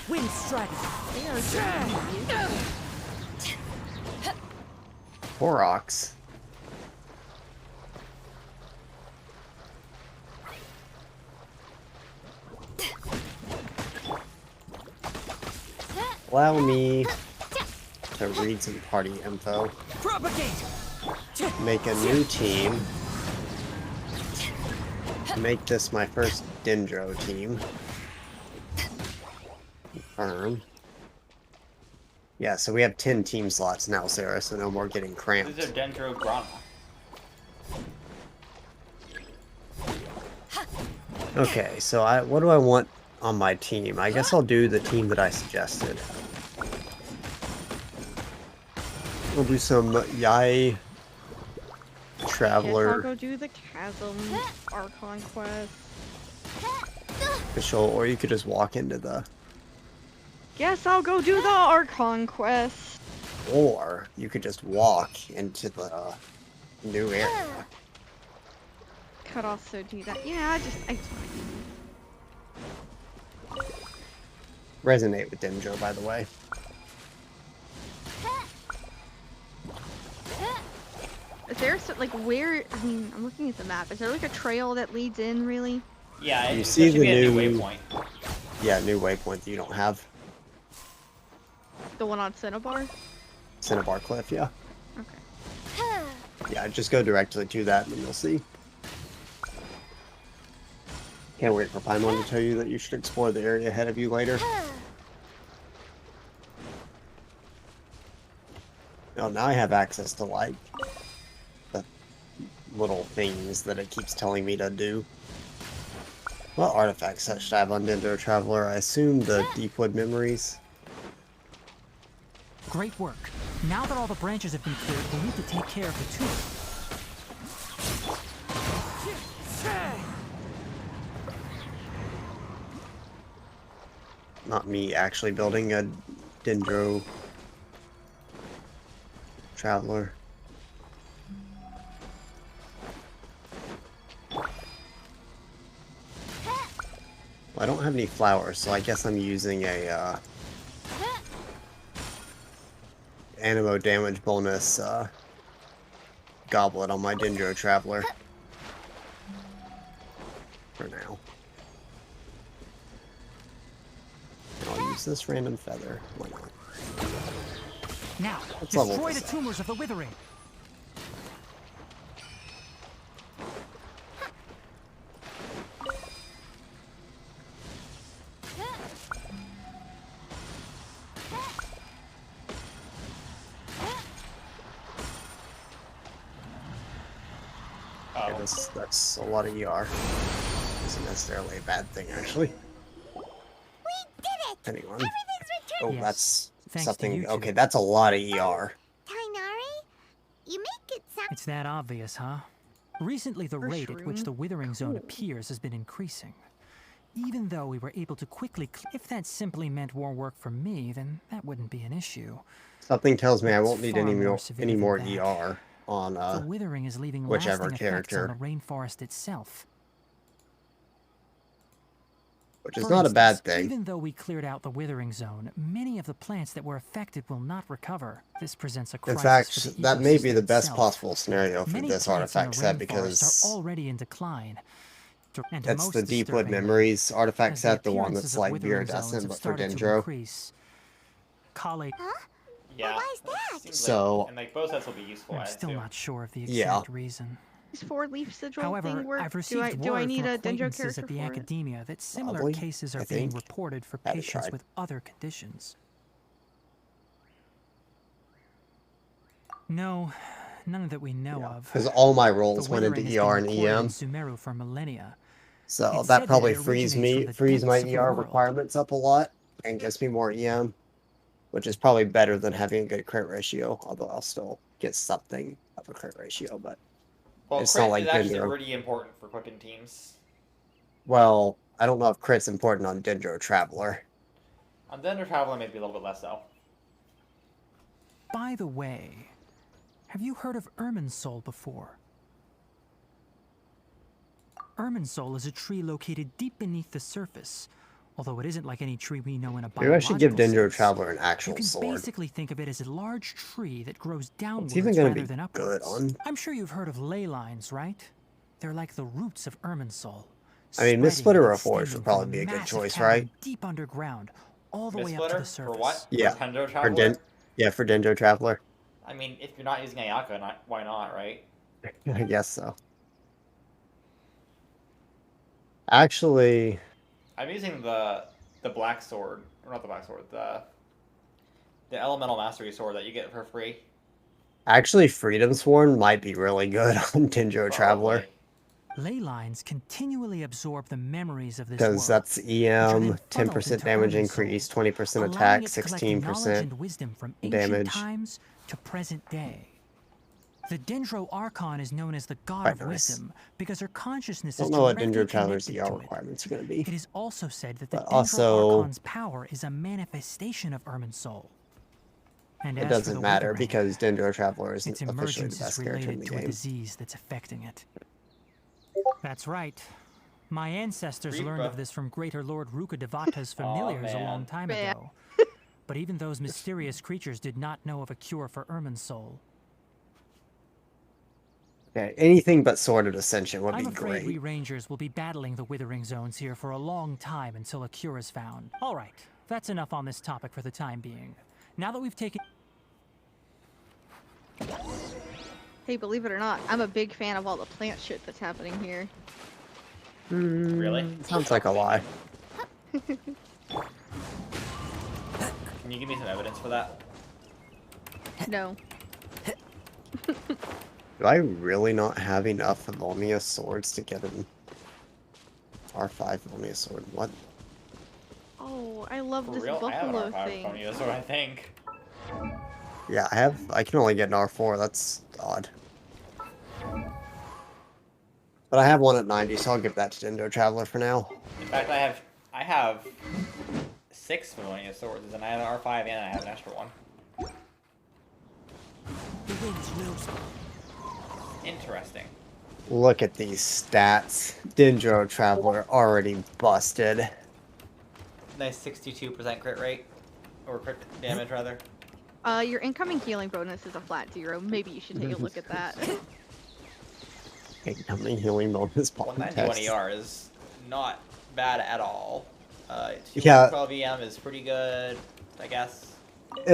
Wind strategy. They are so Koroks. Allow me to read some party info. Propagate! Make a new team. Make this my first Dendro team. Confirm. Yeah, so we have 10 team slots now, Sarah, so no more getting cramped. These are Dendrograna. Okay, so what do I want on my team? I guess I'll do the team that I suggested. We'll do some Yai Guess I'll Traveler go do the Chasm Archon quest. official, or you could just walk into the... Guess I'll go do the Archon quest. Or you could just walk into the new area. Could also do that. Yeah, I Resonate with Dimjo, by the way. Is there like where? I mean, I'm looking at the map. Is there like a trail that leads in? Really? Yeah, You there see should the be a new new- waypoint. Yeah, new waypoint that you don't have. The one on Cinnabar? Cinnabar Cliff, yeah. Okay. Yeah, just go directly to that and you'll see. Can't wait for Paimon to tell you that you should explore the area ahead of you later. Oh, now I have access to, like, the little things that it keeps telling me to do. What artifacts should I have on Dendro Traveler? I assume the Deepwood Memories. Great work. Now that all the branches have been cleared, we need to take care of the tumor. Not me actually building a Dendro Traveler. Well, I don't have any flowers, so I guess I'm using a animo damage bonus goblet on my Dendro Traveler. For now. And I'll use this random feather. Why not? Now, Let's level destroy this the up. tumors of the withering. Okay, that's a lot of ER. Isn't necessarily a bad thing, actually. We did it! Anyone? Everything's returned. Oh, Yes, that's thanks to something. you two. Okay, that's a lot of ER. Tainari, you make it sound. It's that obvious, huh? Recently, the Or rate at which shroom. the withering zone Cool. appears has been increasing. Even though we were able to quickly if that simply meant more work for me, then that wouldn't be an issue. Something tells me I It's won't need far any more more severe any than more that. ER on The withering is leaving whichever lasting effects on character. the rainforest itself. which is For not a bad instance, thing. Even though we cleared out the withering zone, many of the plants that were affected will not recover. This presents a In crisis fact, for the that may be the ecosystem best itself. possible scenario for Many this plants in artifact the set rainforest because are already in decline. And that's most the Deepwood disturbingly, Memories artifact as set, the one appearances that's of like withering zones viridescent have but for started to Dendro. increase. Collate, Yeah. why is that? Seems So- like, and like both sets will be useful. I'm I still assume. not sure of the Yeah. exact reason. These 4-leaf sigil However, thing work? I've received do I word need from a Dendro acquaintances character at the for it? academia that similar Probably, cases I are being think. reported for Haven't patients tried. with other conditions. No, none that we know of. Because all my The rolls went into withering has ER been and recorded in EM, Sumeru for millennia. so It's that said probably it originates from the frees my depths of the ER world. requirements up a lot and gives me more EM, which is probably better than having a good crit ratio. Although I'll still get something of a crit ratio, but Well, it's crit not like is actually Dendro. pretty important for quicken teams. Well, I don't know if crit's important on Dendro Traveler. On Dendro Traveler, maybe a little bit less so. By the way, have you heard of Irminsul before? Irminsul is a tree located deep beneath the surface, although it isn't like any tree we know in a Maybe I biological should give Dendro sense. Traveler an You actual can sword. basically think of it as a large tree that grows downwards even gonna rather be than good upwards. on? I'm sure you've heard of ley lines, right? They're like the roots of Irminsul. I mean, Miss spreading and Splitter Reforged would extending probably from be a good massive choice, cavern right? Deep underground, all the Miss way up to Splitter? the surface. For what? Yeah, For Dendro for Traveler? for Dendro Traveler. I mean, if you're not using Ayaka, why not, right? I guess so. Actually, I'm using the black sword, or not the black sword, the elemental mastery sword that you get for free. Freedom Sworn might be really good on Dendro Traveler. Probably. Ley lines continually absorb the memories of this Because world. that's which are then EM, 10% funneled into damage Irminsul, increase, 20% allowing attack, it to collect knowledge 16% and wisdom from ancient damage. times to present day. The Dendro Archon is known as the God Quite of nice. Wisdom because her consciousness Don't is know what directly Dendro Traveler's connected ER to it. requirements are going to be. It is also said that the But Dendro also- Archon's power is a manifestation of Irmin's soul. And It as for doesn't the matter withering, because Dendro Traveler isn't its officially the emergence best is character in related the to a game. disease that's affecting it. That's right. My ancestors learned of Reaper. this from Greater Lord Ruka Devata's familiars a long man. time Man. ago. But even those mysterious creatures did not know of a cure for Irmin's soul. Okay, anything but Sworded Ascension would I'm be afraid we great. Rangers will be battling the withering zones here for a long time until a cure is found. All right, that's enough on this topic for the time being. Now that we've taken... Hey, believe it or not, I'm a big fan of all the plant shit that's happening here. Really? Sounds like a lie. Can you give me some evidence for that? No. Do I really not have enough Volmia swords to get an R5 Volmia sword? What? Oh, I love For this real? I have an buffalo R5 thing. Pony, so I think. Yeah, I can only get an R4. That's odd. But I have one at 90, so I'll give that to Dendro Traveler for now. In fact, I have 6 Familiar swords, and I have an R5 and I have an extra one. The wind knows. Interesting. Look at these stats. Dendro Traveler already busted. Nice 62% crit rate. Or crit damage, rather. Your incoming healing bonus is a flat 0. Maybe you should take a look at that. Incoming healing bonus pop 191 test. ER is not bad at all. Yeah. 12 EM is pretty good, I guess.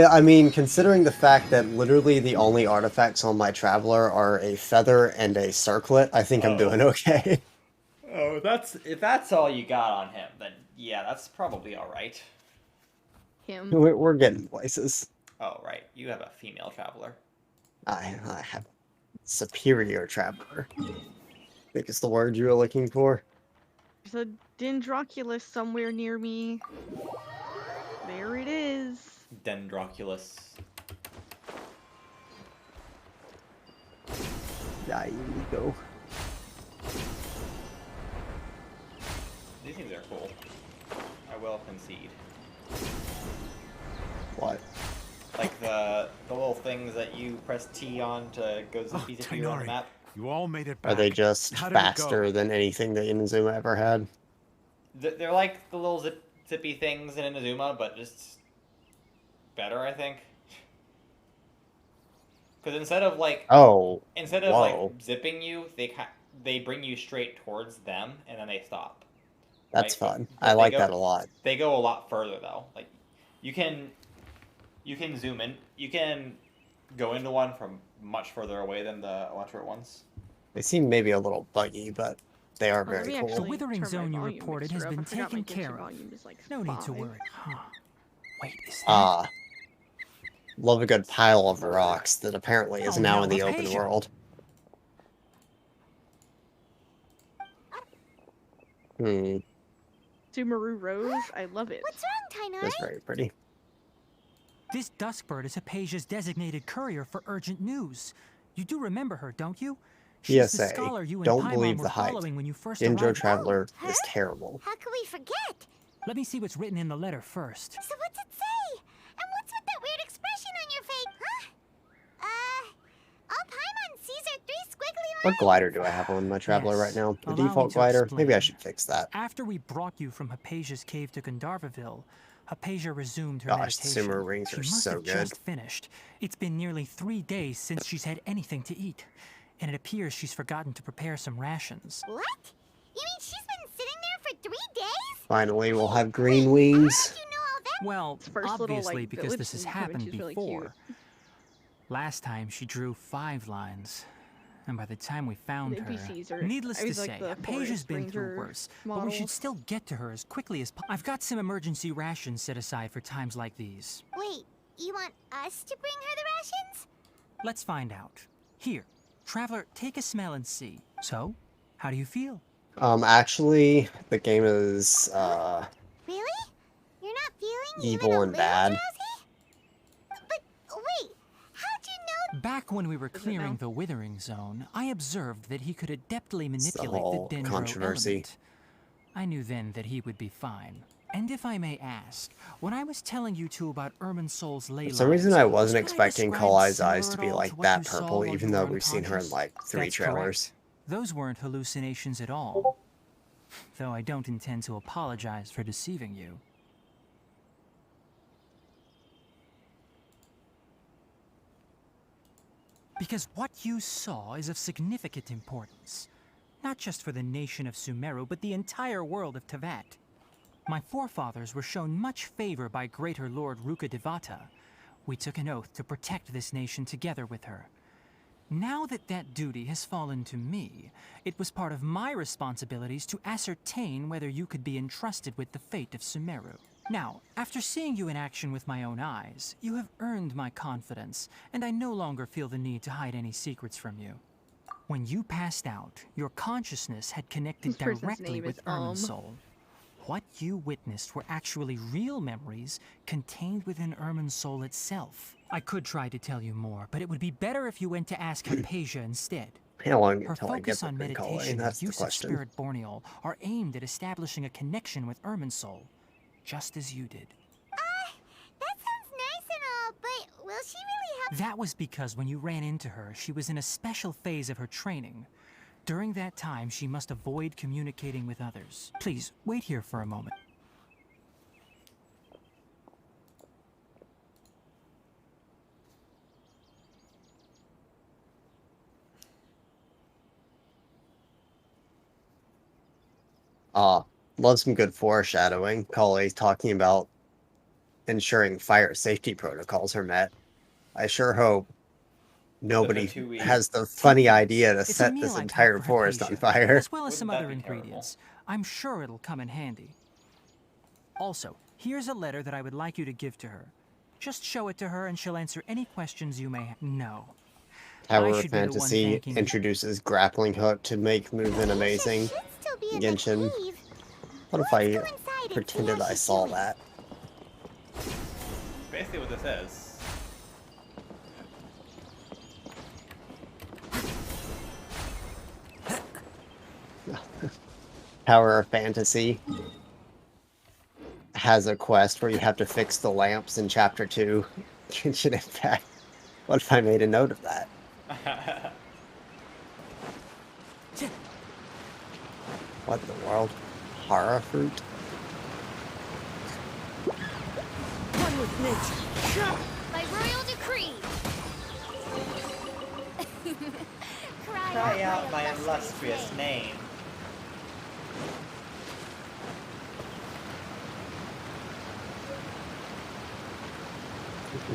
I mean, considering the fact that literally the only artifacts on my Traveler are a feather and a circlet, I think I'm doing okay. Oh, if that's all you got on him, then yeah, that's probably alright. Him. We're getting places. Oh, right. You have a female traveler. I have superior Traveler. I think it's the word you were looking for. There's a Dendroculus somewhere near me. There it is. Dendroculus. Yeah, you go. These things are cool. I will concede. What? Like the little things that you press T on to go zippy zippy around the Tainari, map. you all made it back. Are they just How did it go? faster than anything that Inazuma ever had? They're like the little zippy things in Inazuma, but just better, I think. Because instead of like Oh, whoa. like zipping you, they bring you straight towards them and then they stop. That's Right, fun. but I they like go- that a lot. They go a lot further though. Like you can zoom in. You can go into one from much further away than the electric ones. They seem maybe a little buggy, but they are Let very me cool. The actually withering turn my zone you volume reported mixer has up. been I forgot my taken Genshin care of. volume is like No need to 5. worry. Huh. Wait, is that... Ah. Love a good pile of rocks that apparently is Oh, now no, in the open Hypatia. world. Sumeru Rose, I love it. What's wrong, Tainari? That's very pretty. This Duskbird is Hypatia's designated courier for urgent news. You do remember her, don't you? She's the PSA, scholar you and don't Paimon believe were the hype. following when you first Dendro arrived. Traveler Oh, is huh? terrible. How could we forget? Let me see what's written in the letter first. So what's it say? And what's with that weird expression on your face? Huh? All Paimon sees are 3 squiggly lines. What glider do I have on my Traveler Yes, right now? The allow me default to glider? Maybe I explain. should fix that. After we brought you from Hypatia's cave to Gandharvaville, Hypatia resumed her Gosh, meditation. Sumeru rings She are must so have good. just finished. It's been nearly 3 days since she's had anything to eat, and it appears she's forgotten to prepare some rations. What? You mean she's been sitting there for 3 days? Finally, we'll have green wings. How'd you know all that? Well, It's first little, obviously like, because village this has scene coming, happened she's really before. Last time she drew 5 lines, and by the time we found The her, NPCs are needless to always say, like the Hypatia's forest been through ranger worse, but we should models. still get to her as quickly as possible. I've got some emergency rations set aside for times like these. Wait, you want us to bring her the rations? Let's find out. Here, Traveler, take a smell and see. So, how do you feel? Actually, the game is, Really? You're not feeling Evil even a and little bad. drowsy? But wait, how'd you Back when we were Is it now? clearing the withering zone, I observed that he could adeptly It's the manipulate whole the dendro controversy. element. I knew then that he would be fine. And if I may ask, when I was telling you two about Irminsol's ley For some reason, lines, I was wasn't what I expecting described Kalai's similar eyes to at be all like what that you saw purple, while even you though were we've seen her in unconscious? like 3 That's trailers. correct. Those weren't hallucinations at all. Though I don't intend to apologize for deceiving you. Because what you saw is of significant importance. Not just for the nation of Sumeru, but the entire world of Tevat. My forefathers were shown much favor by Greater Lord Rukkhadevata. We took an oath to protect this nation together with her. Now that that duty has fallen to me, it was part of my responsibilities to ascertain whether you could be entrusted with the fate of Sumeru. Now, after seeing you in action with my own eyes, you have earned my confidence, and I no longer feel the need to hide any secrets from you. When you passed out, your consciousness had connected This person's directly name with is Irminsul. What you witnessed were actually real memories contained within Irminsul itself. I could try to tell you more, but it would be better if you went to ask Hypatia instead. How long Her until I get focus the on big Kalai? meditation and That's the use of question. Spirit Borneal are aimed at establishing a connection with Irminsul, just as you did. That sounds nice and all, but will she really have... That was because when you ran into her, she was in a special phase of her training. During that time, she must avoid communicating with others. Please, wait here for a moment. Love some good foreshadowing. Kalai's talking about ensuring fire safety protocols are met. I sure hope nobody 2 weeks. has the funny idea to It's a set meal this I entire packed for forest on Hypatia, fire. as well as Wouldn't some that other be terrible? ingredients. I'm sure it'll come in handy. Also, here's a letter that I would like you to give to her. Just show it to her and she'll answer any questions you may have. No. I Tower of should be the one Fantasy thanking you. introduces grappling hook to make movement amazing. Should still be in Genshin. the cave. What if Let's I go inside and see pretended how I she's saw doing. that? Basically what this is. Tower of Fantasy has a quest where you have to fix the lamps in Chapter 2. Genshin Impact. What if I made a note of that? What in the world? Hara fruit? One with nature. By royal decree. Cry out my illustrious name.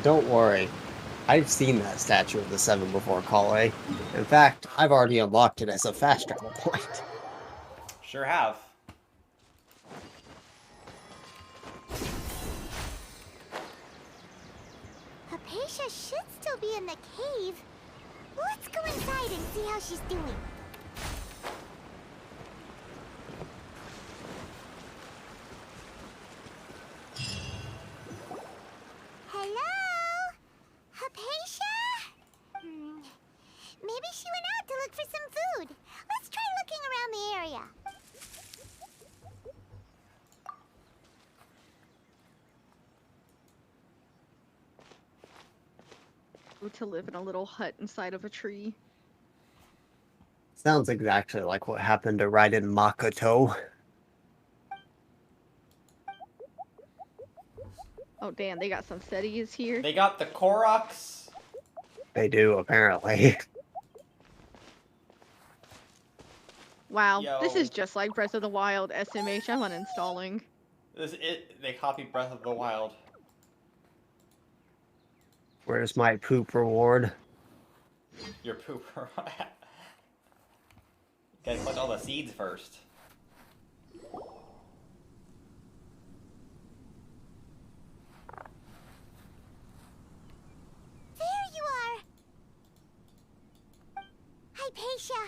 Don't worry. I've seen that statue of the Seven before, Kalai. In fact, I've already unlocked it as a fast travel point. Sure have. Hypatia should still be in the cave. Let's go inside and see how she's doing. Hello? Hypatia? Maybe she went out to look for some food. Let's try looking around the area. To live in a little hut inside of a tree. Sounds exactly like what happened to Raiden Makoto. Oh damn, they got some setties here. They got the Koroks. They do, apparently. Wow, this Yo. is just like Breath of the Wild SMH. I'm uninstalling. They copied Breath of the Wild. Where's my poop reward? Your pooper. Gotta collect all the seeds first. There you are! Hypatia,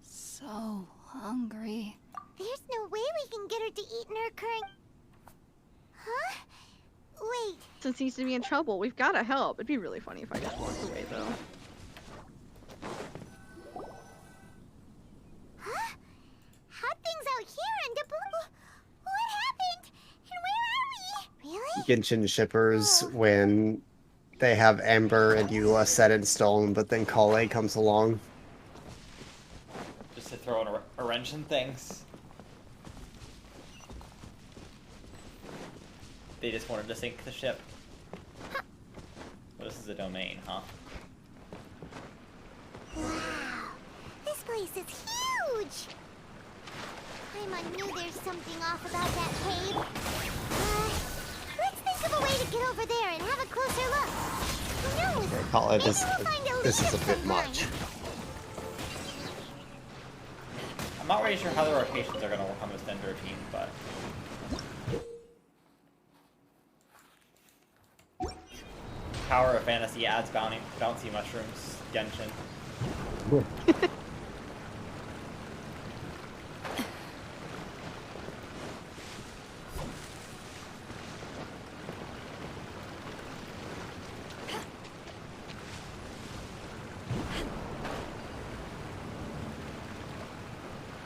So hungry. there's no way we can get her to eat in her current... Huh? Wait, Austin seems to be in trouble. We've got to help. It'd be really funny if I just walked away, though. Huh? How'd things out here end up? What happened? And where are we? Really? Genshin shippers when they have Amber and Eula set in stone, but then Kale comes along. Just to throw in a wrench in things. They just wanted to sink the ship. Well, this is a domain, huh? Wow, this place is huge! Paimon knew there's something off about that cave. Let's think of a way to get over there and have a closer look. Who knows? Okay, Kale, Maybe we'll find a this is a lead of bit some much. kind. I'm not really sure how the rotations are going to work on this Dendro team, but... Power of Fantasy adds bouncy mushrooms, Genshin.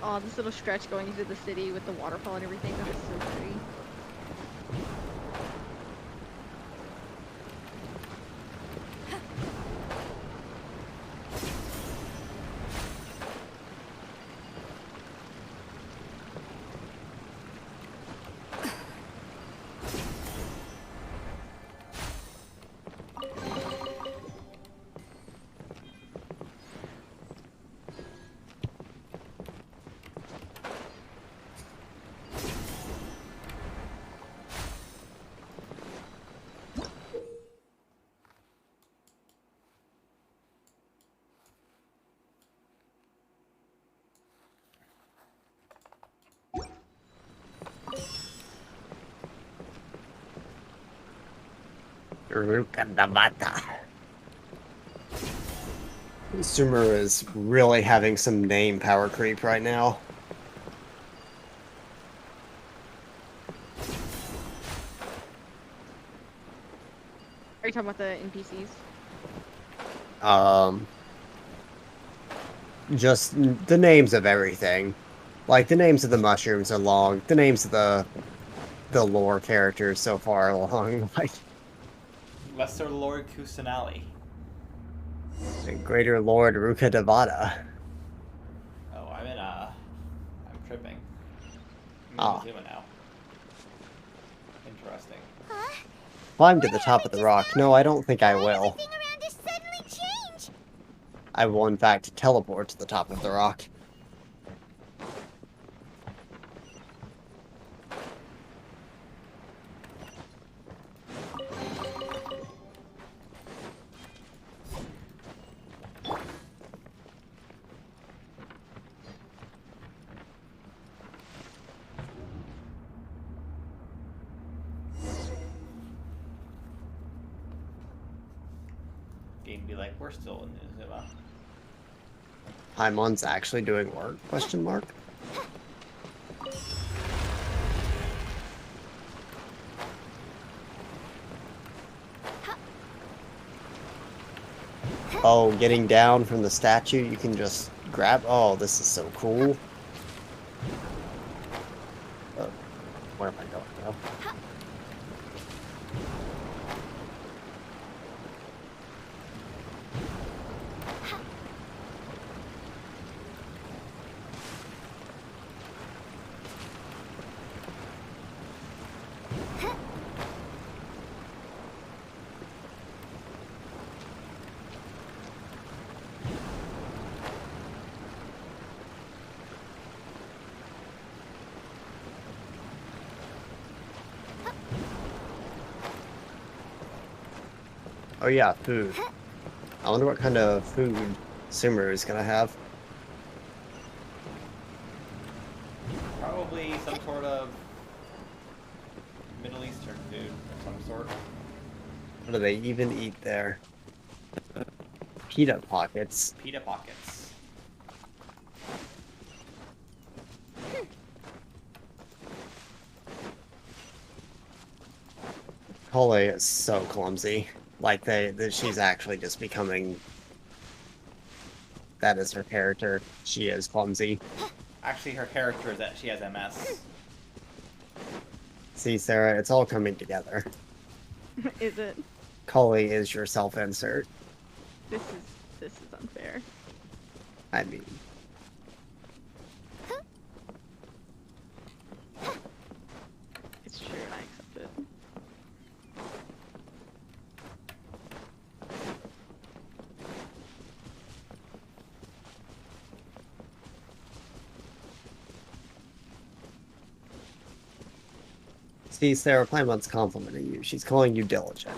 Oh, this little stretch going into the city with the waterfall and everything, that is so pretty. Sumer is really having some name power creep right now. Are you talking about the NPCs? Just the names of everything. Like, the names of the mushrooms are long. The names of the lore characters so far are long. Like, Lesser Lord Kusanali. and Greater Lord Ruka Devada. Oh, I'm tripping. I'm Ah. in Zuma now. Interesting. Huh? Climb to the top of the rock. No, I don't think I will. Everything around us suddenly changed. I will, in fact, teleport to the top of the rock. Game be like, we're still in Zuma. Paimon's actually doing work? Question mark. Oh, getting down from the statue, you can just grab. Oh, this is so cool. Where am I going now? Oh yeah, food. I wonder what kind of food Sumer is gonna have. Probably some sort of Middle Eastern food of some sort. What do they even eat there? Pita pockets. Pita pockets. Cole is so clumsy. Like she's actually just becoming. That is her character. She is clumsy. Actually, her character is that she has MS. See, Sarah, it's all coming together. Is it? Cully is your self-insert. This is unfair. I mean, It's true, and I accept it. see, Sarah Playmon's complimenting you. She's calling you diligent.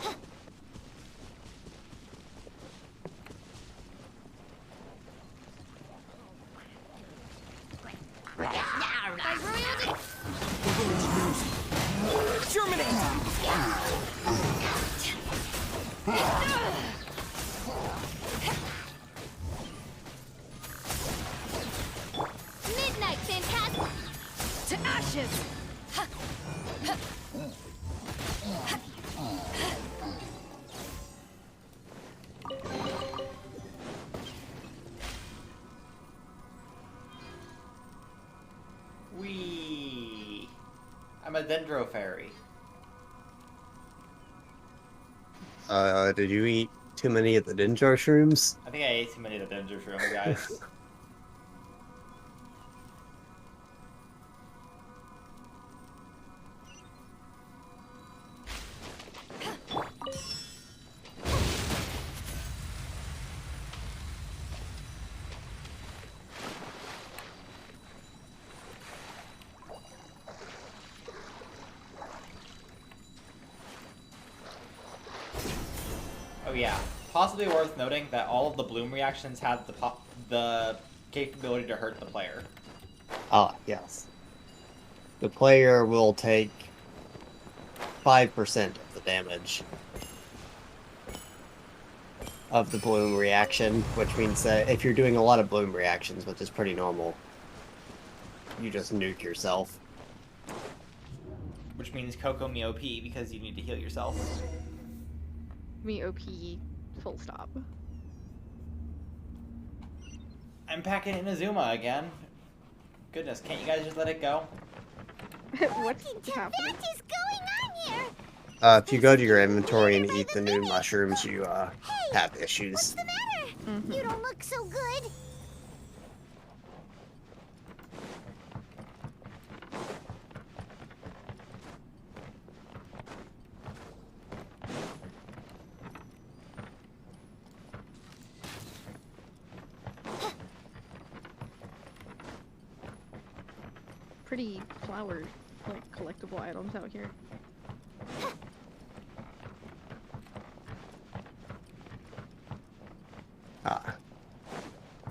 Midnight Phantasm! To ashes! Wee. I'm a Dendro Fairy. Did you eat too many of the Dendro shrooms? I think I ate too many of the Dendro shrooms, guys. Oh yeah, possibly worth noting that all of the bloom reactions have the capability to hurt the player. Ah, yes. The player will take 5% of the damage of the bloom reaction, which means that if you're doing a lot of bloom reactions, which is pretty normal, you just nuke yourself. Which means Coco me OP because you need to heal yourself. Me OP, full stop. I'm packing Inazuma again. Goodness, can't you guys just let it go? What's happening? What is going on here? If you go to your inventory and eat the new mushrooms, you have issues. What's the matter? You don't look so good. Pretty flower, like, collectible items out here.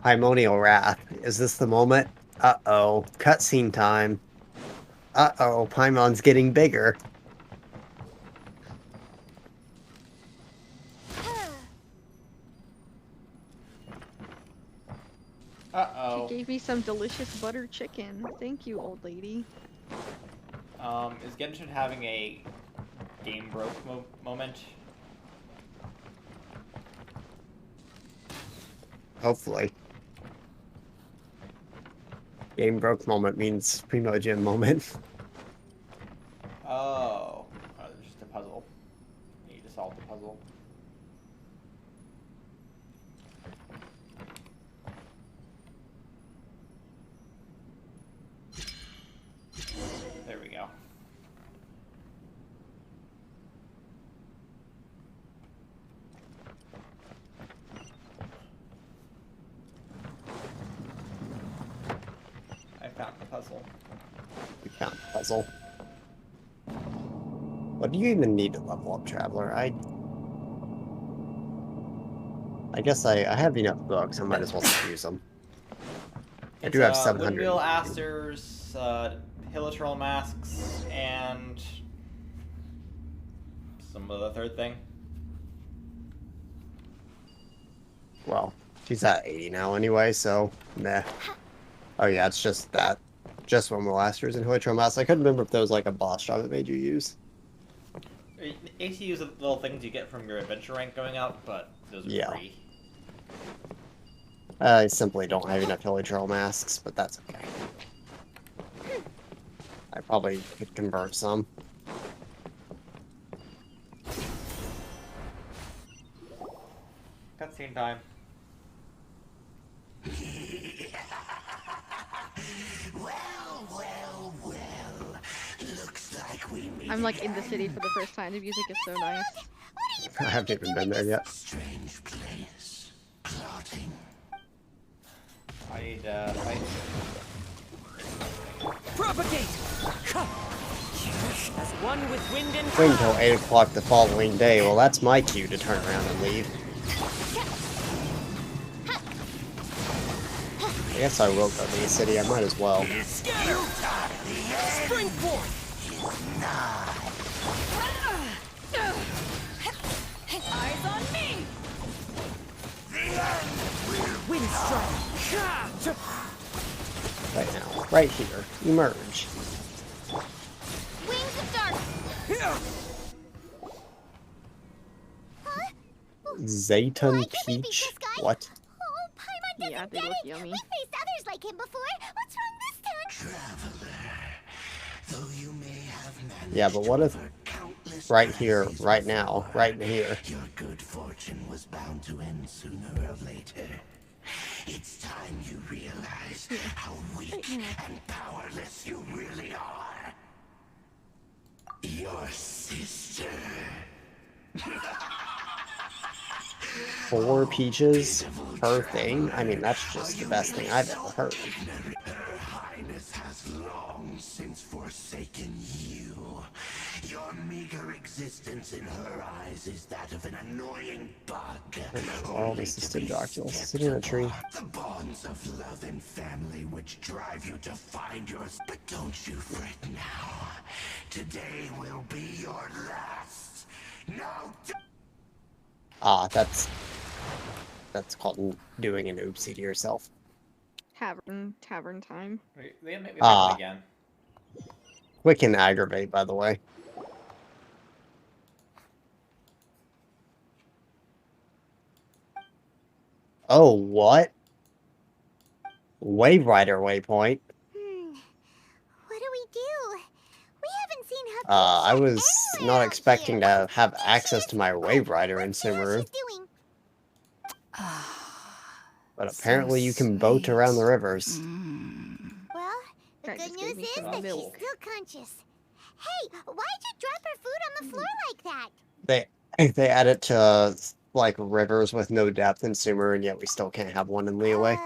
Primordial Wrath. Is this the moment? Uh-oh. Cutscene time. Uh-oh. Paimon's getting bigger. Uh-oh. She gave me some delicious butter chicken. Thank you, old lady. Is Genshin having a game broke moment? Hopefully. Game broke moment means Primo Gym moment. Oh. It's just a puzzle. You need to solve the puzzle. There we go. I found the puzzle. We found the puzzle. What do you even need to level up, Traveler? I guess I have enough books. I might as well just use them. I do have 700. Windmill Asters, Hilichurl masks, and some of the third thing. Well, she's at 80 now anyway, so meh. Oh yeah, it's just that. Just Windmill Asters and Hilichurl masks. I couldn't remember if there was like a boss job that made you use. ACU is the little things you get from your adventure rank going up, but those are Yeah. free. I simply don't have enough Holy Trail masks, but that's okay. I probably could convert some. Cutscene time. I'm like in the city for the first time. The music is so nice. I haven't even been there yet. Strange place. Plotting. I need fight. Propagate! As one with wind and Wait until 8 o'clock the following day. Well, that's my cue to turn around and leave. I guess I will go to the city. I might as well. scatter! Spring forth! Eyes on me! Wind strike! Right now. Right here. Emerge. Wings of dark. Zayton Why can't we beat Peach? this guy? What? Oh, Paimon doesn't Yeah, they get look it. yummy. We faced others like him before. What's wrong this time? Traveler. Though you may have managed Yeah, but what if to countless right here, crises right now, before, right in here? your good fortune was bound to end sooner or later. It's time you realize how weak and powerless you really are. Your sister. 4 peaches per thing? I mean, that's just the best thing I've ever heard. Her Highness has long since forsaken you. Your meager existence in her eyes is that of an annoying bug. All this is Stibdoculus sitting in a tree. The bonds of love and family which drive you to find yours. But don't you fret now. Today will be your last. Now. Ah, that's called doing an oopsie to yourself. Tavern time. Wait, they make me Ah. again. Quick and aggravate, by the way. Oh, what? Wave Rider waypoint. What do we do? We haven't seen her. I was anywhere not out expecting here. to have access to my Wave Rider in Let's see how Sumeru, she's doing. but apparently you can boat around the rivers. Well, the Guy good just gave news me is some that she's milk. still conscious. Hey, why'd you drop her food on the floor like that? They add it to like rivers with no depth in Sumeru, and yet we still can't have one in Leeway.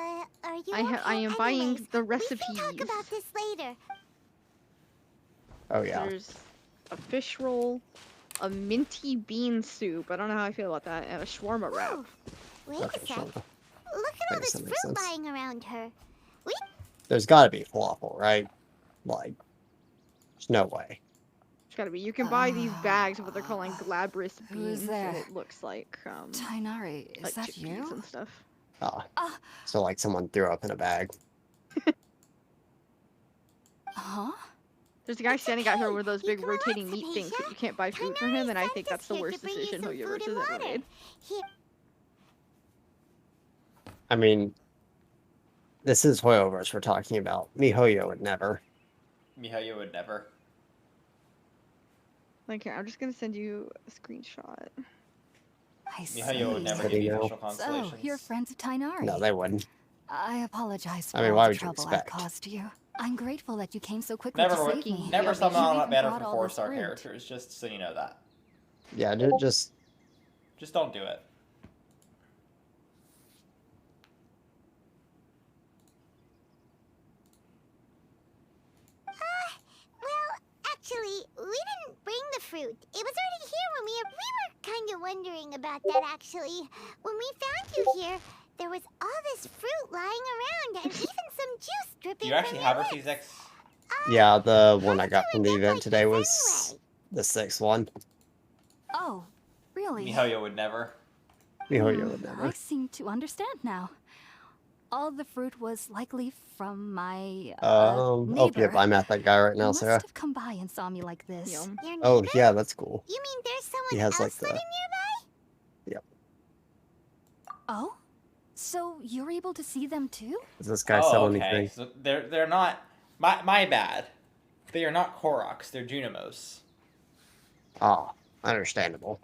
Are you I am okay? buying Anyways, the We can talk recipes. about this later. Oh yeah. There's a fish roll, a minty bean soup. I don't know how I feel about that, and a shawarma wrap. Whoa, wait Okay, a sec. sure. Look at Makes all this sense, fruit makes sense. lying around her. There's got to be falafel, right? Like, there's no way. It's gotta be. You can buy these bags of what they're calling glabrous Who beans, is there? and it looks like Tainari, is like that chickpeas you? and stuff. So like someone threw up in a bag. Huh? There's a guy standing out here okay. with those You big can rotating relax, meat things, but Hypatia. you can't buy food from him, and I Tainari think sent that's us the here to worst bring you decision some Hoyoverse food has and ever water. made. Here, I mean, this is Hoyoverse we're talking about. MiHoYo would never. Mihayo would never. Like, here, I'm just gonna send you a screenshot. I see. Mihayo would never But give you you know. official So, constellations. you're friends of Tainari. No, they wouldn't. I apologize for I mean, all why the would you trouble expect? I've caused you. I'm grateful that you came so quickly Never to would. save me. Never Yeah, summon you on even better brought for all this 4-star fruit. characters, just so you know that. Yeah, just Just don't do it. well, actually, we didn't bring the fruit. It was already here when we were kind of wondering about that, actually. When we found you here, there was all this fruit lying around, and even some juice dripping You actually from have your her lips. C6? yeah, the one how I did got you from the end up event like today this was anyway? the 6th one. Oh, really? Mihayo would never. MiHoYo would never. I seem to understand now. All the fruit was likely from my Oh, neighbor. yep, I'm at that guy right now, He must Sarah. have come by and saw me like this. Yum. Your Oh, neighbor? yeah, that's cool. You mean there's someone He has, else like, the... living nearby? Yep. Oh? So you're able to see them too? Does this guy sell okay. anything? So they're not my bad. They are not Koroks, they're Junimos. Ah, understandable.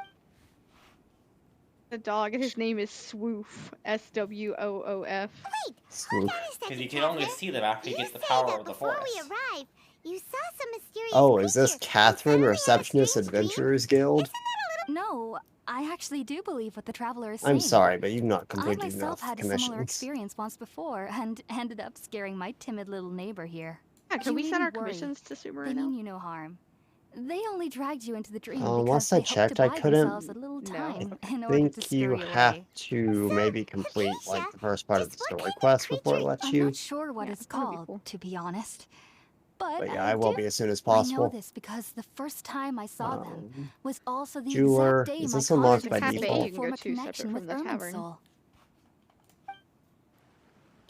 The dog, his name is Swoof. SWOOF. Wait, Swoop. Because you can only see them after you get the power of the forest. Before we arrived, you saw some mysterious Oh, is this creature. Catherine, Receptionist Adventurers Guild? No, I actually do believe what the traveler is saying. I'm sorry, but you've not I completed myself enough had a similar commissions. experience once before and ended up scaring my timid little neighbor here. Yeah, can we You send our needn't worry. commissions to Sumer They now? mean you no harm. They only dragged you into the dream Last because I they checked, hoped I to buy couldn't- themselves a little time in I order to think scare you you have away. to maybe complete like the first part of the story quest before it lets I'm you. not sure what Yeah, it's that would be called, cool. to be honest. But yeah, I will be as soon as possible. I know this because the first time I saw them was also the Jeweler, exact day is my this unlocked conscious by was default? able You to can form go a to separate connection from with the Ermin's tavern. soul.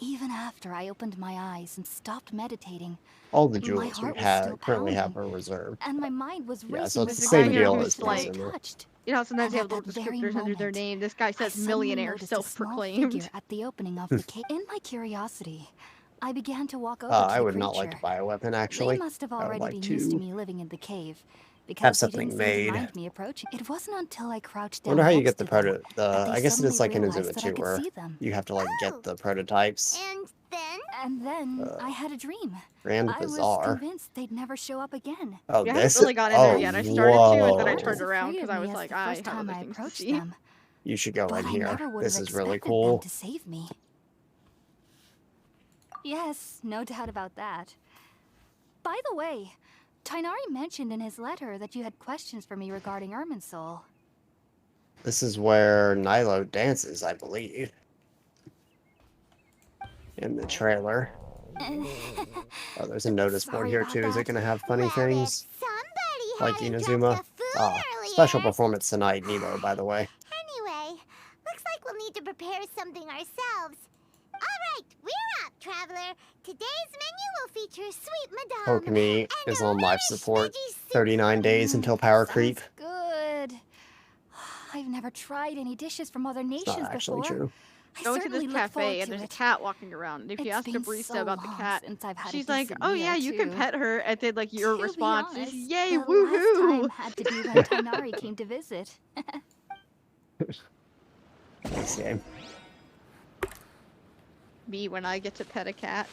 Even after I opened my eyes and stopped meditating, All the my jewels we heart was still currently have pounding, are reserved. and my mind was Yeah, racing so with it's the There's a guy same here deal who's as like- Consumer. touched. You know, sometimes And they have at little that very descriptors under their moment, name. This guy I says suddenly millionaire, noticed a small self-proclaimed. figure at the opening of the cave. In my curiosity, I began to walk over to I the would creature. not like to buy a weapon, They actually. must have I would already like been used to to me living in the cave, have because they something didn't seem to made. mind me approaching. It wasn't until I crouched I down wonder how you next get the to them proto. that they I guess it is suddenly like in realized Azuma that I too, could where see them. you have to like get the prototypes. And then I had a dream. Grand I was Bazaar. convinced they'd never show up again. Oh, Yeah, I this haven't really got in there oh, yet. I started to, and then I whoa. turned around Afraid because of I me was as like, the I first have time other I things to approached see. them. You should go But in I here. never would This have is really expected them cool. to save me. Yes, no doubt about that. By the way, Tainari mentioned in his letter that you had questions for me regarding Irminsul. This is where Nilo dances, I believe. In the trailer. Oh, there's a notice board Sorry here about too. Is it that. going to have funny things? somebody Like hadn't Inazuma? dropped the food Ah, earlier. special performance tonight, Nemo, by the way. Anyway, looks like we'll need to prepare something ourselves. All right, we're up, traveler. Today's menu will feature sweet madame. Pokemon is on life support. 39 days until power creep. Good. I've never tried any dishes from other nations It's not actually before. true. I Go to certainly this look forward cafe, and to there's a it. cat walking around. And if you It's ask a been barista so about the long cat, since I've had a she's like, decent "Oh yeah, meal, you can too. pet her." And then like your To be response honest, is, "Yay, the last woohoo!" time had to be when Tainari came to visit. This game. Me when I get to pet a cat.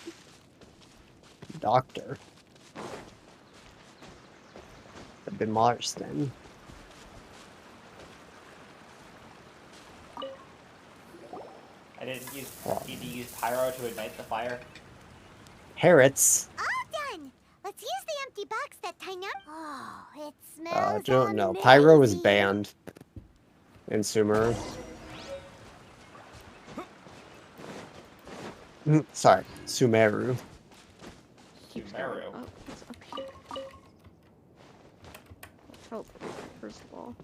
Doctor. I've been Marston. I didn't need to use pyro to ignite the fire. Parrots. All done. Let's use the empty box that Tainari. Oh, it smells No, Pyro was amazing. banned in Sumeru. Sorry, Sumeru. Sumeru. Oh, it's up here. Let's help first of all.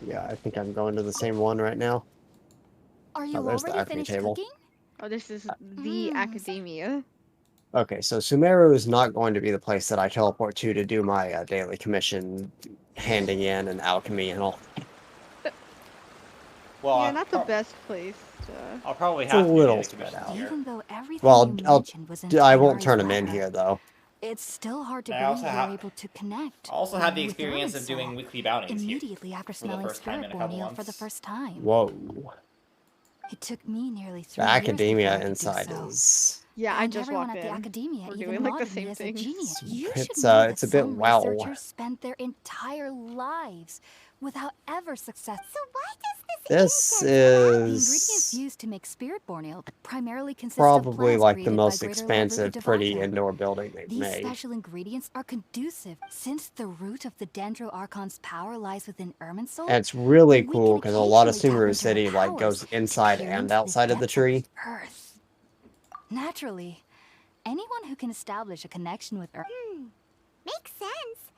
Yeah, I think I'm going to the same one right now. Are you there's the already alchemy finished table. cooking? Oh, this is the academia. Okay, so Sumeru is not going to be the place that I teleport to do my daily commission, handing in and alchemy and all. Well, Yeah, not the best place to... I'll probably It's have a to little do the spread commission out. here. Even though everything Well, you mentioned was in I won't Tainari's turn them in letter, here though. it's still hard to I believe also you're have- able to connect. I also had the with experience of Irminsul doing weekly bounties here. immediately after for the smelling first time in a Spirit couple Borneo for the months. first time. Whoa. It took me nearly 3 The years academia before I could do inside so. is... Yeah, I And just everyone walked at in. the academia We're even doing like the lauded me same as a thing. genius. You It's, should know it's a that bit some wow. researchers spent their entire lives without ever success. So why does This The ingredients is used to make Spirit Borneo primarily consist probably of plants like the created by most Greater expensive, Laruga pretty Devata. indoor building they've These made. special ingredients are conducive since the root of the Dendro Archon's power lies within Irminsul. And it's really We cool can because a lot of occasionally tap Sumeru into City our like powers goes to inside peer and into outside of the depths tree. Earth. Naturally, anyone who can establish a connection with Earth. Makes sense.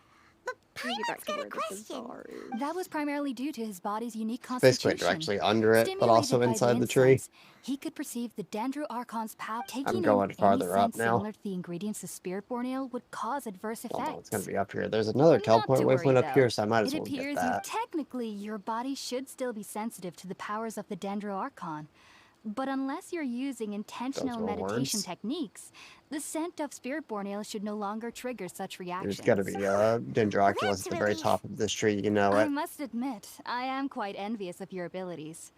But Let me get back to where the question. bazaar is. That was primarily due to his body's unique Basically constitution. directly under it, but also Stimulated by inside the tree. incense, he could perceive the Dendro Archon's power. Taking going in farther any up scent now. similar to the ingredients of Spiritborn Ale would cause adverse effects. Oh, no, it's going to be up here. There's another teleport Not to waypoint worry, up here, though. so I might as It well get appears that. technically your body should still be sensitive to the powers of the Dendro Archon. But unless you're using intentional were meditation words. techniques, the scent of Spiritborn Ale should no longer trigger such reactions. There's got to be Dendroculus at the very top of this tree, you know I it. must admit, I am quite envious of your abilities.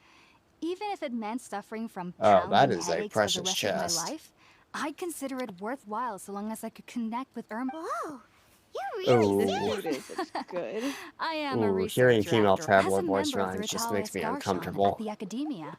Even if it meant suffering from Oh, that pounding is a headaches for the precious rest chest. of my life, I'd consider it worthwhile so long as I could connect with Irma. Whoa, you're really Ooh. serious. It is. It's good. I am a Ooh, researcher hearing female after all. traveler As a voice member of the lines just Ritalia makes me Starshan uncomfortable. At the Academia,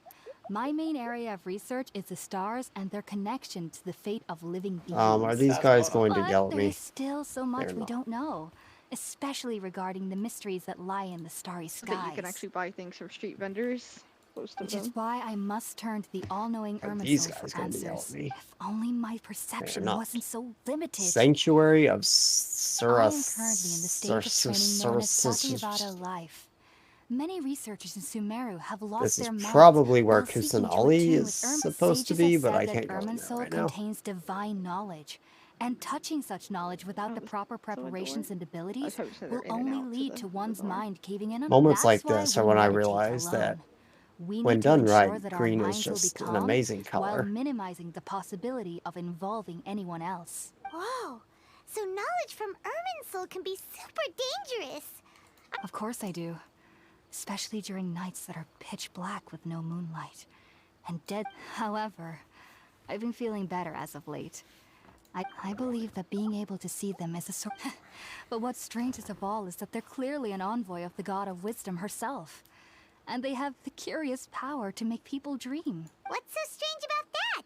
my main area of research is the stars and their connection to the fate of living beings. Are these guys going to But yell at there me? is still so much They're we not. don't know, especially regarding the mysteries that lie in the starry So that you can skies. actually buy things from street vendors. Most of Which is them. why I must turn to the all-knowing Are these Irminsul guys for going to yell at answers. me? If only my perception not. wasn't so limited. Sanctuary of I am currently in the stage of training known as Satyavada life. Many researchers in Sumeru have lost This their is minds probably where while seeking to Kusanali attune is with supposed to Sages be, have but said I that can't go in there Irminsul right now. contains divine knowledge, and touching such knowledge without the proper preparations and abilities hope so they're will in and only out to lead the to one's bazaar. mind caving in. Moments That's like why this we are when I meditate realize that alone. We when need to done ensure right, that our green is minds will be just an calm amazing while color. minimizing the possibility of involving anyone else. Whoa, so knowledge from Irminsul can be super dangerous. Of course I do. Especially during nights that are pitch black with no moonlight. And dead. However, I've been feeling better as of late. I believe that being able to see them is a sort. But what's strangest of all is that they're clearly an envoy of the god of wisdom herself. And they have the curious power to make people dream. What's so strange about that?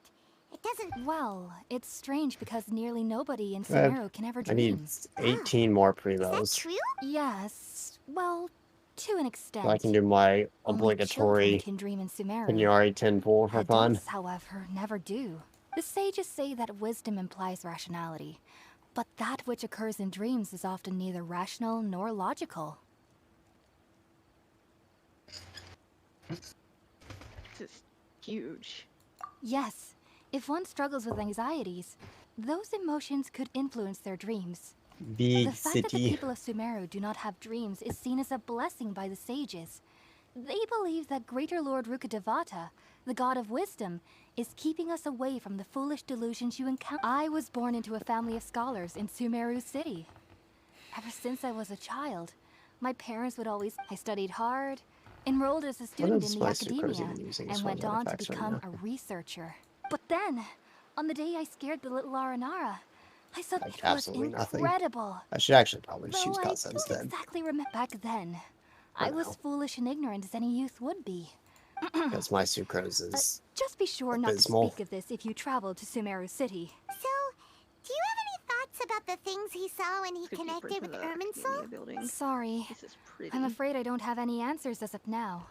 It doesn't. Well, it's strange because nearly nobody in I have- Sumeru can ever I need dream. 18 more Is that prelos. true? Yes, well, to an extent. So I can do my Only children obligatory can dream in Sumeru. Pinyari 10 pool for fun. Adults, however, never do. The sages say that wisdom implies rationality, but that which occurs in dreams is often neither rational nor logical. This is huge. Yes, if one struggles with anxieties, those emotions could influence their dreams. Big The fact that the city. people of Sumeru do not have dreams is seen as a blessing by the sages. They believe that Greater Lord Rukadevata, the god of wisdom, is keeping us away from the foolish delusions you encounter. I was born into a family of scholars in Sumeru City. Ever since I was a child, my parents would always... I studied hard, enrolled as a student is in the my Sucrose academia, even using and as went far as on to artifacts right become now? a researcher. But then, on the day I scared the little Aranara, I saw Like, it was absolutely nothing. incredible. I should actually probably Though choose I Casa don't instead. exactly remember back then. I was know. foolish and ignorant as any youth would be. Because my Sucrose is Just be sure not to abysmal. speak of this if you travel to Sumeru City. So, do you have any thoughts about the things he saw when he It's connected with Irminsul? Building. Sorry, This is pretty. I'm afraid I don't have any answers as of now.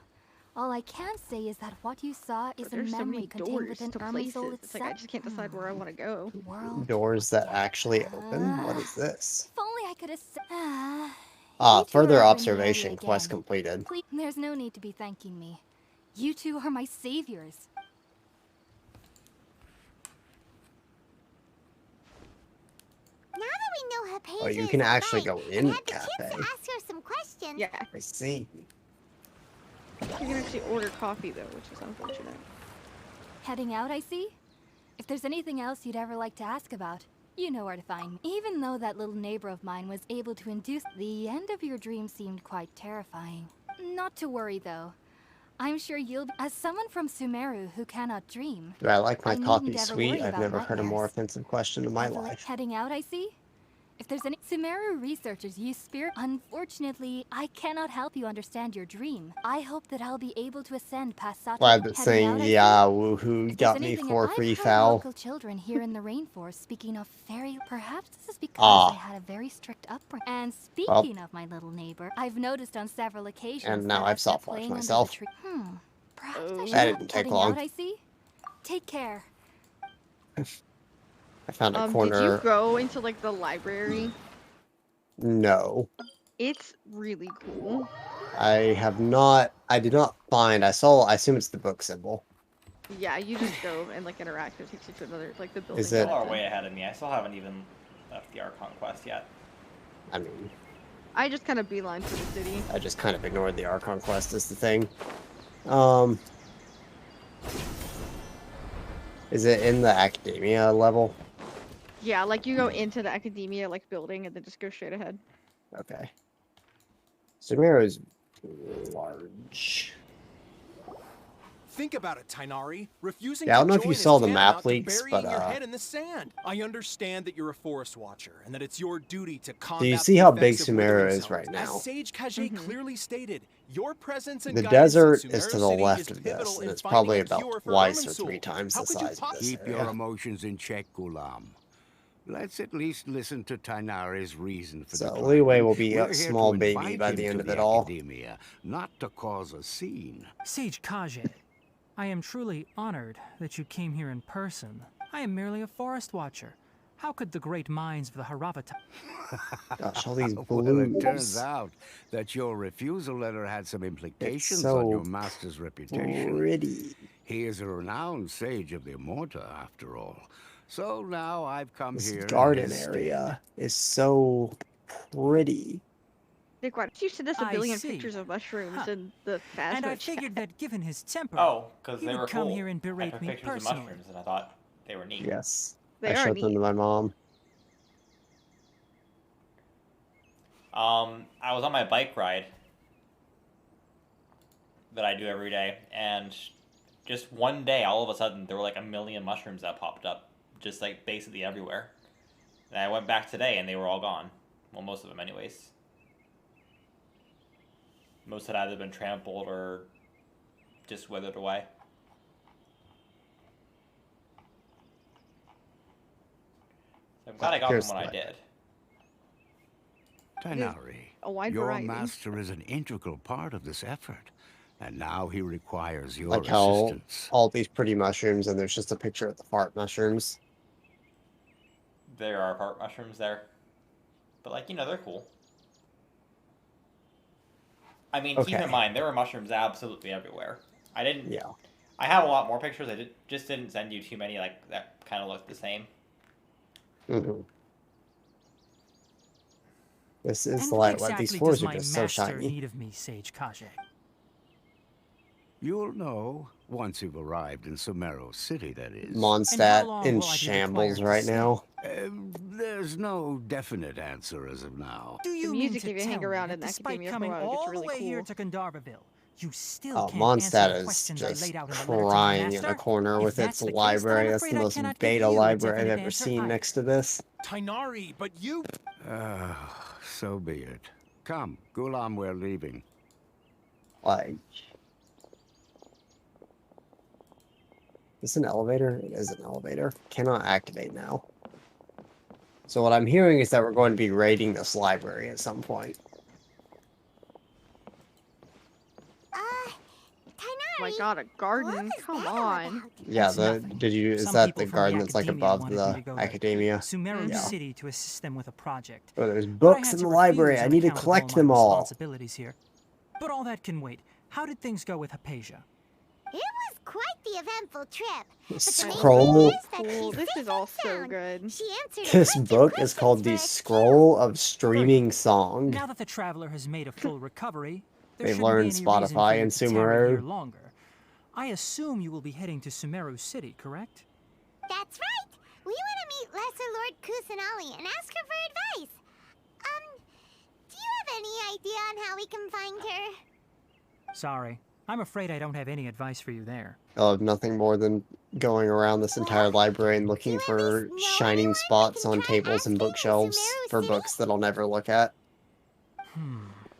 All I can say is that what you saw is But a there's so memory many contained doors within to Irminsul places. itself. It's like I just can't decide where I want to go. World. Doors that actually open? What is this? If only I could have. Further observation. Quest completed. Please, there's no need to be thanking me. You two are my saviors. Now that we know her page Oh, you is can at actually night, go and in the had the chance cafe. to ask her some questions. Yeah. I see. You can actually order coffee though, which is unfortunate. Heading out, I see? If there's anything else you'd ever like to ask about, you know where to find me. Even though that little neighbor of mine was able to induce... The end of your dream seemed quite terrifying. Not to worry, though. I'm sure you'll... As someone from Sumeru who cannot dream... Do I like my I coffee needn't ever sweet? worry I've about never heard a more nightmares. offensive question in my Ever like life. heading out, I see? If there's any Sumeru researchers use spirit, unfortunately, I cannot help you understand your dream. I hope that I'll be able to ascend past Sata. Glad that Heading out, saying I see? yeah, woohoo, If there's got me anything for I've free heard foul. local children here in the rainforest speaking of fairy. Perhaps this is because Ah. I had a very strict upbringing. And speaking of my little neighbor, I've noticed on several occasions And now that I've I've soft been watched playing under the myself. tree. Perhaps I should That be didn't take heading long. out, I see. Take care. I found a Did you corner. go into like the library? No. It's really cool. I did not find, I assume it's the book symbol. Yeah, you just go and like interact. It takes you to another like the building. Is it? Y'all are way ahead of me. I still haven't even left the Archon quest yet. I mean, I just kind of beeline for the city. I just kind of ignored the Archon quest as the thing. Is it in the academia level? Yeah, like you go into the academia like building and then just go straight ahead. Okay. Sumeru is large. Think about it, Tainari. Refusing Yeah, I don't to know if join you is saw the tantamount map to leaks, burying but your head in the sand. I understand that you're a forest watcher and that it's your duty to combat do you see the how effects big of withering Sumeru is zones. right now? As Sage Kage clearly stated, your presence and The guidance in desert is Sumeru to the City left is of this, pivotal and in it's finding probably a about cure for twice or Irminsul. 3 times How the could you size of this Keep your area. emotions in check, Gulam. Let's at least listen to Tainari's reason for So declining. Leeway will be We're a here small to baby invite by him the end to of the it all. academia, not to cause a scene. Sage Kage, I am truly honored that you came here in person. I am merely a forest watcher. How could the great minds of the Haravata... Gosh, all these Well, it turns blues. out that your refusal letter had some implications so on your master's reputation. pretty. He is a renowned sage of the Immorta, after all. So now I've come This here in garden his area is so pretty. Nick, why don't you send us a I billion see. pictures of mushrooms Huh. in the And I Phasma figured chat? that given his temper, Oh, because he they would were come cool. here and I berate took me pictures of personally. mushrooms and I thought they were neat. Yes. They I are showed them neat. to my mom. I was on my bike ride that I do every day, and just one day, all of a sudden, there were like a million mushrooms that popped up, just like basically everywhere. And I went back today, and they were all gone. Well, most of them, anyways. Most had either been trampled or just withered away. So I'm glad I got them when I did. Tainari, A wide your variety. master is an integral part of this effort, and now he requires your Like how assistance. all these pretty mushrooms and there's just a picture of the fart mushrooms. There are part mushrooms there. But, like, you know, they're cool. I mean, keep Okay. in mind, there were mushrooms absolutely everywhere. I didn't... Yeah. I have a lot more pictures. Just didn't send you too many, like, that kind of look the same. Mm-hmm. This is And the what light. exactly These floors does are my just so master shiny. need of me, Sage Kage? You'll know once you've arrived in Sumeru City, that is. Mondstadt in shambles right now. There's no definite answer as of now. Do The you music, mean if to you hang tell around me in that despite academia for a coming while, it gets all really the way here cool. to Gandharville, you still Oh, can't answer Mondstadt the is questions I just laid out in the letter to my crying in master? a corner If with that's its the case, then I'm library. That's the afraid I most cannot give beta you a library I've definite ever answer seen either. next to this. Tainari, but you... So be it. Come, Gulam, we're leaving. Like, is this an elevator? It is an elevator. Cannot activate now. So what I'm hearing is that we're going to be raiding this library at some point. Oh my god, a garden? Come on. Yeah, That's nothing. is Some that people the from garden that's like academia above wanted me the to go to academia? Sumeru Yeah. City to assist them with a project. Oh, there's But I books had in to the library. refuse I on need to account of collect my them all. responsibilities here. But all that can wait. How did things go with Hypatia? It was quite the eventful trip. But the main Scroll. thing is that Cool. she's This safe is all and so sound. good. She answered a This bunch of book is questions called for The us, too. Scroll of Streaming Song. Now that the traveler has made a full recovery, there They've shouldn't be learned any reason for Spotify you and to tarry here Sumeru. longer. I assume you will be heading to Sumeru City, correct? That's right. We want to meet Lesser Lord Kusanali and ask her for advice. Do you have any idea on how we can find her? Sorry. I'm afraid I don't have any advice for you there. I'll have nothing more than going around this entire library and looking for shining spots on tables and bookshelves for books that I'll never look at.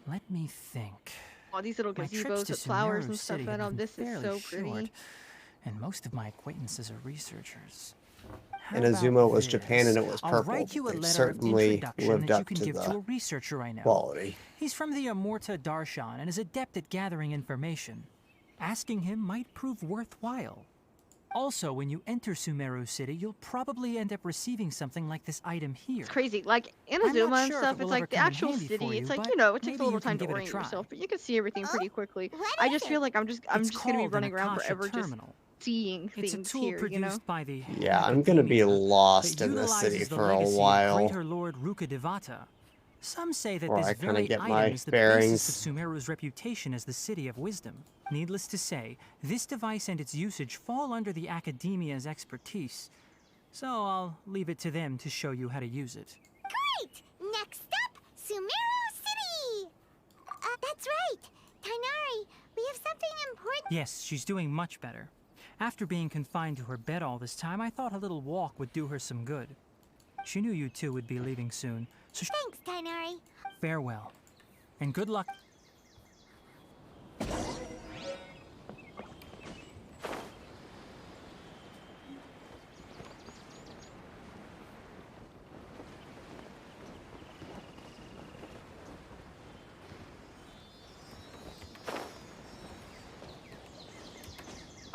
Let me think. Oh, these little My trips gazebos to with flowers Sumeru and stuff City in have them. been This is fairly so short, pretty. and most of my acquaintances are researchers. How And about Azuma was this? Japan and it was I'll purple. write you a They've letter of certainly introduction lived that you up can to give to a the researcher I know. quality. He's from the Amorta Darshan and is adept at gathering information. Asking him might prove worthwhile. Also, when you enter Sumeru City, you'll probably end up receiving something like this item here. It's crazy. Like I'm not Inazuma and sure if stuff, it it's will like ever the come in actual handy city. for It's you, like, but you know, it takes a maybe little you can time to give it a orient try. yourself, but you can see everything pretty quickly. What I is just it? feel like I'm just It's gonna be called running an around Akasha forever just terminal. seeing It's a things tool here, you know? produced by the Yeah, I'm gonna be academia lost that in this city utilizes the for a legacy of while. Greater Lord Ruka Devata. Some say that Before this I kind of very get item my is the bearings. basis of Sumeru's reputation as the city of wisdom. Needless to say, this device and its usage fall under the academia's expertise, so I'll leave it to them to show you how to use it. Great! Next up, Sumeru City! That's right! Tainari, we have something important. Yes, she's doing much better. After being confined to her bed all this time, I thought a little walk would do her some good. She knew you two would be leaving soon, so Thanks, Tainari. farewell. And good luck.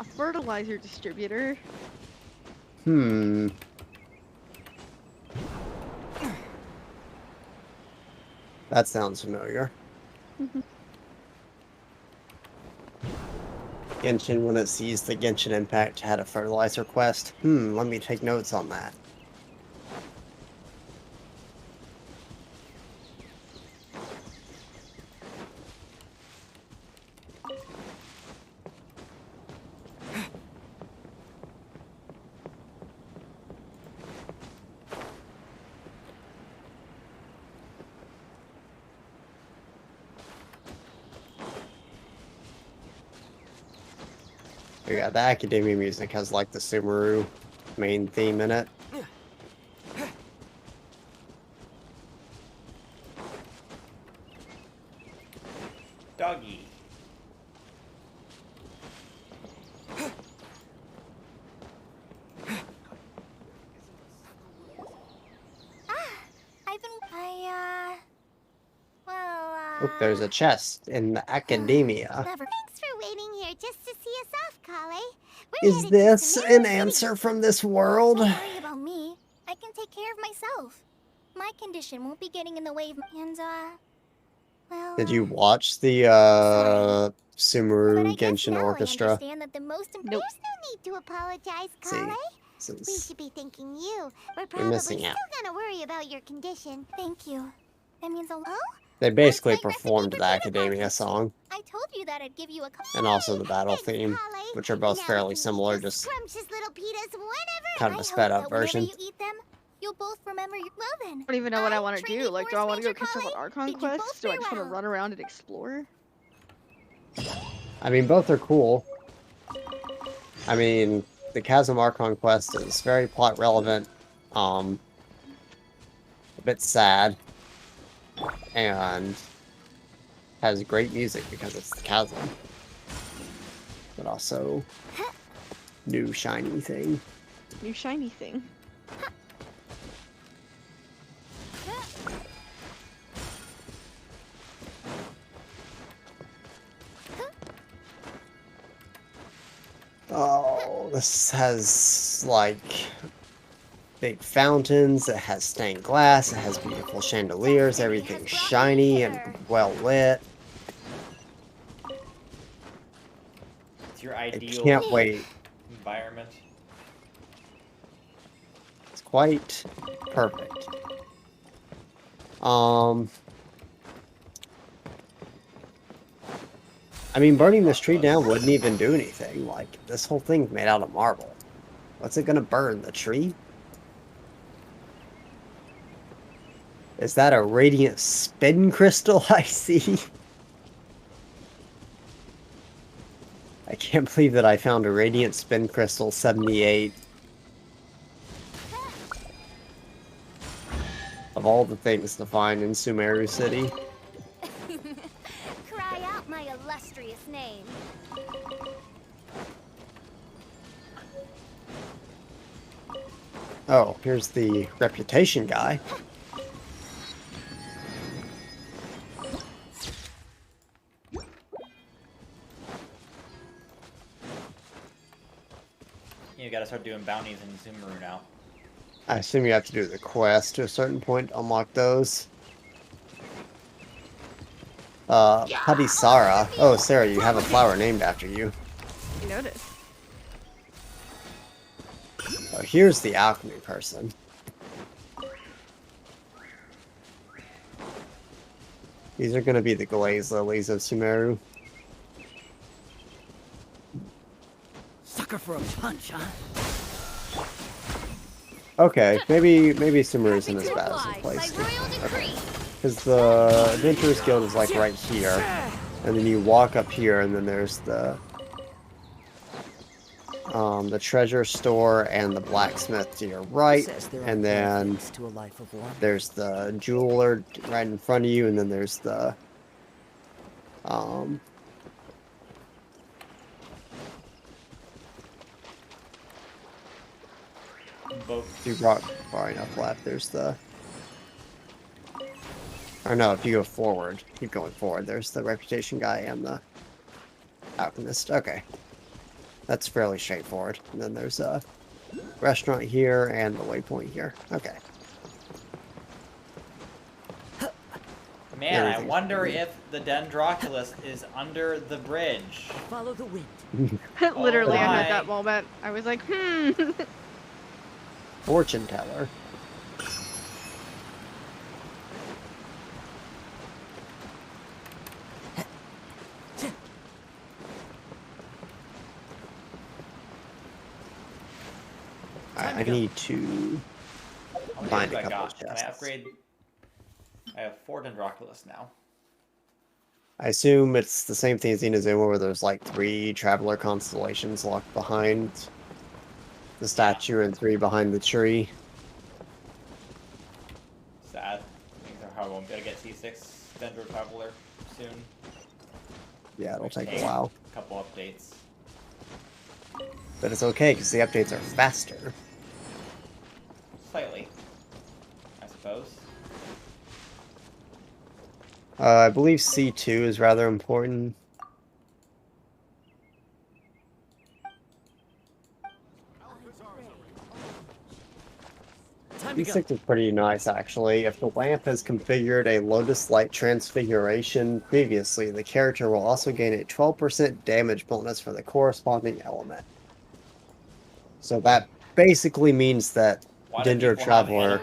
A fertilizer distributor. Hmm. That sounds familiar. Genshin, when it sees the Genshin Impact, had a fertilizer quest. Let me take notes on that. Yeah, the Academia music has like the Sumeru main theme in it. Doggy. Oh, there's a chest in the Academia. Never. Thanks for waiting here just to see us off, Kale. Is this an answer from this world? Don't worry about me. I can take care of myself. My condition won't be getting in the way of well... Did you watch the Sumeru Genshin Orchestra? I understand that the most important... There's no need to apologize, Kale. Since We should be thanking you. We're you're probably missing still out. gonna worry about your condition. Thank you. That means a lot. Oh? They basically performed the Academia song, I told you that I'd give you a and also the battle theme, which are both fairly similar, just Scrumptious little pitas whenever. kind of a sped up version. You eat them, you'll both remember your... Well then. I don't even know what I want to do. Like, do I want to go catch up on Archon Bid you both quests? Do I just want to farewell. run around and explore? I mean, both are cool. I mean, the Chasm Archon quest is very plot relevant, a bit sad, and has great music because it's the Chasm, but also new shiny thing. New shiny thing. Oh, this has, like, big fountains, it has stained glass, it has beautiful chandeliers, everything's shiny and well lit. It's your ideal can't wait. environment. It's quite perfect. I mean, burning this tree down wouldn't even do anything. Like, this whole thing's made out of marble. What's it gonna burn? The tree? Is that a radiant spin crystal I see? I can't believe that I found a radiant spin crystal 78. Of all the things to find in Sumeru City. Cry out my illustrious name. Oh, here's the reputation guy. gotta start doing bounties in Sumeru now. I assume you have to do the quest to a certain point to unlock those. Putty Sarah. Oh, Sarah, you have a flower named after you. You noticed. Oh, here's the alchemy person. These are going to be the glaze lilies of Sumeru. Sucker for a punch, huh? Okay, maybe Sumeru isn't as bad as the place. Because the Adventurers Guild is like right here, and then you walk up here, and then there's the treasure store and the blacksmith to your right, and then there's the jeweler right in front of you, and then there's the if you walk far enough left, there's the... Or no, if you go forward, keep going forward, there's the reputation guy and the alchemist. Okay. That's fairly straightforward. And then there's a restaurant here and the waypoint here. Okay. Man, I wonder if the Dendroculus is under the bridge. Follow the wind. Literally, I my. had that moment. I was like, Fortune teller. I need to find a couple of Can I chests. upgrade? I have 4 Dendroculus now. I assume it's the same thing as Inazuma, where there's like 3 traveler constellations locked behind the statue and 3 behind the tree. Sad. I think I won't be able to get C6 Dendro Traveler soon. Yeah, it'll take a Take while. A couple updates. But it's okay, because the updates are faster. Slightly, I suppose. I believe C2 is rather important. C6 is pretty nice, actually. If the lamp has configured a Lotus Light Transfiguration previously, the character will also gain a 12% damage bonus for the corresponding element. So that basically means that Dendro Traveler...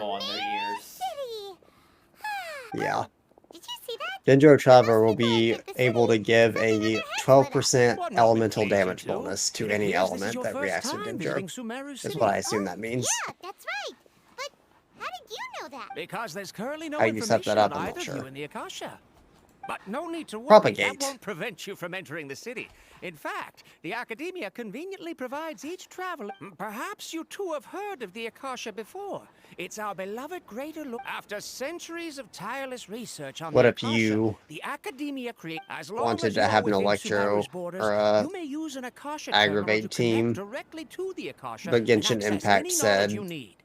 Yeah. Dendro Traveler will be able to give a 12% elemental damage bonus to any element that reacts with Dendro. Is what I assume that means. Yeah, that's right. But how did you know that? Because there's currently no How you set information that up, on I'm either not of you sure. in the Akasha. But no need to worry, Propagate. that won't prevent you from entering the city. In fact, the Academia conveniently provides each traveler... Perhaps you two have heard of the Akasha before. It's our beloved greater look. After centuries of tireless research on What the if Akasha, you the Academia as long wanted as to you are have an within Electro Sumeru's borders, or a you may use an Akasha terminal aggravate to team, connect directly to the Akasha but and Genshin access Impact any said knowledge you need.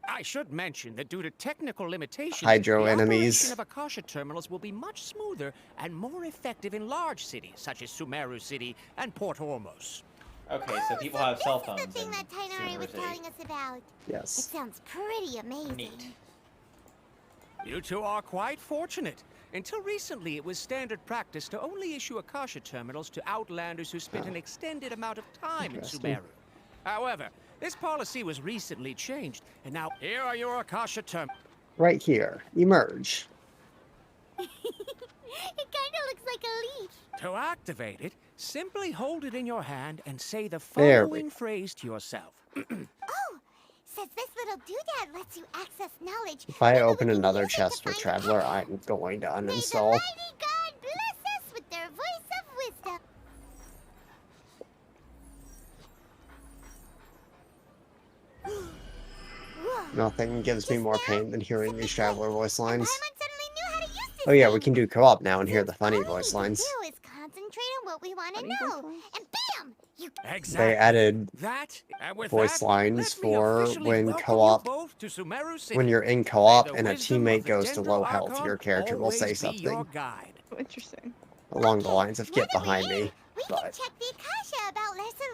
I should mention that due to technical limitations, Hydro the enemies. operation of Akasha terminals will be much smoother and more effective in large cities such as Sumeru City and Port Ormos. Okay, so people have cell phones. The thing that Tainari was telling us about. Yes. It sounds pretty amazing. You two are quite fortunate. Until recently, it was standard practice to only issue Akasha terminals to outlanders who spent an extended amount of time in Interesting. Sumeru. However, this policy was recently changed, and now here are your Akasha terminals. Right here. Emerge. It kind of looks like a leaf. To activate it, simply hold it in your hand and say the There we following phrase to yourself. Oh, says this little doodad lets you access knowledge. If I open another chest for Traveler, I'm going to uninstall. Mighty God bless us with their voice of wisdom. Nothing gives me more pain than hearing these Traveler voice lines. Oh yeah, we can do co-op now and hear the funny voice lines. Do is concentrate on what we want to know, and bam, you. They added with voice that, lines let me for officially when welcome co-op. you both to Sumeru City. When you're in co-op May the and a wisdom teammate of the goes to low Dendro health, Archon your character will say always be your something guide. Oh, interesting. along the lines of "Get behind me." We can But check the Akasha about lesser.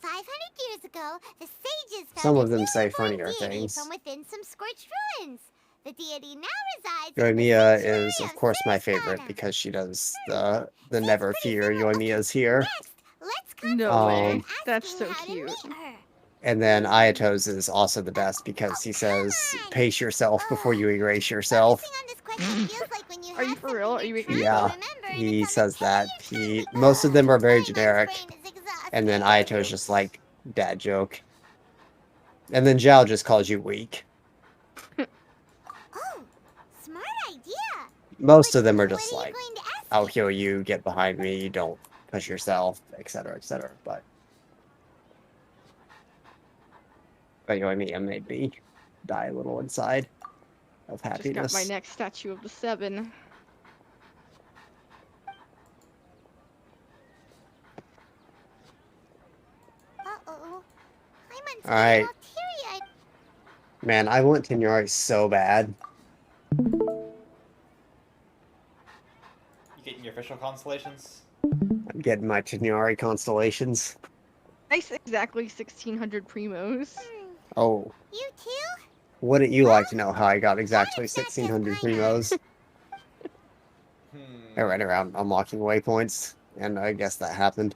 500 years ago, the sages found Some a of them say newly born funnier deity things. from within some scorched ruins. The deity now resides in the Yoimiya sanctuary is, of course, my favorite Sirius because she does the Never Fear. Yoimiya's here. Let's No way. concentrate on That's asking so how cute. to meet her. And then Ayato's is also the best because he says, pace yourself before you erase yourself. On this question feels like when you Are you have for real? Are you making Yeah, fun? he says that. Most of them are very generic. And then Ayato's just like, dad joke. And then Zhao just calls you weak. Oh, smart idea. Most of them are just like, I'll heal you, get behind me, you don't push yourself, etc., etc. But Yoimiya made me die a little inside of Just got happiness. my next statue of the 7. Uh-oh. I'm Alright. all teary-eyed. Man, I want Tenyari so bad. You getting your official constellations? I'm getting my Tenyari constellations. Nice, exactly 1600 primos. Oh. You too? Wouldn't you like to know how I got exactly 1600 primos? I ran around unlocking waypoints, and I guess that happened.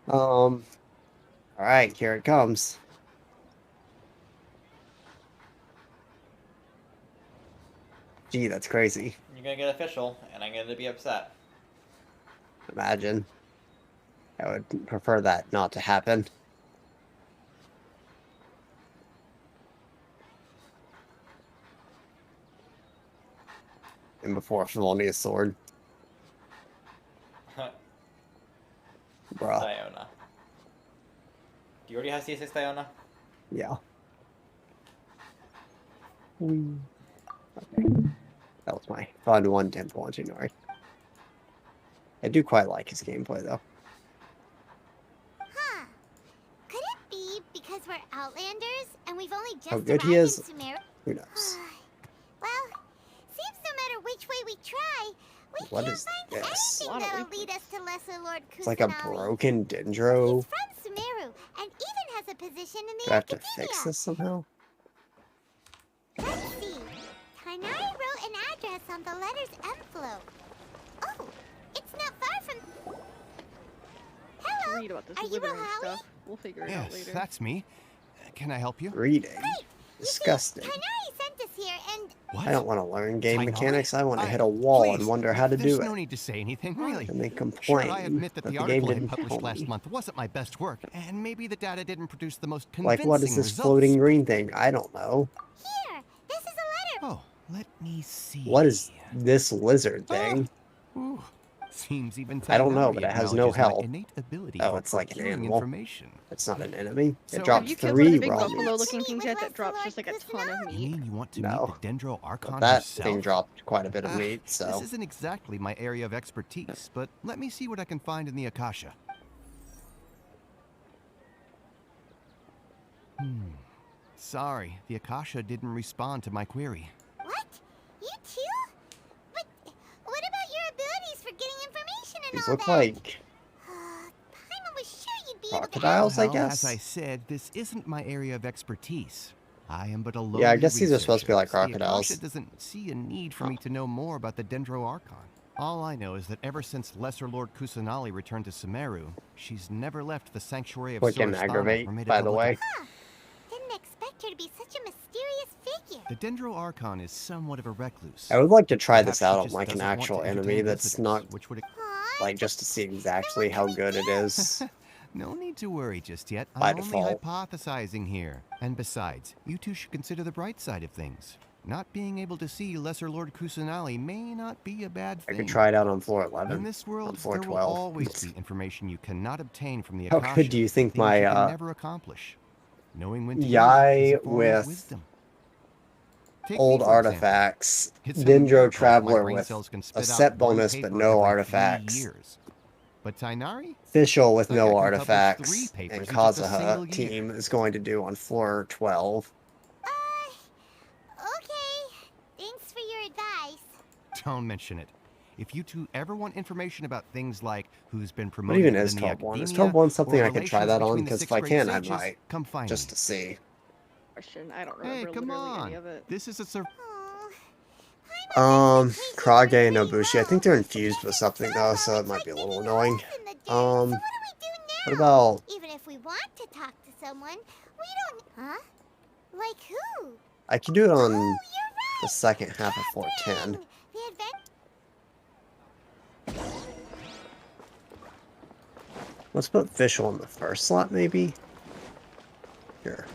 Alright, here it comes. Gee, that's crazy. You're gonna get official, and I'm gonna be upset. Imagine. I would prefer that not to happen. And before Felonious Sword. Bruh. Diona. Do you already have C6 Diona? Yeah. Okay. That was my fun one temple on January. I do quite like his gameplay though. Huh. Could it be because we're Outlanders and we've only just How good arrived he is, in Sumeru? who knows? Well, seems no matter which way we try, we What can't is find this? anything that'll lead us to Lesser Lord Kusanali. It's like a broken Dendro. From Sumeru and even has a position in the Do I have to Academia. fix this somehow? Let's see. Tainari wrote an address on the letter's envelope. Oh, it's not far from... Hello, Read about this are you withering a Howie? stuff. We'll figure it out Yes, later. that's me. Can I help you? Reading. Disgusting. Tainari sent us here and... What? I don't want to learn game Tainari? mechanics. I want to hit a wall and Please, wonder how to there's do no it. need to say anything, really. And then Sure, complain I admit that that the the game article I didn't published tell last me. month wasn't my best work, and maybe the data didn't produce the most Like, convincing what is this results. floating green thing? I don't know. Here, this is a letter. Oh, let me see. What is this lizard thing? Ooh, seems even I don't know, Tainari but it has no acknowledges my health. innate ability Oh, for it's like an procuring animal. information. It's not an enemy. So, It dropped Have you killed one of 3 the big raw buffalo meats. looking things yet that drops just like a ton of You meat? mean you want to No. meet the Dendro Archon But that herself? thing dropped quite a bit of Ah, meat, so... This isn't exactly my area of expertise, but let me see what I can find in the Akasha. Sorry, the Akasha didn't respond to my query. What? You too? But what about your abilities for getting information and These all look that? like Paimon was sure you'd be able to crocodiles, I Well, guess? as I said, this isn't my area of expertise. I am but a lowly Yeah, I guess these are supposed to be like researcher. The crocodiles. Akasha doesn't see a need for me to know more about the Dendro Archon. All I know is that ever since Lesser Lord Kusanali returned to Sumeru, she's never left the Sanctuary of Quick and Surastana aggravate, or made a by the public way. Didn't expect her to be such a mysterious figure. The Dendro Archon is somewhat of a recluse. I would like to try Perhaps this out she on just like an doesn't want actual to enemy entertain that's visitors, not which would like just to see exactly how good it is. No need to worry just yet. By I'm only default. hypothesizing here. And besides, you two should consider the bright side of things. Not being able to see Lesser Lord Kusanali may not be a bad I thing. could try it out on floor 11. In this world, on floor there will 12. always be information you cannot obtain from the How Akasha. good do you think things my, you can never accomplish. Knowing when to use Yai is a form of with wisdom. Take me, old for example. artifacts, It's a Dendro miracle my Traveler brain with cells can a spit out set one bonus but paper no every 3 artifacts. years. But Tainari? Official with Look, I no can publish 3 artifacts, papers and in just a single Kazuha year. team is going to do on floor 12. Okay. Thanks for your advice. Don't mention it. If you two ever want information about things like who's been What promoted even within is the 12-1? Is academia 12-1 something or I could try relations that on? between the Because if 6th I grade can, I sages, might. come find Just me. to see. Question. I don't Hey, remember come literally any on. of it. This is a sur- Krage and Nobushi. I think they're infused with something though, so it might be a little annoying. What about... Even if we want to talk to someone, we don't... Huh? Like who? I could do it on the second half of 410. The Let's put Fischl in the first slot, maybe? Here.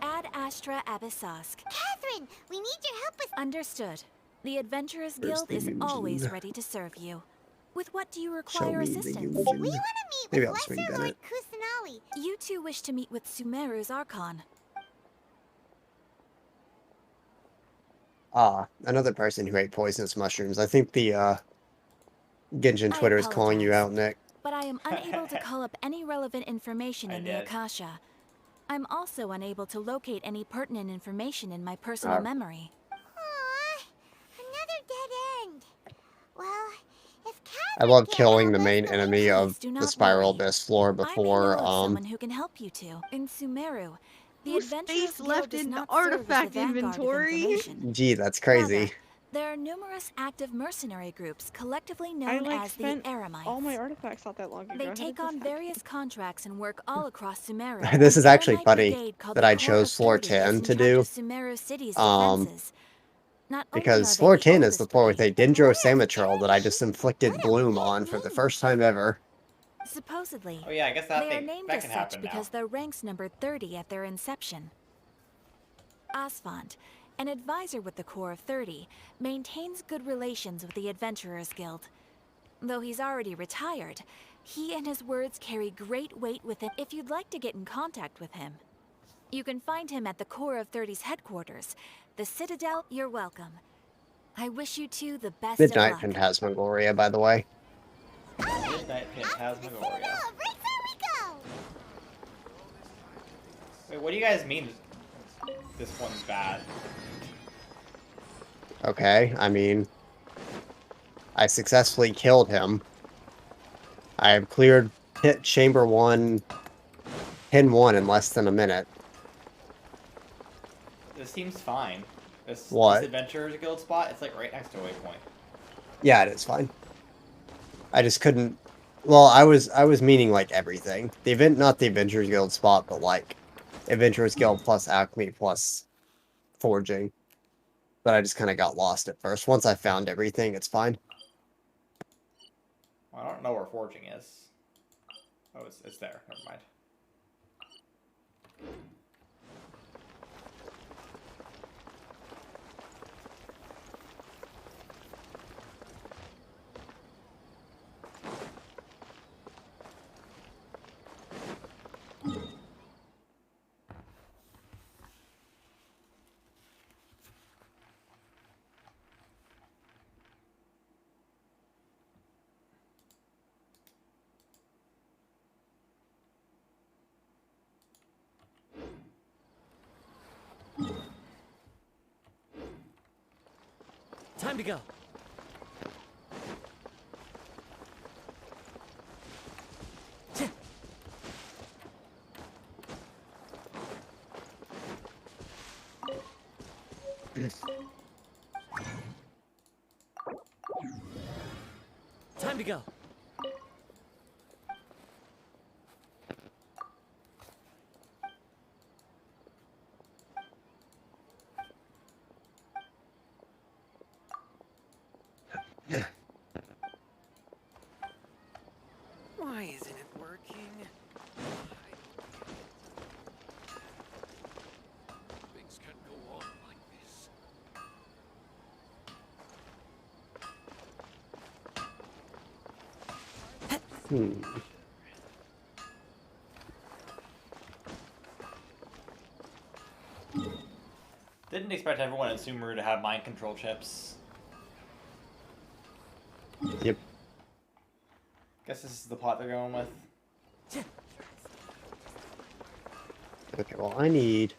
Ad Astra Abyssosk. Catherine, we need your help with... Understood. The Adventurers Where's Guild the is Yunjin? always ready to serve you. With what do you Show require me the assistance? Yunjin. We want to meet Maybe with I'll swing Lesser Bennett. Lord Kusanali. You two wish to meet with Sumeru's Archon. Ah, another person who ate poisonous mushrooms. I think the Genshin Twitter is calling you out, Nick. But I am unable to call up any relevant information in the Akasha. I'm also unable to locate any pertinent information in my personal memory. Aww, another dead end. Well, if I love killing the main enemy of the Spiral Abyss floor before, Someone who can help you two. In Sumeru, the Adventurers Space Guild left does in not artifact serve as the vanguard of inventory. information. Gee, that's crazy. Rather, there are numerous active mercenary groups collectively I known like as the spent Eremites. all my artifacts not that long ago. They How did take this on happen? various contracts and work all across Sumeru. This is An actually Eremite funny brigade called that the I Corps chose of floor 30 is 10 in to charge do. of Sumeru City's defenses. Not only Because are floor they the 10 is the oldest floor with a brigade, Dendro Samatril that I just inflicted Bloom on for the first time ever. supposedly, Oh yeah, I guess they are named that as can such happen because now. their ranks numbered 30 at their inception. Asfand, an advisor with the Corps of 30, maintains good relations with the Adventurers Guild. Though he's already retired, he and his words carry great weight within. If you'd like to get in contact with him, you can find him at the Corps of 30's headquarters, the Citadel. You're welcome. I wish you two the best Midnight of luck. Phantasmagoria, by the way. Midnight Phantasmagoria. Wait, what do you guys mean this one's bad? Okay, I mean... I successfully killed him. I have cleared pit chamber 1, pin 1 in less than a minute. This seems fine. This Adventurers Guild spot, it's like right next to Waypoint. Yeah, it is fine. I just couldn't... Well, I was meaning, like, everything. The event, not the Adventurers Guild spot, but, like, Adventurers Guild plus Acme plus Forging. But I just kind of got lost at first. Once I found everything, it's fine. Well, I don't know where Forging is. Oh, it's there. Never mind. Time to go. Time to go. Why isn't it working? Things can't go on like this. Didn't expect everyone in Sumeru to have mind control chips. Yep. Guess this is the plot they're going with. Okay, well, I need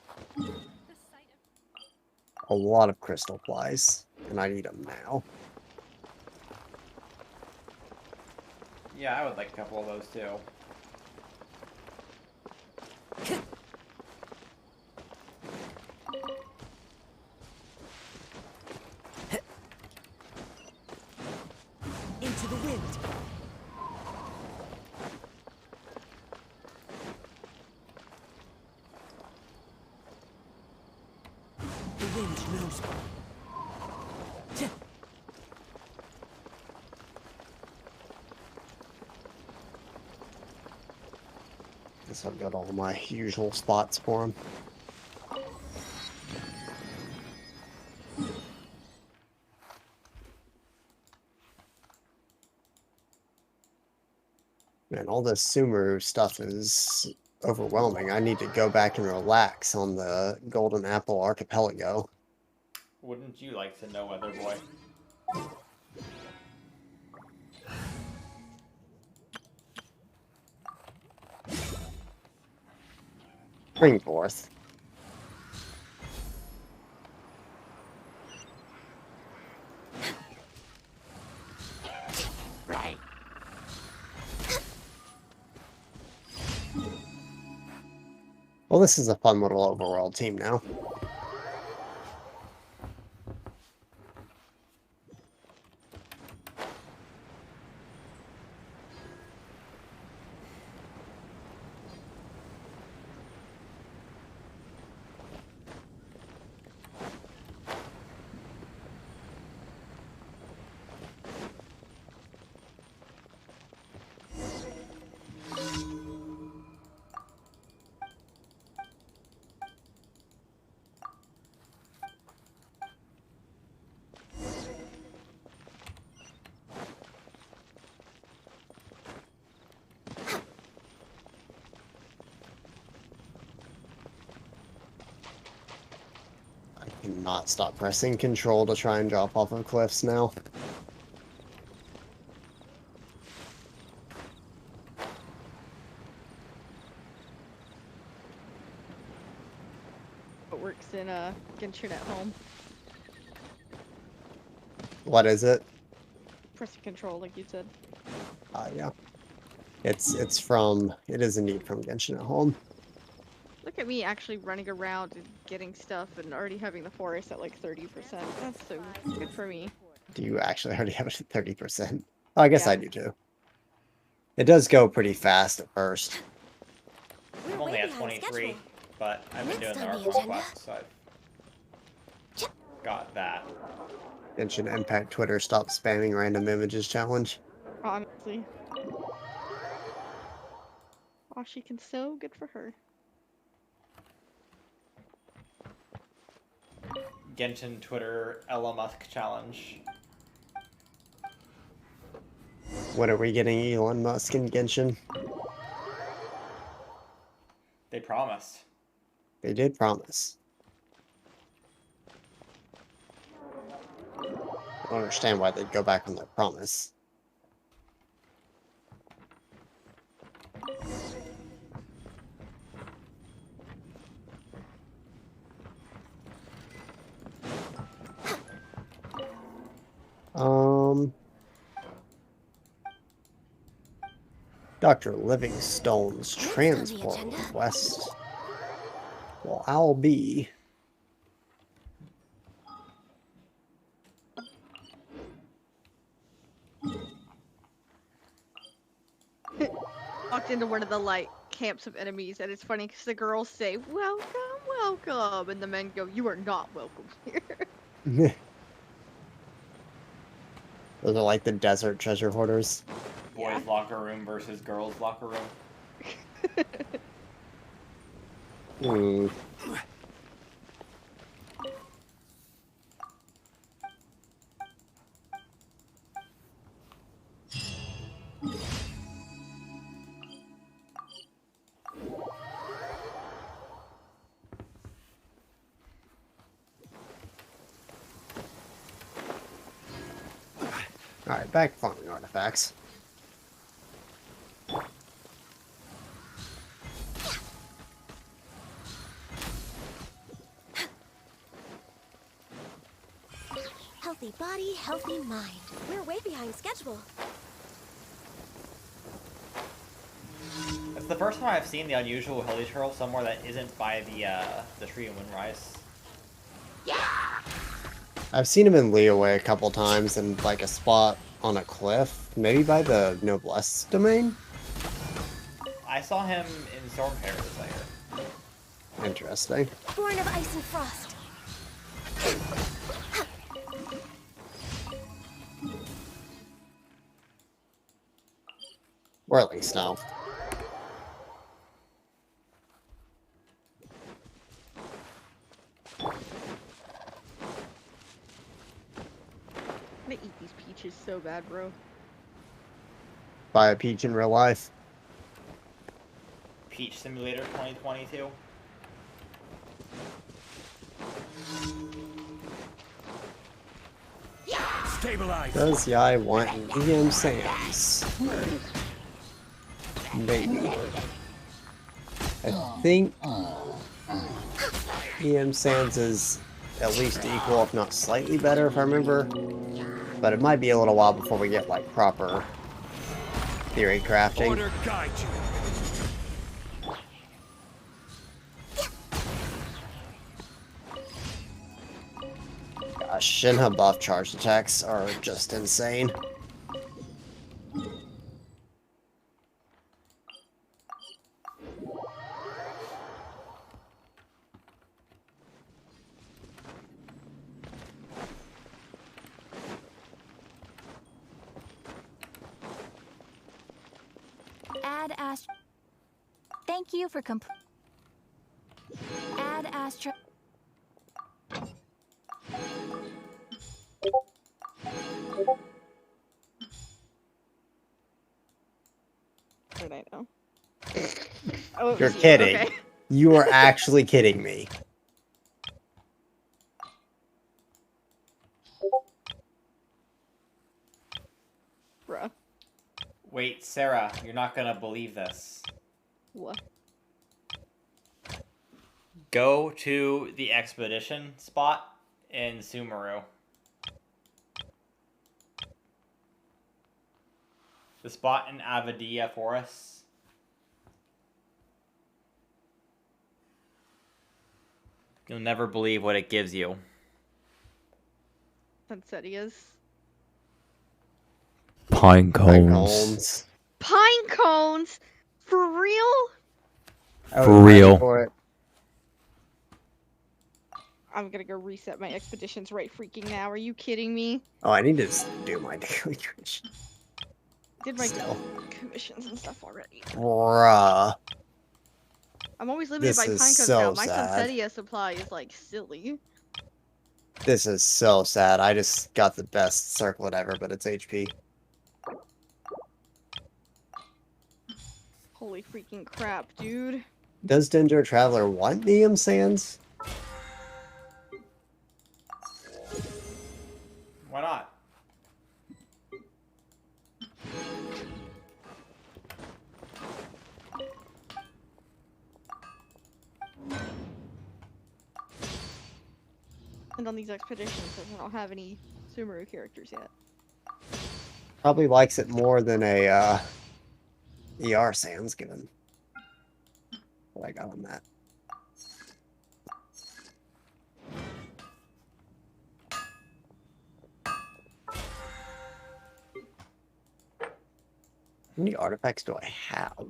a lot of crystal plies, and I need them now. Yeah, I would like a couple of those too. Into the wind. The wind knows. Guess I'll go to all my usual spots for them. Man, all this Sumeru stuff is overwhelming. I need to go back and relax on the Golden Apple Archipelago. Wouldn't you like to know, Weather Boy? Bring forth. Right. Well, this is a fun little overworld team now. Cannot stop pressing control to try and drop off of cliffs now. It works in Genshin at home. What is it? Pressing control, like you said. Yeah. It is indeed from Genshin at home. Look at me actually running around and getting stuff and already having the forest at like 30%. That's so good for me. Do you actually already have it at 30%? Oh, I guess Yeah. I do too. It does go pretty fast at first. I'm only at 23, but I've been doing the on the Arctic agenda. quest, so I've got that. Genshin Impact Twitter stop spamming random images challenge. Honestly. Oh, she can sew. Good for her. Genshin Twitter Elon Musk challenge. When are we getting Elon Musk in Genshin? They promised. They did promise. I don't understand why they'd go back on their promise. Dr. Livingstone's transport request. Well, I'll be. Walked into one of the like camps of enemies, and it's funny because the girls say "Welcome, welcome," and the men go, "You are not welcome here." Those are like the desert treasure hoarders. Boys' locker room versus girls' locker room. Hmm. Alright, back farming artifacts. Healthy body, healthy mind. We're way behind schedule. It's the first time I've seen the unusual hilly turtle somewhere that isn't by the tree in Windrise. I've seen him in Leeway a couple times in like a spot on a cliff, maybe by the Noblesse domain. I saw him in Storm Parasite. Interesting. Born of ice and frost. Or at least now. I'm gonna eat these peaches so bad, bro. Buy a peach in real life. Peach Simulator 2022. Stabilize. Does Yai want an EM Sans? Maybe. I think EM Sans is at least equal, if not slightly better, if I remember. But it might be a little while before we get like proper theory crafting. Order guide you. Shinha buff charge attacks are just insane. Add Astra. Thank you for Add Astra. What did I know? Oh, it You're was you. kidding. Okay. You are actually kidding me. Bruh. Wait, Sarah, you're not gonna believe this. What? Go to the expedition spot in Sumeru. The spot in Avadia Forest. You'll never believe what it gives you. Poinsettias. Pine cones. Pine cones? For real? For real. For it. I'm gonna go reset my expeditions right freaking now. Are you kidding me? Oh, I need to do my daily commission. Did my Still. commissions and stuff already. Bruh. I'm always limited This by is pine cones so now. My sad. poinsettia supply is like silly. This is so sad. I just got the best circlet ever, but it's HP. Holy freaking crap, dude. Does Dendro Traveler want Neum Sands? Why not? And on these expeditions, since I don't have any Sumeru characters yet. Probably likes it more than a ER Sands, given what I got on that. How many artifacts do I have?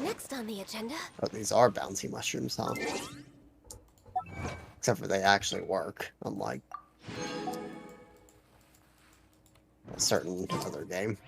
Next on the agenda. Oh, these are bouncy mushrooms, huh? Except for they actually work, unlike a certain other game.